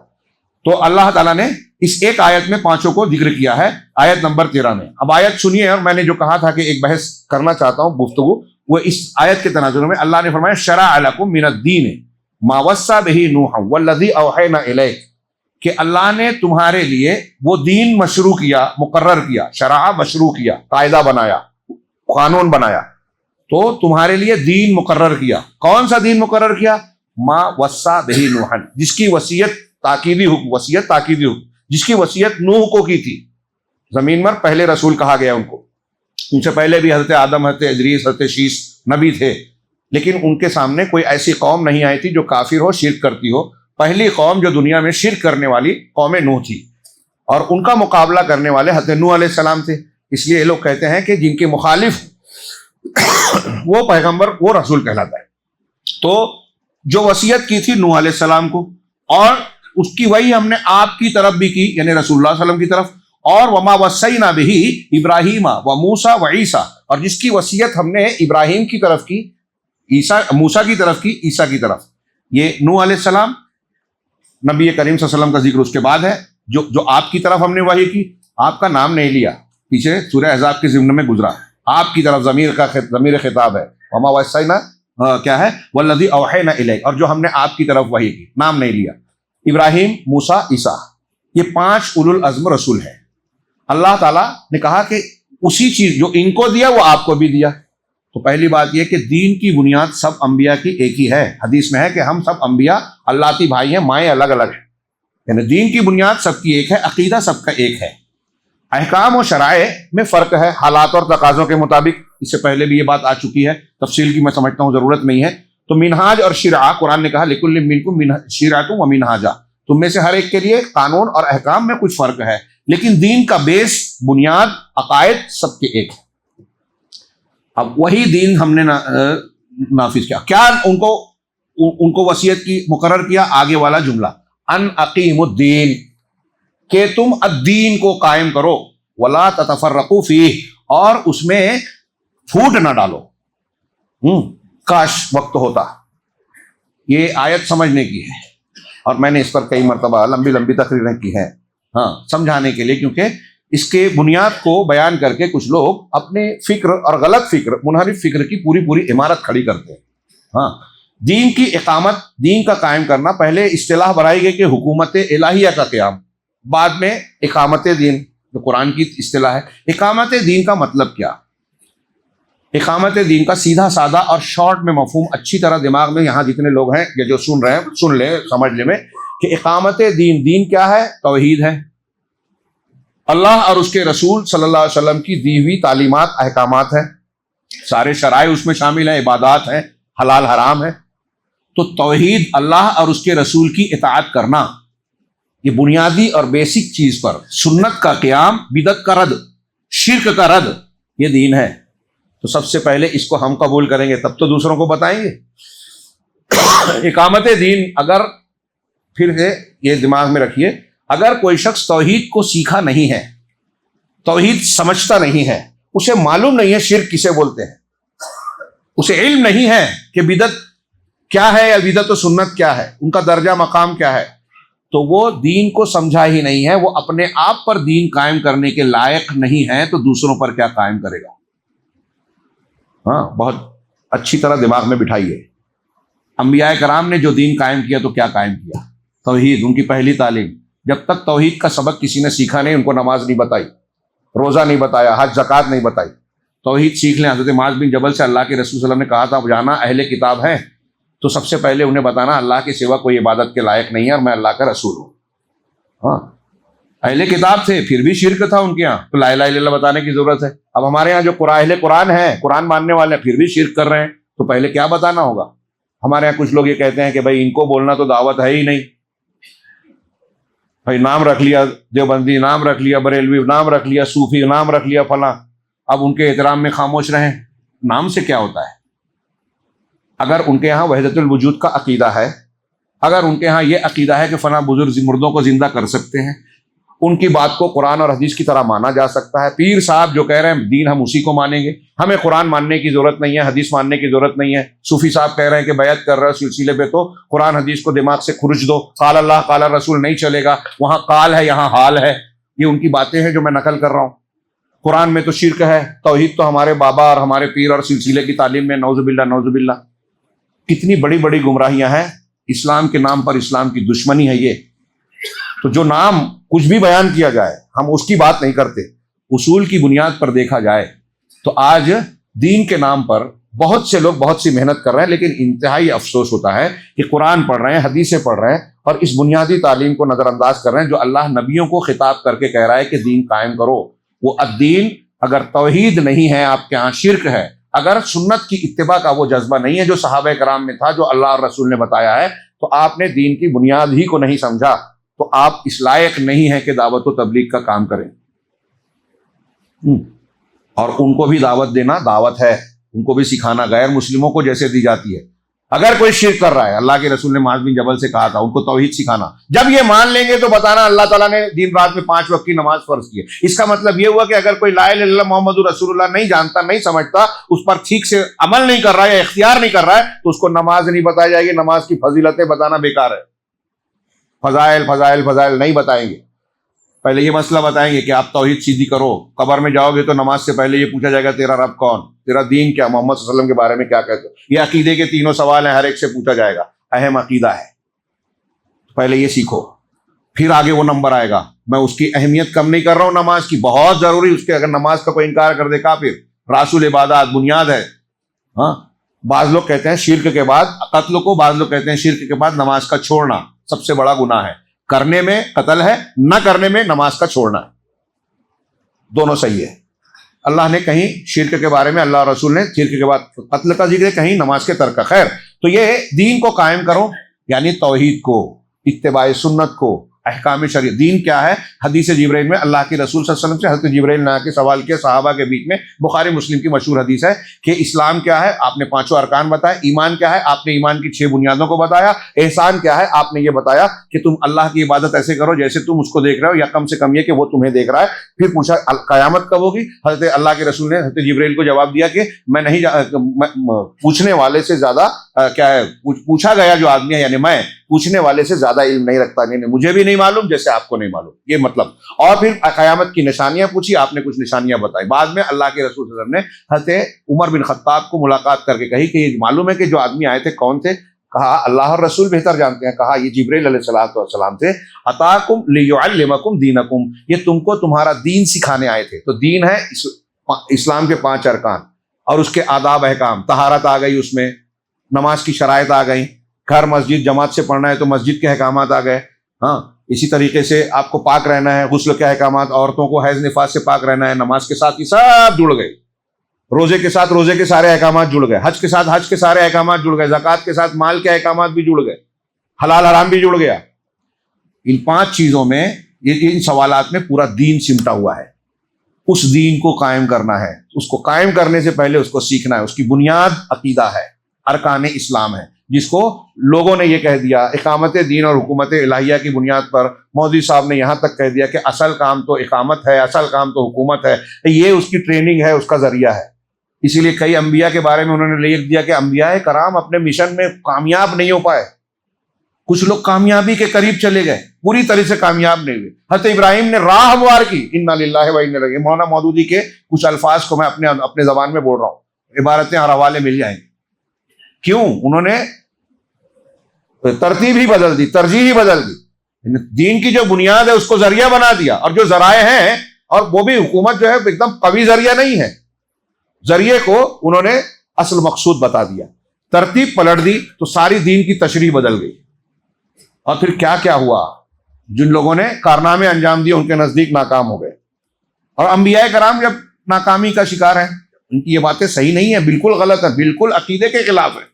تو اللہ تعالیٰ نے اس ایک آیت میں 5 کو ذکر کیا ہے، آیت نمبر 13 میں. اب آیت سنیے، اور میں نے جو کہا تھا کہ ایک بحث کرنا چاہتا ہوں، گفتگو، وہ اس آیت کے تناظر میں اللہ نے فرمایا شرع لکم من الدین ما وصى به نوح والذی اوحینا الیک، کہ اللہ نے تمہارے لیے وہ دین مشروع کیا، مقرر کیا. شرع مشروع کیا، قاعدہ بنایا، قانون بنایا. تو تمہارے لیے دین مقرر کیا. کون سا دین مقرر کیا؟ ما وصى به نوح، جس کی وصیت تاکیدی حکم، جس کی وصیت نوح کو کی تھی. زمین پر پہلے رسول کہا گیا ان کو. ان سے پہلے بھی حضرت آدم، حضرت ادریس، حضرت شیس نبی تھے، لیکن ان کے سامنے کوئی ایسی قوم نہیں آئی تھی جو کافر ہو، شرک کرتی ہو. پہلی قوم جو دنیا میں شرک کرنے والی قوم نوح تھی، اور ان کا مقابلہ کرنے والے حضرت نوح علیہ السلام تھے. اس لیے یہ لوگ کہتے ہیں کہ جن کے مخالف وہ پیغمبر، وہ رسول کہلاتا ہے. تو جو وصیت کی تھی نوح علیہ السلام کو، اور اس کی وہی ہم نے آپ کی طرف بھی کی، یعنی رسول اللہ صلی اللہ علیہ وسلم کی طرف. اور وما وصینا بہ ابراہیم و موسیٰ و عیسیٰ، اور جس کی وصیت ہم نے ابراہیم کی طرف کی، موسیٰ کی طرف کی، عیسیٰ کی طرف. یہ نوح علیہ السلام، نبی کریم صلی اللہ علیہ وسلم کا ذکر اس کے بعد ہے. جو آپ کی طرف ہم نے وحی کی، آپ کا نام نہیں لیا، پیچھے سورہ احزاب کے ضمن میں گزرا. آپ کی طرف ضمیر خطاب ہے. وما وصینا کیا ہے؟ والذی اوحینا الیک، اور جو ہم نے آپ کی طرف وحی کی، نام نہیں لیا. ابراہیم، موسیٰ، عیسیٰ، یہ 5 اولو العزم رسول ہیں. اللہ تعالیٰ نے کہا کہ اسی چیز جو ان کو دیا وہ آپ کو بھی دیا. تو پہلی بات یہ کہ دین کی بنیاد سب انبیاء کی ایک ہی ہے. حدیث میں ہے کہ ہم سب انبیاء اللہ کی بھائی ہیں، مائیں الگ الگ ہیں. یعنی دین کی بنیاد سب کی ایک ہے، عقیدہ سب کا ایک ہے. احکام و شرائع میں فرق ہے حالات اور تقاضوں کے مطابق. اس سے پہلے بھی یہ بات آ چکی ہے، تفصیل کی میں سمجھتا ہوں ضرورت نہیں ہے. تو منہاج اور شرع، قرآن نے کہا لکل منکم شرعۃ و منہاجا، تم میں سے ہر ایک کے لیے قانون اور احکام میں کچھ فرق ہے، لیکن دین کا بیس، بنیاد، عقائد سب کے ایک ہے. اب وہی دین ہم نے نافذ کیا. کیا ان کو وصیت کی، مقرر کیا؟ آگے والا جملہ ان اقیم الدین، کہ تم الدین کو قائم کرو، ولا تتفرقوا فیہ، اور اس میں پھوٹ نہ ڈالو. کاش وقت ہوتا. یہ آیت سمجھنے کی ہے، اور میں نے اس پر کئی مرتبہ لمبی تقریریں کی ہیں، سمجھانے کے لیے، کیونکہ اس کے بنیاد کو بیان کر کے کچھ لوگ اپنے فکر اور غلط فکر، منحرف فکر کی پوری عمارت کھڑی کرتے ہیں. دین کی اقامت، دین کا قائم کرنا، پہلے اصطلاح بنائی گئی کہ حکومت الہیہ کا قیام، بعد میں اقامت دین، جو قرآن کی اصطلاح ہے. اقامت دین کا مطلب کیا؟ اقامت دین کا سیدھا سادہ اور شارٹ میں مفہوم اچھی طرح دماغ میں، یہاں جتنے لوگ ہیں یا جو سن رہے ہیں سن لیں، سمجھ لیں میں کہ اقامت دین کیا ہے؟ توحید ہے. اللہ اور اس کے رسول صلی اللہ علیہ وسلم کی دی ہوئی تعلیمات، احکامات ہیں، سارے شرائع اس میں شامل ہیں، عبادات ہیں، حلال حرام ہے. تو توحید، اللہ اور اس کے رسول کی اطاعت کرنا، یہ بنیادی اور بیسک چیز پر سنت کا قیام، بدعت کا رد، شرک کا رد، یہ دین ہے. تو سب سے پہلے اس کو ہم قبول کریں گے، تب تو دوسروں کو بتائیں گے. اقامت دین، اگر پھر سے یہ دماغ میں رکھیے، اگر کوئی شخص توحید کو سیکھا نہیں ہے، توحید سمجھتا نہیں ہے، اسے معلوم نہیں ہے شرک کسے بولتے ہیں، اسے علم نہیں ہے کہ بدعت کیا ہے یا بدعت و سنت کیا ہے، ان کا درجہ مقام کیا ہے، تو وہ دین کو سمجھا ہی نہیں ہے، وہ اپنے آپ پر دین قائم کرنے کے لائق نہیں ہے تو دوسروں پر کیا قائم کرے گا؟ ہاں، بہت اچھی طرح دماغ میں بٹھائیے۔ انبیاء کرام نے جو دین قائم کیا تو کیا قائم کیا؟ توحید، ان کی پہلی تعلیم۔ جب تک توحید کا سبق کسی نے سیکھا نہیں، ان کو نماز نہیں بتائی، روزہ نہیں بتایا، حج زکوٰۃ نہیں بتائی۔ توحید سیکھ لیں۔ حضرت معاذ بن جبل سے اللہ کے رسول صلی اللہ علیہ وسلم نے کہا تھا جانا اہل کتاب ہیں تو سب سے پہلے انہیں بتانا اللہ کے سوا کوئی عبادت کے لائق نہیں ہے اور میں اللہ کا رسول ہوں۔ ہاں، اہل کتاب تھے پھر بھی شرک تھا ان کے یہاں، تو لا الہ الا اللہ بتانے کی ضرورت ہے۔ اب ہمارے یہاں جو اہل قرآن ہیں، قرآن ماننے والے ہیں، پھر بھی شرک کر رہے ہیں، تو پہلے کیا بتانا ہوگا؟ ہمارے یہاں کچھ لوگ یہ کہتے ہیں کہ بھائی ان کو بولنا تو دعوت ہے ہی نہیں، بھائی نام رکھ لیا دیوبندی، نام رکھ لیا بریلوی، نام رکھ لیا صوفی، نام رکھ لیا فلاں، اب ان کے احترام میں خاموش رہیں۔ نام سے کیا ہوتا ہے؟ اگر ان کے یہاں وحدت الوجود کا عقیدہ ہے، اگر ان کے ہاں یہ عقیدہ ہے کہ فلاں بزرگ مردوں کو زندہ کر سکتے ہیں، ان کی بات کو قرآن اور حدیث کی طرح مانا جا سکتا ہے، پیر صاحب جو کہہ رہے ہیں دین ہم اسی کو مانیں گے، ہمیں قرآن ماننے کی ضرورت نہیں ہے، حدیث ماننے کی ضرورت نہیں ہے، صوفی صاحب کہہ رہے ہیں کہ بیعت کر رہے ہو سلسلے پہ تو قرآن حدیث کو دماغ سے کھرچ دو، قال اللہ قال رسول نہیں چلے گا، وہاں قال ہے یہاں حال ہے، یہ ان کی باتیں ہیں جو میں نقل کر رہا ہوں۔ قرآن میں تو شرک ہے، توحید تو ہمارے بابا اور ہمارے پیر اور سلسلے کی تعلیم میں نعوذ باللہ نعوذ باللہ۔ کتنی بڑی بڑی گمراہیاں ہیں، اسلام کے نام پر اسلام کی دشمنی ہے یہ۔ تو جو نام کچھ بھی بیان کیا جائے ہم اس کی بات نہیں کرتے، اصول کی بنیاد پر دیکھا جائے تو آج دین کے نام پر بہت سے لوگ بہت سی محنت کر رہے ہیں، لیکن انتہائی افسوس ہوتا ہے کہ قرآن پڑھ رہے ہیں، حدیثیں پڑھ رہے ہیں اور اس بنیادی تعلیم کو نظر انداز کر رہے ہیں جو اللہ نبیوں کو خطاب کر کے کہہ رہا ہے کہ دین قائم کرو۔ وہ الدین، اگر توحید نہیں ہے آپ کے ہاں شرک ہے، اگر سنت کی اتباع کا وہ جذبہ نہیں ہے جو صحابہ کرام میں تھا، جو اللہ اور رسول نے بتایا ہے، تو آپ نے دین کی بنیاد ہی کو نہیں سمجھا، تو آپ اس لائق نہیں ہیں کہ دعوت و تبلیغ کا کام کریں۔ اور ان کو بھی دعوت دینا دعوت ہے، ان کو بھی سکھانا غیر مسلموں کو جیسے دی جاتی ہے۔ اگر کوئی شرک کر رہا ہے، اللہ کے رسول نے معاذ بن جبل سے کہا تھا ان کو توحید سکھانا، جب یہ مان لیں گے تو بتانا اللہ تعالیٰ نے دن رات میں 5 وقت کی نماز فرض کی ہے۔ اس کا مطلب یہ ہوا کہ اگر کوئی لا الہ الا اللہ محمد رسول اللہ نہیں جانتا، نہیں سمجھتا، اس پر ٹھیک سے عمل نہیں کر رہا ہے یا اختیار نہیں کر رہا ہے، تو اس کو نماز نہیں بتائی جائے گی، نماز کی فضیلتیں بتانا بیکار ہے۔ فضائل فضائل فضائل نہیں بتائیں گے، پہلے یہ مسئلہ بتائیں گے کہ آپ توحید سیدھی کرو۔ قبر میں جاؤ گے تو نماز سے پہلے یہ پوچھا جائے گا تیرا رب کون، تیرا دین کیا، محمد صلی اللہ علیہ وسلم کے بارے میں کیا کہتے ہو۔ یہ عقیدے کے 3 سوال ہیں، ہر ایک سے پوچھا جائے گا، اہم عقیدہ ہے، پہلے یہ سیکھو، پھر آگے وہ نمبر آئے گا۔ میں اس کی اہمیت کم نہیں کر رہا ہوں، نماز کی بہت ضروری، اس کے اگر نماز کا کوئی انکار کر دے کافر، راس العبادات بنیاد ہے۔ ہاں، بعض لوگ کہتے ہیں شرک کے بعد قتل کو، بعض لوگ کہتے ہیں شرک کے بعد نماز کا چھوڑنا سب سے بڑا گناہ ہے، کرنے میں قتل ہے، نہ کرنے میں نماز کا چھوڑنا ہے، دونوں صحیح ہے۔ اللہ نے کہیں شرک کے بارے میں، اللہ اور رسول نے شرک کے بعد قتل کا ذکر ہے، کہیں نماز کے ترک کا۔ خیر، تو یہ دین کو قائم کرو، یعنی توحید کو، اتباع سنت کو، احکام شریعت۔ دین کیا ہے؟ حدیث جبرائیل میں اللہ کے رسول صلی اللہ علیہ وسلم سے حضرت جبرائیل نے آ کے سوال کیا صحابہ کے بیچ میں، بخاری مسلم کی مشہور حدیث ہے کہ اسلام کیا ہے، آپ نے 5 ارکان بتائے، ایمان کیا ہے، آپ نے ایمان کی 6 بنیادوں کو بتایا، احسان کیا ہے، آپ نے یہ بتایا کہ تم اللہ کی عبادت ایسے کرو جیسے تم اس کو دیکھ رہے ہو، یا کم سے کم یہ کہ وہ تمہیں دیکھ رہا ہے۔ پھر پوچھا قیامت کب ہوگی؟ حضرت اللہ کے رسول نے حضرت جبرائیل کو جواب دیا کہ میں نہیں پوچھنے والے سے زیادہ کیا ہے، پوچھا گیا جو آدمی ہے، یعنی میں پوچھنے والے سے زیادہ علم نہیں رکھتا، نہیں مجھے بھی نہیں معلوم جیسے آپ کو نہیں معلوم، یہ مطلب۔ اور پھر قیامت کی نشانیاں پوچھی، آپ نے کچھ نشانیاں بتائی۔ بعد میں اللہ کے رسول صلی اللہ علیہ وسلم نے حضرت عمر بن خطاب کو ملاقات کر کے کہی کہ یہ معلوم ہے کہ جو آدمی آئے تھے کون تھے؟ کہا اللہ اور رسول بہتر جانتے ہیں۔ کہا یہ جبرائیل علیہ السلام تھے، اتاکم لیعلمکم دینکم، یہ تم کو تمہارا دین سکھانے آئے تھے۔ تو دین ہے اسلام کے 5 ارکان اور اس کے آداب احکام، طہارت آ گئی، اس میں نماز کی شرائط آ گئی، گھر مسجد جماعت سے پڑھنا ہے تو مسجد کے احکامات آ گئے۔ ہاں، اسی طریقے سے آپ کو پاک رہنا ہے، غسل کے احکامات، عورتوں کو حیض نفاس سے پاک رہنا ہے، نماز کے ساتھ یہ سب جڑ گئے، روزے کے ساتھ روزے کے سارے احکامات جڑ گئے، حج کے ساتھ حج کے سارے احکامات جڑ گئے، زکوٰۃ کے ساتھ مال کے احکامات بھی جڑ گئے، حلال حرام بھی جڑ گیا۔ ان 5 چیزوں میں، ان سوالات میں پورا دین سمٹا ہوا ہے۔ اس دین کو قائم کرنا ہے، اس کو قائم کرنے سے پہلے اس کو سیکھنا ہے، اس کی بنیاد عقیدہ ہے، ارکان اسلام ہے۔ جس کو لوگوں نے یہ کہہ دیا اقامت دین اور حکومت الہیہ کی بنیاد پر مودی صاحب نے یہاں تک کہہ دیا کہ اصل کام تو اقامت ہے، اصل کام تو حکومت ہے، یہ اس کی ٹریننگ ہے، اس کا ذریعہ ہے۔ اسی لیے کئی انبیاء کے بارے میں انہوں نے لکھ دیا کہ انبیاء کرام اپنے مشن میں کامیاب نہیں ہو پائے، کچھ لوگ کامیابی کے قریب چلے گئے، پوری طرح سے کامیاب نہیں ہوئے۔ حضرت ابراہیم نے راہ ہموار کی، انا للہ و انا الیہ، مولانا مودودی کے کچھ الفاظ کو میں اپنے زبان میں بول رہا ہوں، عبارتیں اور حوالے مل جائیں گے۔ کیوں؟ انہوں نے ترتیب ہی بدل دی، ترجیح ہی بدل دی، دین کی جو بنیاد ہے اس کو ذریعہ بنا دیا، اور جو ذرائع ہیں، اور وہ بھی حکومت جو ہے ایک دم قوی ذریعہ نہیں ہے، ذریعے کو انہوں نے اصل مقصود بتا دیا، ترتیب پلٹ دی تو ساری دین کی تشریح بدل گئی۔ اور پھر کیا کیا ہوا؟ جن لوگوں نے کارنامے انجام دیے ان کے نزدیک ناکام ہو گئے، اور انبیاء کرام جب ناکامی کا شکار ہیں، ان کی یہ باتیں صحیح نہیں ہیں، بالکل غلط ہے، بالکل عقیدے کے خلاف ہے،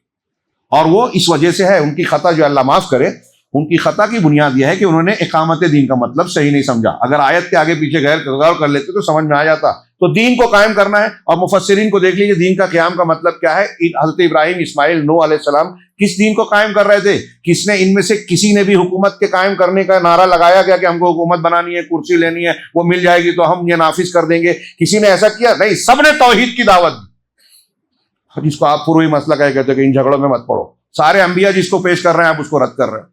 اور وہ اس وجہ سے ہے، ان کی خطا جو اللہ معاف کرے، ان کی خطا کی بنیاد یہ ہے کہ انہوں نے اقامت دین کا مطلب صحیح نہیں سمجھا۔ اگر آیت کے آگے پیچھے غور کر لیتے تو سمجھ میں آ جاتا۔ تو دین کو قائم کرنا ہے، اور مفسرین کو دیکھ لیجیے دین کا قیام کا مطلب کیا ہے۔ حضرت ابراہیم، اسماعیل، نوح علیہ السلام کس دین کو قائم کر رہے تھے؟ کس نے ان میں سے کسی نے بھی حکومت کے قائم کرنے کا نعرہ لگایا کیا کہ ہم کو حکومت بنانی ہے، کرسی لینی ہے، وہ مل جائے گی تو ہم یہ نافذ کر دیں گے؟ کسی نے ایسا کیا؟ نہیں، سب نے توحید کی دعوت دی، جس کو آپ پوروئی مسئلہ کہتے ہیں کہ ان جھگڑوں میں مت پڑو۔ سارے انبیاء جس کو پیش کر رہے ہیں آپ اس کو رد کر رہے ہیں،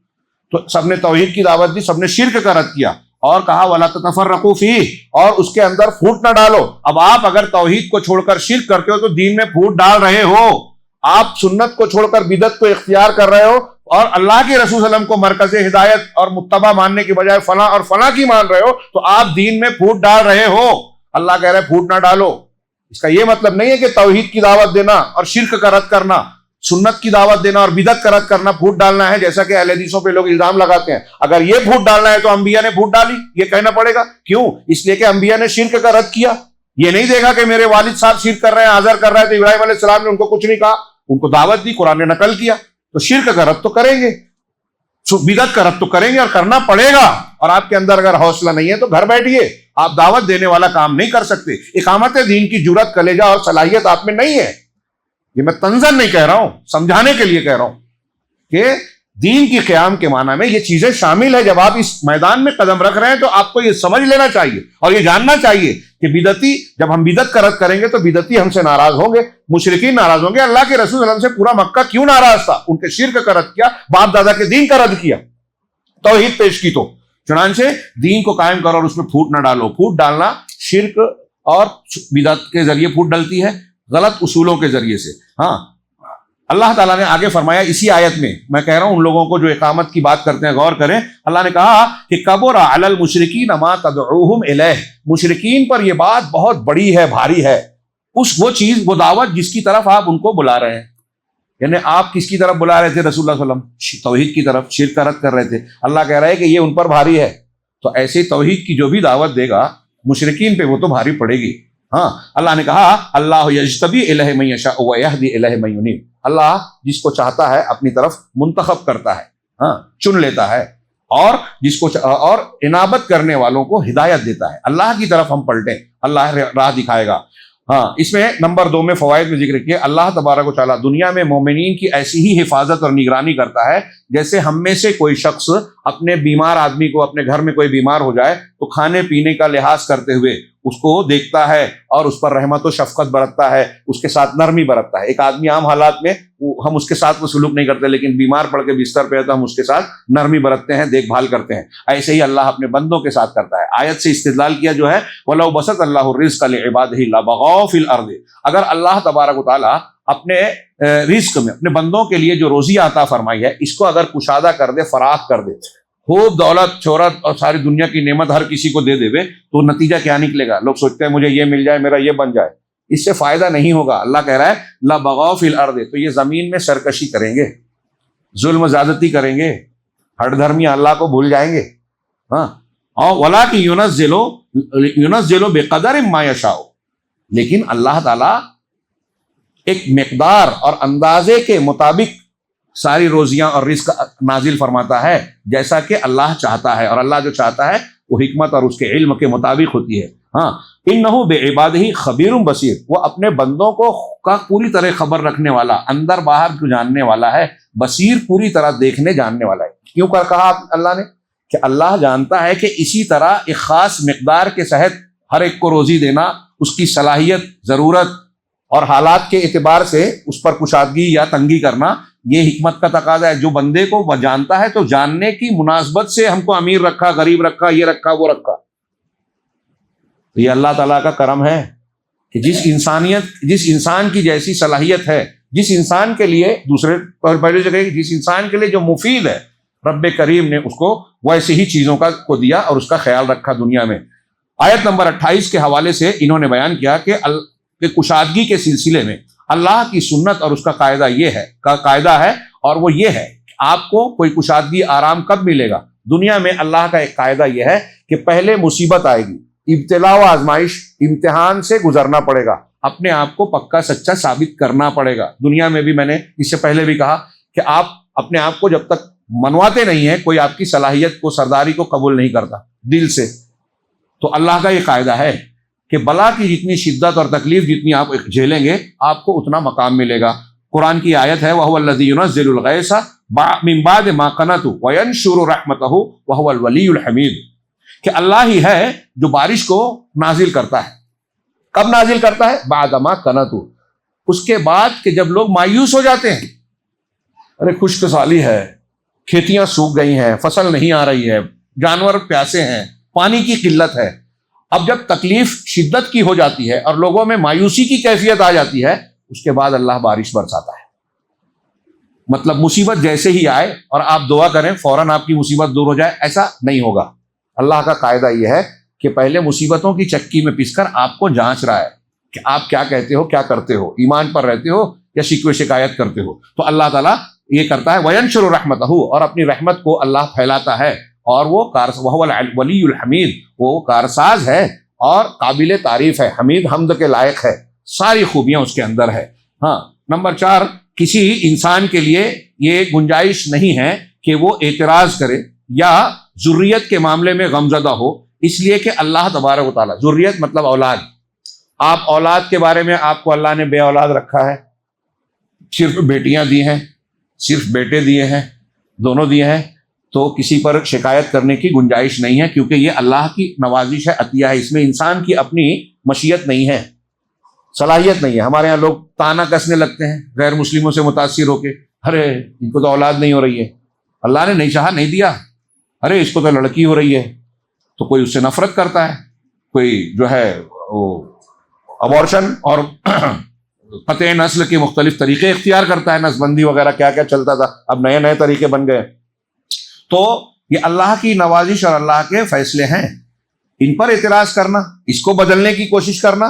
تو سب نے توحید کی دعوت دی، سب نے شرک کا رد کیا، اور کہا وَلَا تَتَفَرَّقُوا فِيهِ، اور اس کے اندر پھوٹ نہ ڈالو۔ اب آپ اگر توحید کو چھوڑ کر شرک کرتے ہو تو دین میں پھوٹ ڈال رہے ہو، آپ سنت کو چھوڑ کر بدعت کو اختیار کر رہے ہو، اور اللہ کے رسول صلی اللہ علیہ وسلم کو مرکز ہدایت اور متبع ماننے کی بجائے فلاں اور فلاں کی مان رہے ہو، تو آپ دین میں پھوٹ ڈال رہے ہو۔ اللہ کہہ رہے ہیں پھوٹ نہ ڈالو۔ اس کا یہ مطلب نہیں ہے کہ توحید کی دعوت دینا اور شرک کا رد کرنا، سنت کی دعوت دینا اور بدعت کا رد کرنا پھوٹ ڈالنا ہے، جیسا کہ اہل حدیثوں پہ لوگ الزام لگاتے ہیں۔ اگر یہ پھوٹ ڈالنا ہے تو انبیاء نے پھوٹ ڈالی، یہ کہنا پڑے گا۔ کیوں؟ اس لیے کہ انبیاء نے شرک کا رد کیا، یہ نہیں دیکھا کہ میرے والد صاحب شرک کر رہے ہیں، آزر کر رہے ہیں، تو ابراہیم علیہ السلام نے ان کو کچھ نہیں کہا، ان کو دعوت دی، قرآن نے نقل کیا، تو شرک کا رد تو کریں گے، بدعت کا رد تو کریں گے، اور کرنا پڑے گا۔ اور آپ کے اندر اگر حوصلہ نہیں ہے تو گھر بیٹھیے، آپ دعوت دینے والا کام نہیں کر سکتے، اقامت دین کی جرأت، کلیجہ اور صلاحیت آپ میں نہیں ہے۔ یہ میں طنزاً نہیں کہہ رہا ہوں، سمجھانے کے لیے کہہ رہا ہوں کہ دین کی قیام کے معنی میں یہ چیزیں شامل ہے۔ جب آپ اس میدان میں قدم رکھ رہے ہیں تو آپ کو یہ سمجھ لینا چاہیے اور یہ جاننا چاہیے کہ بدعتی، جب ہم بدعت کا رد کریں گے تو بدعتی ہم سے ناراض ہوں گے، مشرکین ناراض ہوں گے۔ اللہ کے رسول صلی اللہ علیہ وسلم سے پورا مکہ کیوں ناراض تھا؟ ان کے شرک کا رد کیا، باپ دادا کے دین کا رد کیا، توحید پیش کی۔ تو چنانچہ دین کو قائم کرو اور اس میں پھوٹ نہ ڈالو۔ پھوٹ ڈالنا شرک اور بدعت کے ذریعے پھوٹ ڈلتی ہے، غلط اصولوں کے ذریعے سے۔ ہاں، اللہ تعالیٰ نے آگے فرمایا اسی آیت میں کہہ رہا ہوں ان لوگوں کو جو اقامت کی بات کرتے ہیں غور کریں۔ اللہ نے کہا کہ کبر علی المشرکین ما تدعوہم الیہ، مشرکین پر یہ بات بہت بڑی ہے، بھاری ہے، وہ چیز، وہ دعوت جس کی طرف آپ ان کو بلا رہے ہیں۔ یعنی آپ کس کی طرف بلا رہے تھے؟ رسول اللہ صلی اللہ علیہ وسلم، توحید کی طرف، شرک کا رد کر رہے تھے۔ اللہ کہہ رہا ہے کہ یہ ان پر بھاری ہے، تو ایسے توحید کی جو بھی دعوت دے گا مشرکین پہ وہ تو بھاری پڑے گی۔ ہاں، اللہ نے کہا اللہ یجتبی الیہ من یشاء ویہدی الیہ من ینیب، اللہ جس کو چاہتا ہے اپنی طرف منتخب کرتا ہے، ہاں، چن لیتا ہے، اور جس کو اور انابت کرنے والوں کو ہدایت دیتا ہے۔ اللہ کی طرف ہم پلٹیں، اللہ راہ دکھائے گا۔ ہاں، اس میں نمبر 2 میں فوائد میں ذکر کیا، اللہ تبارک و تعالیٰ دنیا میں مومنین کی ایسی ہی حفاظت اور نگرانی کرتا ہے جیسے ہم میں سے کوئی شخص اپنے بیمار آدمی کو، اپنے گھر میں کوئی بیمار ہو جائے تو کھانے پینے کا لحاظ کرتے ہوئے اس کو دیکھتا ہے اور اس پر رحمت و شفقت برتتا ہے، اس کے ساتھ نرمی برتتا ہے۔ ایک آدمی عام حالات میں ہم اس کے ساتھ وہ سلوک نہیں کرتے، لیکن بیمار پڑ کے بستر پہ ہے تو ہم اس کے ساتھ نرمی برتتے ہیں، دیکھ بھال کرتے ہیں۔ ایسے ہی اللہ اپنے بندوں کے ساتھ کرتا ہے۔ آیت سے استدلال کیا جو ہے وَلَوْ بَسَطَ اللَّهُ الرِّزْقَ لِعِبَادِهِ لَبَغَوْا فِي الْأَرْضِ، اگر اللہ تبارک و تعالیٰ اپنے رزق میں اپنے بندوں کے لیے جو روزی عطا فرمائی ہے اس کو اگر کشادہ کر دے، فراخ کر دے، خوب دولت، شہرت اور ساری دنیا کی نعمت ہر کسی کو دے دے تو نتیجہ کیا نکلے گا؟ لوگ سوچتے ہیں مجھے یہ مل جائے، میرا یہ بن جائے، اس سے فائدہ نہیں ہوگا۔ اللہ کہہ رہا ہے لَبَغَوْا فِي الْأَرْضِ، تو یہ زمین میں سرکشی کریں گے، ظلم زیادتی کریں گے، ہٹ دھرمی اللہ کو بھول جائیں گے۔ ہاں، اور وَلَٰكِن يُنَزِّلُ بِقَدَرٍ مَّا يَشَاءُ، لیکن اللہ تعالیٰ ایک مقدار اور اندازے کے مطابق ساری روزیاں اور رزق نازل فرماتا ہے جیسا کہ اللہ چاہتا ہے، اور اللہ جو چاہتا ہے وہ حکمت اور اس کے علم کے مطابق ہوتی ہے۔ ہاں، انہ بعبادہ خبیر بصیر، وہ اپنے بندوں کو کا پوری طرح خبر رکھنے والا، اندر باہر کو جاننے والا ہے، بصیر پوری طرح دیکھنے جاننے والا ہے۔ کیوں کہا اللہ نے؟ کہ اللہ جانتا ہے کہ اسی طرح ایک خاص مقدار کے تحت ہر ایک کو روزی دینا اس کی صلاحیت، ضرورت اور حالات کے اعتبار سے اس پر کشادگی یا تنگی کرنا یہ حکمت کا تقاضا ہے۔ جو بندے کو وہ جانتا ہے تو جاننے کی مناسبت سے ہم کو امیر رکھا، غریب رکھا، یہ رکھا، وہ رکھا۔ تو یہ اللہ تعالیٰ کا کرم ہے کہ جس انسان کی جیسی صلاحیت ہے، جس انسان کے لیے دوسرے پہلے جگہ جس انسان کے لیے جو مفید ہے، رب کریم نے اس کو ویسے ہی چیزوں کو دیا اور اس کا خیال رکھا دنیا میں۔ آیت نمبر 28 کے حوالے سے انہوں نے بیان کیا کہ کشادگی کے سلسلے میں اللہ کی سنت اور اس کا قاعدہ ہے اور وہ یہ ہے کہ آپ کو کوئی کشادگی، آرام کب ملے گا؟ دنیا میں اللہ کا ایک قاعدہ یہ ہے کہ پہلے مصیبت آئے گی، ابتلا و آزمائش، امتحان سے گزرنا پڑے گا، اپنے آپ کو پکا سچا ثابت کرنا پڑے گا۔ دنیا میں بھی میں نے اس سے پہلے بھی کہا کہ آپ اپنے آپ کو جب تک منواتے نہیں ہیں، کوئی آپ کی صلاحیت کو، سرداری کو قبول نہیں کرتا دل سے۔ تو اللہ کا یہ قاعدہ ہے کہ بلا کی جتنی شدت اور تکلیف جتنی آپ جھیلیں گے، آپ کو اتنا مقام ملے گا۔ قرآن کی آیت ہے وَهُوَ الَّذِي يُنَزِّلُ الْغَيْثَ مِن بَعْدِ مَا قَنَطُوا وَيَنشُرُ رَحْمَتَهُ وَهُوَ الْوَلِيُّ الْحَمِيدُ، کہ اللہ ہی ہے جو بارش کو نازل کرتا ہے۔ کب نازل کرتا ہے؟ بعد ما قنطوا، اس کے بعد کہ جب لوگ مایوس ہو جاتے ہیں، ارے خشک سالی ہے، کھیتیاں سوکھ گئی ہیں، فصل نہیں آ رہی ہے، جانور پیاسے ہیں، پانی کی قلت ہے۔ اب جب تکلیف شدت کی ہو جاتی ہے اور لوگوں میں مایوسی کی کیفیت آ جاتی ہے، اس کے بعد اللہ بارش برساتا ہے۔ مطلب مصیبت جیسے ہی آئے اور آپ دعا کریں فوراً آپ کی مصیبت دور ہو جائے، ایسا نہیں ہوگا۔ اللہ کا قاعدہ یہ ہے کہ پہلے مصیبتوں کی چکی میں پس کر آپ کو جانچ رہا ہے کہ آپ کیا کہتے ہو، کیا کرتے ہو، ایمان پر رہتے ہو یا شکوے شکایت کرتے ہو۔ تو اللہ تعالیٰ یہ کرتا ہے وَيَنشُرُ رَحْمَتَهُ، اور اپنی رحمت کو اللہ پھیلاتا ہے، اور وہ وَهُوَ الْوَلِيُّ الْحَمِيدُ، وہ کارساز ہے اور قابل تعریف ہے، حمید حمد کے لائق ہے، ساری خوبیاں اس کے اندر ہے۔ ہاں، نمبر 4، کسی انسان کے لیے یہ گنجائش نہیں ہے کہ وہ اعتراض کرے یا ذریت کے معاملے میں غمزدہ ہو، اس لیے کہ اللہ تبارک و تعالیٰ، ذریت مطلب اولاد، آپ اولاد کے بارے میں آپ کو اللہ نے بے اولاد رکھا ہے، صرف بیٹیاں دی ہیں، صرف بیٹے دیے ہیں، دونوں دیے ہیں، تو کسی پر شکایت کرنے کی گنجائش نہیں ہے، کیونکہ یہ اللہ کی نوازش ہے، عطیہ ہے، اس میں انسان کی اپنی مشیت نہیں ہے، صلاحیت نہیں ہے۔ ہمارے ہاں لوگ تانا کسنے لگتے ہیں غیر مسلموں سے متاثر ہو کے، ارے ان کو تو اولاد نہیں ہو رہی ہے، اللہ نے نہیں چاہا نہیں دیا، ارے اس کو تو لڑکی ہو رہی ہے، تو کوئی اس سے نفرت کرتا ہے، کوئی جو ہے وہ ابورشن اور قطع نسل کے مختلف طریقے اختیار کرتا ہے، نسل بندی وغیرہ کیا کیا چلتا تھا، اب نئے نئے طریقے بن گئے۔ تو یہ اللہ کی نوازش اور اللہ کے فیصلے ہیں، ان پر اعتراض کرنا، اس کو بدلنے کی کوشش کرنا،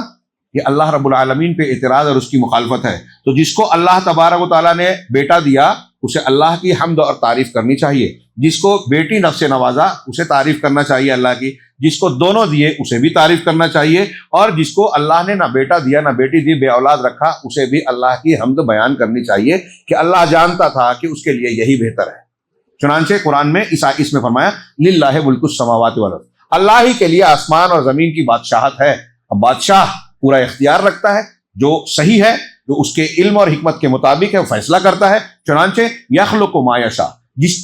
یہ اللہ رب العالمین پہ اعتراض اور اس کی مخالفت ہے۔ تو جس کو اللہ تبارک و تعالیٰ نے بیٹا دیا، اسے اللہ کی حمد اور تعریف کرنی چاہیے، جس کو بیٹی نفس نوازا اسے تعریف کرنا چاہیے اللہ کی، جس کو دونوں دیے اسے بھی تعریف کرنا چاہیے، اور جس کو اللہ نے نہ بیٹا دیا نہ بیٹی دی، بے اولاد رکھا، اسے بھی اللہ کی حمد بیان کرنی چاہیے کہ اللہ جانتا تھا کہ اس کے لیے یہی بہتر ہے۔ چنانچہ قرآن میں اس میں فرمایا للہ ملک السماوات والارض، اللہ ہی کے لیے آسمان اور زمین کی بادشاہت ہے۔ اب بادشاہ پورا اختیار رکھتا ہے، جو صحیح ہے، جو اس کے علم اور حکمت کے مطابق ہے، وہ فیصلہ کرتا ہے۔ چنانچہ یخلق ما یشاء،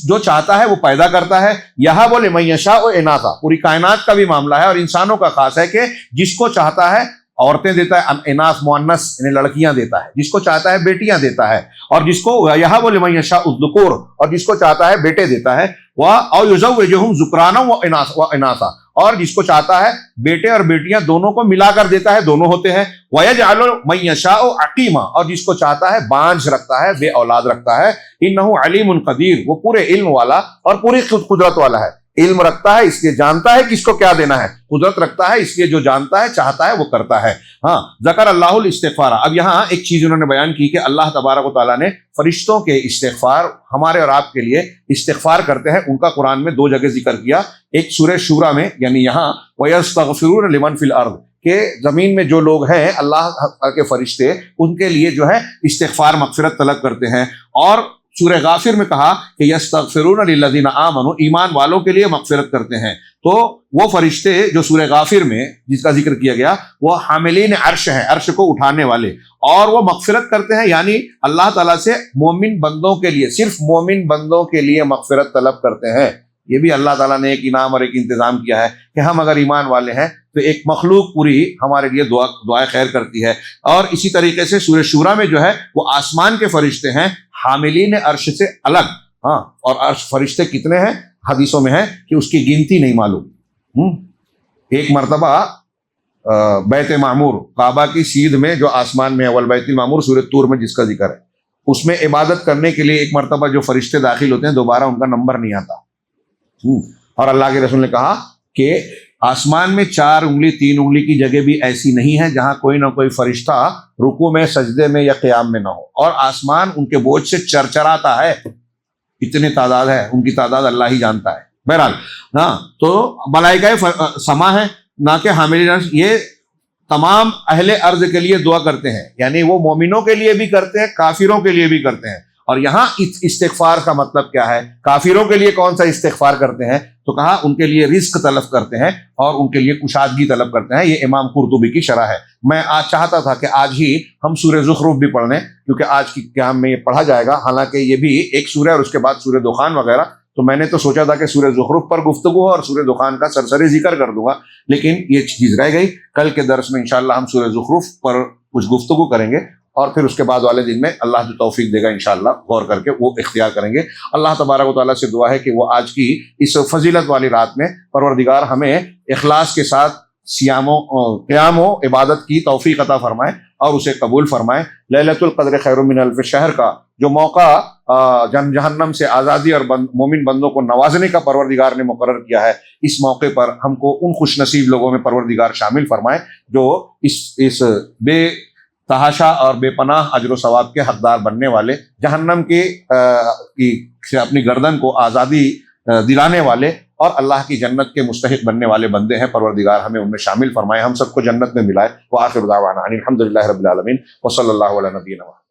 جو چاہتا ہے وہ پیدا کرتا ہے، یہب لمن یشاء اناثا، پوری کائنات کا بھی معاملہ ہے، اور انسانوں کا خاص ہے کہ جس کو چاہتا ہے عورتیں دیتا ہے، اناث مؤنث یعنی لڑکیاں دیتا ہے، جس کو چاہتا ہے بیٹیاں دیتا ہے، اور جس کو یہب لمن یشاء الذکور، اور جس کو چاہتا ہے بیٹے دیتا ہے، او یزوجہم ذکرانا واناثا، اور جس کو چاہتا ہے بیٹے اور بیٹیاں دونوں کو ملا کر دیتا ہے، دونوں ہوتے ہیں، وَيَجْعَلُ مَن يَشَاءُ عَقِيمًا، اور جس کو چاہتا ہے بانجھ رکھتا ہے، بے اولاد رکھتا ہے، إِنَّهُ عَلِيمٌ قدیر، وہ پورے علم والا اور پوری قدرت والا ہے۔ علم رکھتا ہے اس لیے جانتا ہے کس کو کیا دینا ہے، قدرت رکھتا ہے اس لیے جو جانتا ہے چاہتا ہے وہ کرتا ہے۔ ہاں، ذکر اللہ الاستغفار، اب یہاں ایک چیز انہوں نے بیان کی کہ اللہ تبارک و تعالیٰ نے فرشتوں کے استغفار، ہمارے اور آپ کے لیے استغفار کرتے ہیں، ان کا قرآن میں 2 جگہ ذکر کیا، ایک سورہ شورى میں، یعنی یہاں وَيَسْتَغْفِرُونَ لِمَنْ فِي الْأَرْضِ، کہ زمین میں جو لوگ ہیں اللہ کے فرشتے ان کے لیے جو ہے استغفار مغفرت طلب کرتے ہیں، اور سورہ غافر میں کہا کہ یستغفرون للذین آمنوا، ایمان والوں کے لیے مغفرت کرتے ہیں. تو وہ فرشتے جو سورہ غافر میں جس کا ذکر کیا گیا وہ حاملین عرش ہیں، عرش کو اٹھانے والے، اور وہ مغفرت کرتے ہیں، یعنی اللہ تعالیٰ سے مومن بندوں کے لیے، صرف مومن بندوں کے لیے مغفرت طلب کرتے ہیں. یہ بھی اللہ تعالیٰ نے ایک انعام اور ایک انتظام کیا ہے کہ ہم اگر ایمان والے ہیں تو ایک مخلوق پوری ہمارے لیے دعائے خیر کرتی ہے. اور اسی طریقے سے سورہ شورا میں جو ہے وہ آسمان کے فرشتے ہیں حاملین عرش سے الگ. ہاں، اور عرش فرشتے کتنے ہیں حدیثوں میں ہے کہ اس کی گنتی نہیں معلوم. ایک مرتبہ بیت معمور، کعبہ کی سیدھ میں جو آسمان میں ہے، والبیت المعمور سورہ طور میں جس کا ذکر ہے، اس میں عبادت کرنے کے لیے ایک مرتبہ جو فرشتے داخل ہوتے ہیں دوبارہ ان کا نمبر نہیں آتا. اور اللہ کے رسول نے کہا کہ آسمان میں 4 انگلی 3 انگلی کی جگہ بھی ایسی نہیں ہے جہاں کوئی نہ کوئی فرشتہ رکوع میں، سجدے میں یا قیام میں نہ ہو، اور آسمان ان کے بوجھ سے چرچراتا ہے. اتنی تعداد ہے، ان کی تعداد اللہ ہی جانتا ہے. بہرحال ہاں، تو ملائکہ سما ہے نہ کہ حاملین عرش. یہ تمام اہل ارض کے لیے دعا کرتے ہیں، یعنی وہ مومنوں کے لیے بھی کرتے ہیں، کافروں کے لیے بھی کرتے ہیں. اور یہاں استغفار کا مطلب کیا ہے؟ کافروں کے لیے کون سا استغفار کرتے ہیں؟ تو کہا ان کے لیے رزق طلب کرتے ہیں اور ان کے لیے کشادگی طلب کرتے ہیں. یہ امام قرطبی کی شرح ہے. میں آج چاہتا تھا کہ آج ہی ہم سورہ زخرف بھی پڑھ لیں، کیونکہ آج کی قیام میں یہ پڑھا جائے گا. حالانکہ یہ بھی ایک سورہ اور اس کے بعد سورہ دخان وغیرہ، تو میں نے تو سوچا تھا کہ سورہ زخرف پر گفتگو ہو اور سورہ دخان کا سرسری ذکر کر دوں گا، لیکن یہ چیز رہ گئی. کل کے درس میں انشاءاللہ ہم سورہ زخرف پر کچھ گفتگو کریں گے، اور پھر اس کے بعد والے دن میں اللہ جو توفیق دے گا انشاءاللہ غور کر کے وہ اختیار کریں گے. اللہ تبارک و تعالیٰ سے دعا ہے کہ وہ آج کی اس فضیلت والی رات میں پروردگار ہمیں اخلاص کے ساتھ قیام و عبادت کی توفیق عطا فرمائے اور اسے قبول فرمائے. لیلۃ القدر خیر من الف شہر کا جو موقع جہنم سے آزادی اور مومن بندوں کو نوازنے کا پروردگار نے مقرر کیا ہے، اس موقع پر ہم کو ان خوش نصیب لوگوں میں پروردگار شامل فرمائے جو اس بے تحاشا اور بے پناہ اجر و ثواب کے حقدار بننے والے، جہنم سے اپنی گردن کو آزادی دلانے والے اور اللہ کی جنت کے مستحق بننے والے بندے ہیں. پروردگار ہمیں ان میں شامل فرمائے، ہم سب کو جنت میں ملائے. وآخر دعوانا ان الحمد للہ رب العالمین وصلی اللہ علی نبینا محمد.